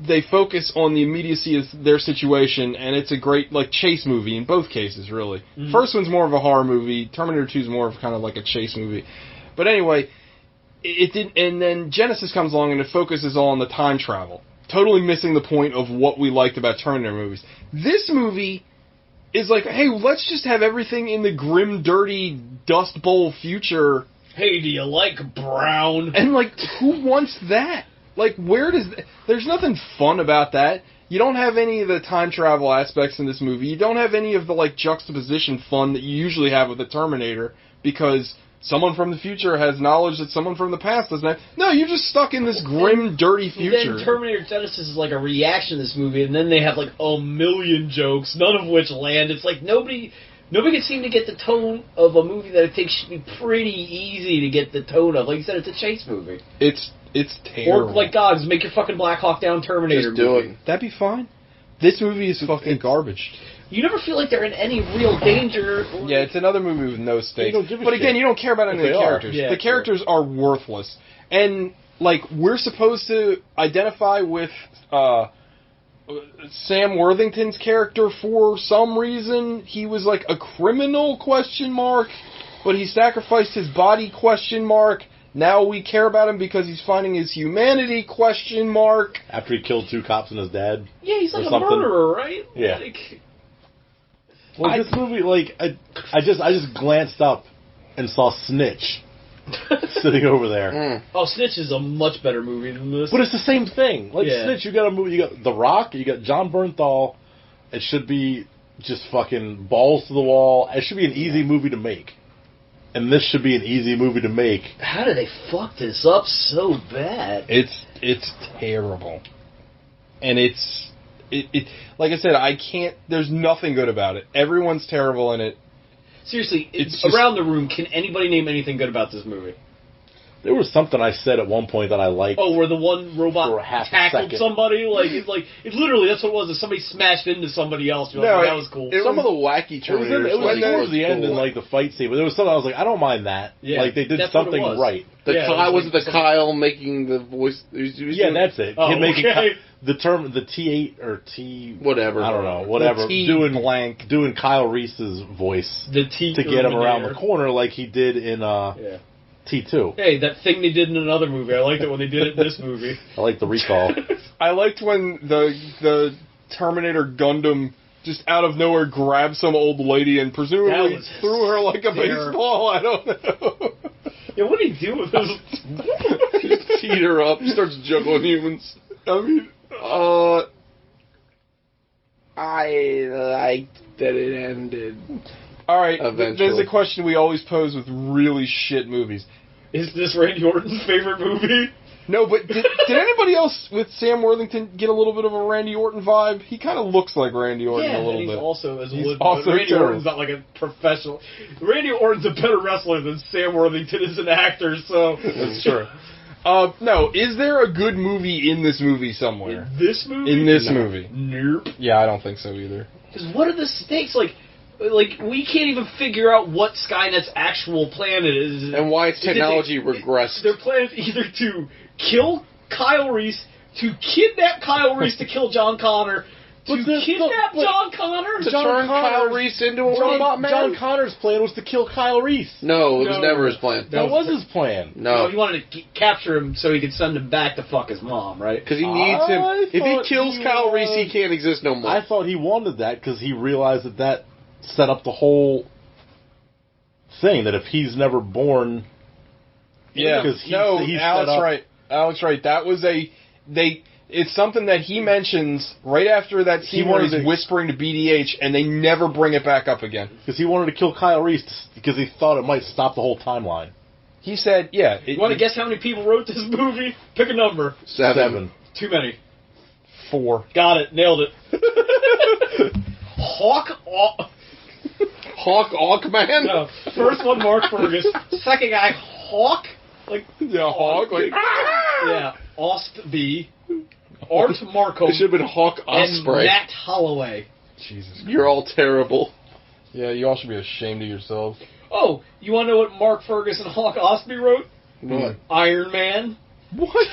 they focus on the immediacy of their situation, and it's a great, like, chase movie in both cases, really. Mm-hmm. First one's more of a horror movie. Terminator 2 is more of kind of like a chase movie. But anyway, it didn't, and then Genesis comes along and it focuses on the time travel, totally missing the point of what we liked about Terminator movies. This movie is like, hey, let's just have everything in the grim, dirty, Dust Bowl future. Hey, do you like brown? And, like, who wants that? Like, there's nothing fun about that. You don't have any of the time travel aspects in this movie. You don't have any of the, like, juxtaposition fun that you usually have with the Terminator, because someone from the future has knowledge that someone from the past doesn't have. No, you're just stuck in this grim, dirty future. Then Terminator Genesis is like a reaction to this movie, and then they have like a million jokes, none of which land. It's like nobody can seem to get the tone of a movie that I think should be pretty easy to get the tone of. Like you said, it's a chase movie. It's terrible. Or, like, God, make your fucking Black Hawk Down Terminator Just do movie. it. That'd be fine. This movie is fucking garbage. You never feel like they're in any real danger. Yeah, it's another movie with no stakes. But again, you don't care about any of the characters. Yeah, the characters are worthless. And, like, we're supposed to identify with Sam Worthington's character for some reason. He was, like, a criminal, ? But he sacrificed his body, ? Now we care about him because he's finding his humanity, ? After he killed 2 cops and his dad. Yeah, he's like a something. murderer, right? Yeah. Like, Well, this movie, like, I just glanced up and saw Snitch sitting over there. Oh, Snitch is a much better movie than this. But it's the same thing. Like, Yeah. Snitch, you got a movie, you got The Rock, you got John Bernthal. It should be just fucking balls to the wall. It should be an easy movie to make. And this should be an easy movie to make. How did they fuck this up so bad? It's terrible. And it's like I said, I can't. There's nothing good about it. Everyone's terrible in it. Seriously, It's around the room, can anybody name anything good about this movie? There was something I said at one point that I liked. Oh, where the one robot For a half a tackled second. somebody? It's literally, that's what it was. Is somebody smashed into somebody else. You're No, like, that was cool. Some of the wacky It was, Terminators. it was like, towards the end cool. in like the fight scene, but there was something I was like, I don't mind that. Yeah, Like they did that's what it something was. right. Yeah, Was it the Kyle making the voice? Yeah, that's it. Oh, Him making okay. the T8 or T Whatever. I don't know, whatever. T Doing blank. doing Kyle Reese's voice The T to get him around the Terminator. corner like he did in Yeah. T2. Hey, that thing they did in another movie. I liked it when they did it in this movie. I like the recall. I liked when the Terminator Gundam just out of nowhere grabbed some old lady and presumably That was threw her like a hysterical. baseball. I don't know. Yeah, what did he do with those? Just teed her up, starts juggling humans. I mean, I liked that it ended. all right. Eventually. There's a question we always pose with really shit movies. Is this Randy Orton's favorite movie? No, but did anybody else with Sam Worthington get a little bit of a Randy Orton vibe? He kind of looks like Randy Orton a Yeah, little and he's bit. also as He's wood, also but Randy terrible. Orton's not like a professional. Randy Orton's a better wrestler than Sam Worthington is an actor, so That's true. No, is there a good movie in this movie somewhere? In this movie? In this movie? Nope. Yeah, I don't think so either. Because what are the stakes? Like we can't even figure out what Skynet's actual plan is. And why its Is it technology they- regressed. Their plan is either to kill Kyle Reese, to kidnap Kyle Reese to kill John Connor, to kidnap John Connor. To turn Kyle Reese into a robot man? John Connor's plan was to kill Kyle Reese. No, it was No. never his plan. That was his plan. No. He wanted to capture him so he could send him back to fuck his mom, right? Because he needs him. I If he thought kills he Kyle Reese, he was- can't exist no more. I thought he wanted that because he realized that set up the whole thing. That if he's never born, Yeah, because he Alex set up, right. Alex right. That was it's something that he mentions right after that scene where wanted he's to- whispering to BDH, and they never bring it back up again. because he wanted to kill Kyle Reese because he thought it might stop the whole timeline. He said, yeah. You want to guess how many people wrote this movie? Pick a number. 7. Too many. 4. Got it. Nailed it. Hawkman? No. First one, Mark Fergus. Second guy, Hawk. Like, Yeah, Hawk. Like, yeah. Ostby. Art Markham. It should have been Hawk And Osprey. Matt Holloway. Jesus. You're all terrible. Yeah, you all should be ashamed of yourselves. Oh, you want to know what Mark Fergus and Hawk Ostby wrote? What? Iron Man. What?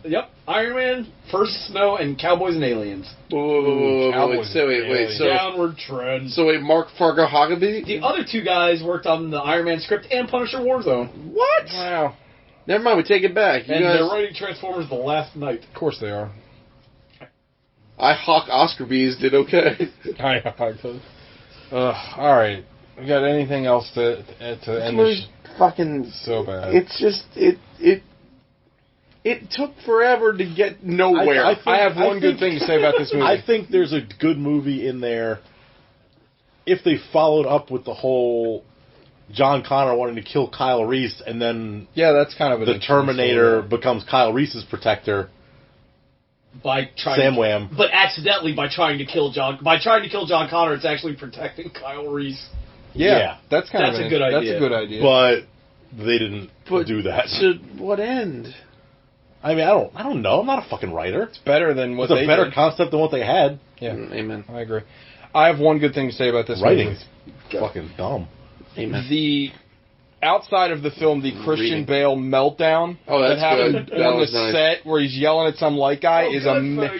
Yep. Iron Man, First Snow, and Cowboys and Aliens. Wait, Cowboys Downward trend. So wait, Mark Fargo Huckabee? The other two guys worked on the Iron Man script and Punisher Warzone. What? Wow. Never mind, we take it back. You And guys, they're writing Transformers the last night. Of course they are. I Hawk Oscar Bees did okay. Alright. We got anything else to end this? Fucking So bad. It's just it took forever to get nowhere. I have one good thing to say about this movie. I think there's a good movie in there if they followed up with the whole John Connor wanting to kill Kyle Reese, and then Yeah, that's kind of the Terminator becomes Kyle Reese's protector. By trying Sam Wham. But accidentally by trying to kill John Connor, it's actually protecting Kyle Reese. Yeah, that's kind That's of a good idea. That's a good idea. But they didn't do that. To what end? I mean, I don't know. I'm not a fucking writer. It's better than what It's they a better did. concept than what they had. Yeah, Amen. I agree. I have one good thing to say about this Writing movie. is fucking dumb. Amen. The outside of the film, the Christian Reading. Bale meltdown Oh, that's that happened good. That on the was nice. set where he's yelling at some light guy is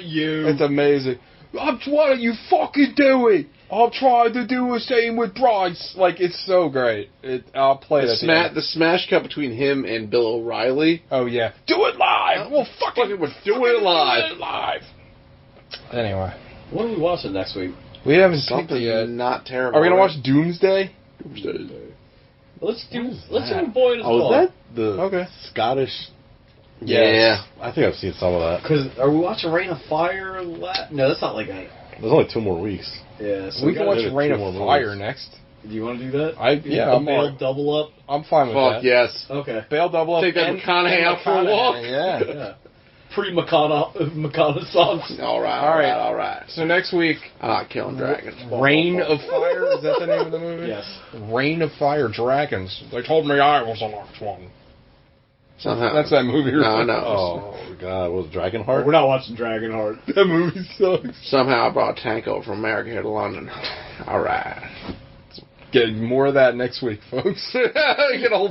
you. It's amazing. Why don't you fucking do it? I'm trying to do a scene with Bryce. Like, it's so great. I'll play that. The smash cut between him and Bill O'Reilly. Oh yeah, do it live. Well, fucking We're doing it live. Anyway, What are we watching next week? we haven't picked Something it yet. not terrible. Are we gonna watch Doomsday? Let's do Boy and His Oh, Dog. is that the Okay. Scottish? Yeah. I think I've seen some of that. Because are we watching Reign of Fire? No, that's not like a. There's only 2 more weeks. Yeah, so We can watch gotta do Reign 2 of more Fire movies. next. Do you want to do that? Yeah, I'm Bale fine. double up. I'm fine with Fuck that. yes. Okay. Bale double up. Take that and McConaughey out for a walk. Yeah. Yeah. Pre-Makana songs. All right. All right. So next week, I'm not killing dragons. Reign of Fire. Is that the name of the movie? Yes. Reign of Fire Dragons. They told me I was the next one. Somehow. That's that movie. No, no. Oh god, was Dragonheart? We're not watching Dragonheart. That movie sucks. Somehow I brought a tank over from America here to London. All right. Get more of that next week, folks. Get a whole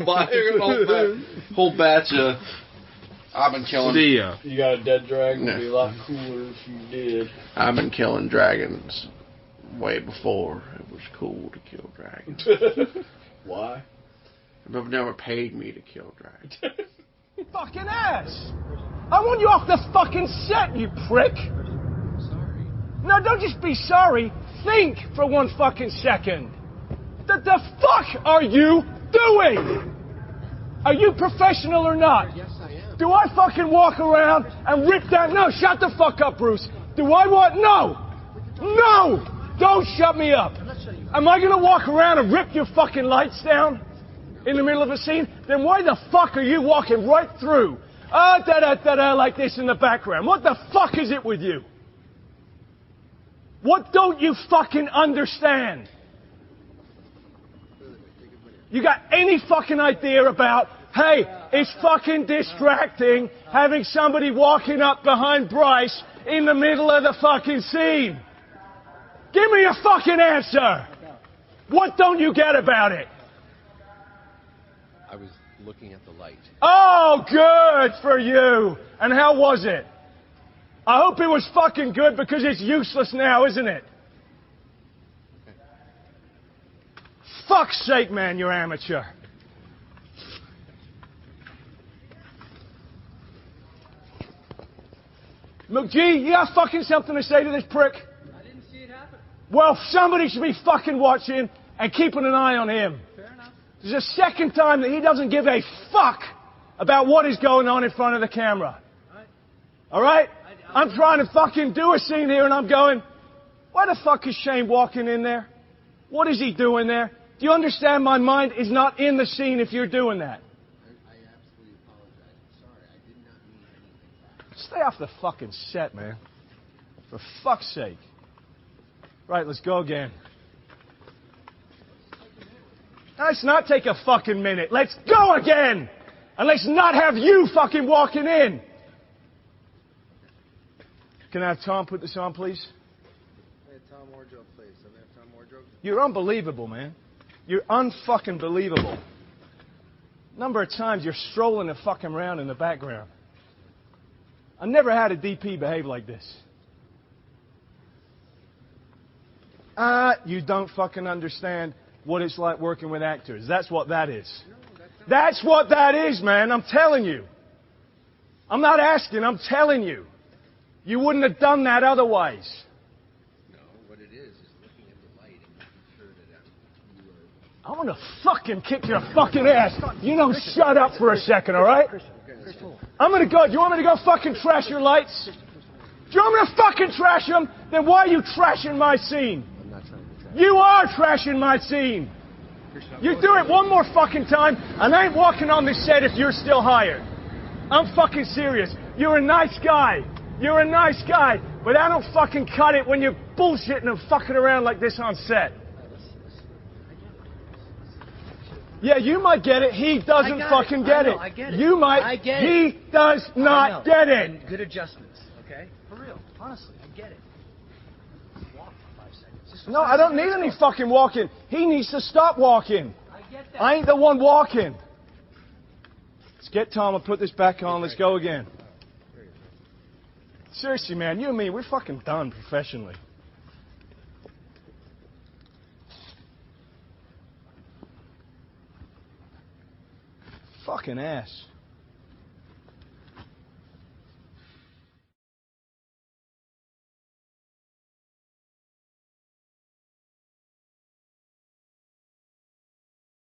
batch of. I've been killing. See ya. You got a dead dragon. No. It'd be a lot cooler if you did. I've been killing dragons way before it was cool to kill dragons. Why? They've never paid me to kill dragons. Fucking ass! I want you off the fucking set, you prick! Sorry. No, don't just be sorry. Think for 1 fucking second. The fuck are you doing? Are you professional or not? Yes, I am. Do I fucking walk around and rip down? No, shut the fuck up, Bruce. Do I want? No! No! Don't shut me up. Am I gonna walk around and rip your fucking lights down in the middle of a scene? Then why the fuck are you walking right through? Da-da-da-da, like this in the background. What the fuck is it with you? What don't you fucking understand? You got any fucking idea about, hey, it's fucking distracting having somebody walking up behind Bryce in the middle of the fucking scene? Give me a fucking answer. What don't you get about it? I was looking at the light. Oh, good for you. And how was it? I hope it was fucking good because it's useless now, isn't it? Fuck's sake, man, you're amateur. McGee, you got fucking something to say to this prick? I didn't see it happen. Well, somebody should be fucking watching and keeping an eye on him. Fair enough. This is the second time that he doesn't give a fuck about what is going on in front of the camera. All right? I'm trying to fucking do a scene here and I'm going, why the fuck is Shane walking in there? What is he doing there? Do you understand my mind is not in the scene if you're doing that? Stay off the fucking set, man. For fuck's sake. Right, let's go again. Let's not take a fucking minute. Let's go again! And let's not have you fucking walking in. Can I have Tom put this on, please? Tom Wardrobe, please. Can we have Tom Wardrobe? You're unbelievable, man. You're unfucking believable. Number of times you're strolling and fucking around in the background. I never had a DP behave like this. You don't fucking understand what it's like working with actors. That's what that is. That's what that is, man. I'm telling you. I'm not asking, I'm telling you. You wouldn't have done that otherwise. No, what it is looking at the light and making sure that you are... I'm gonna fucking kick your fucking ass. You know, shut up for a second, alright? I'm gonna go. Do you want me to go fucking trash your lights? Do you want me to fucking trash them? Then why are you trashing my scene? I'm not trying to trash. You are trashing my scene. You do it one more fucking time, and I ain't walking on this set if you're still hired. I'm fucking serious. You're a nice guy. You're a nice guy, but I don't fucking cut it when you're bullshitting and fucking around like this on set. Yeah, you might get it. He doesn't fucking get it. I get it. You might. I get he it. does not get it. And good adjustments, okay? For real. Honestly, I get it. Walk for 5 seconds. No, I don't need any fucking walking. He needs to stop walking. I get that. I ain't the one walking. Let's get Tom and put this back on. Let's go again. Seriously, man, you and me, we're fucking done professionally. Fucking ass.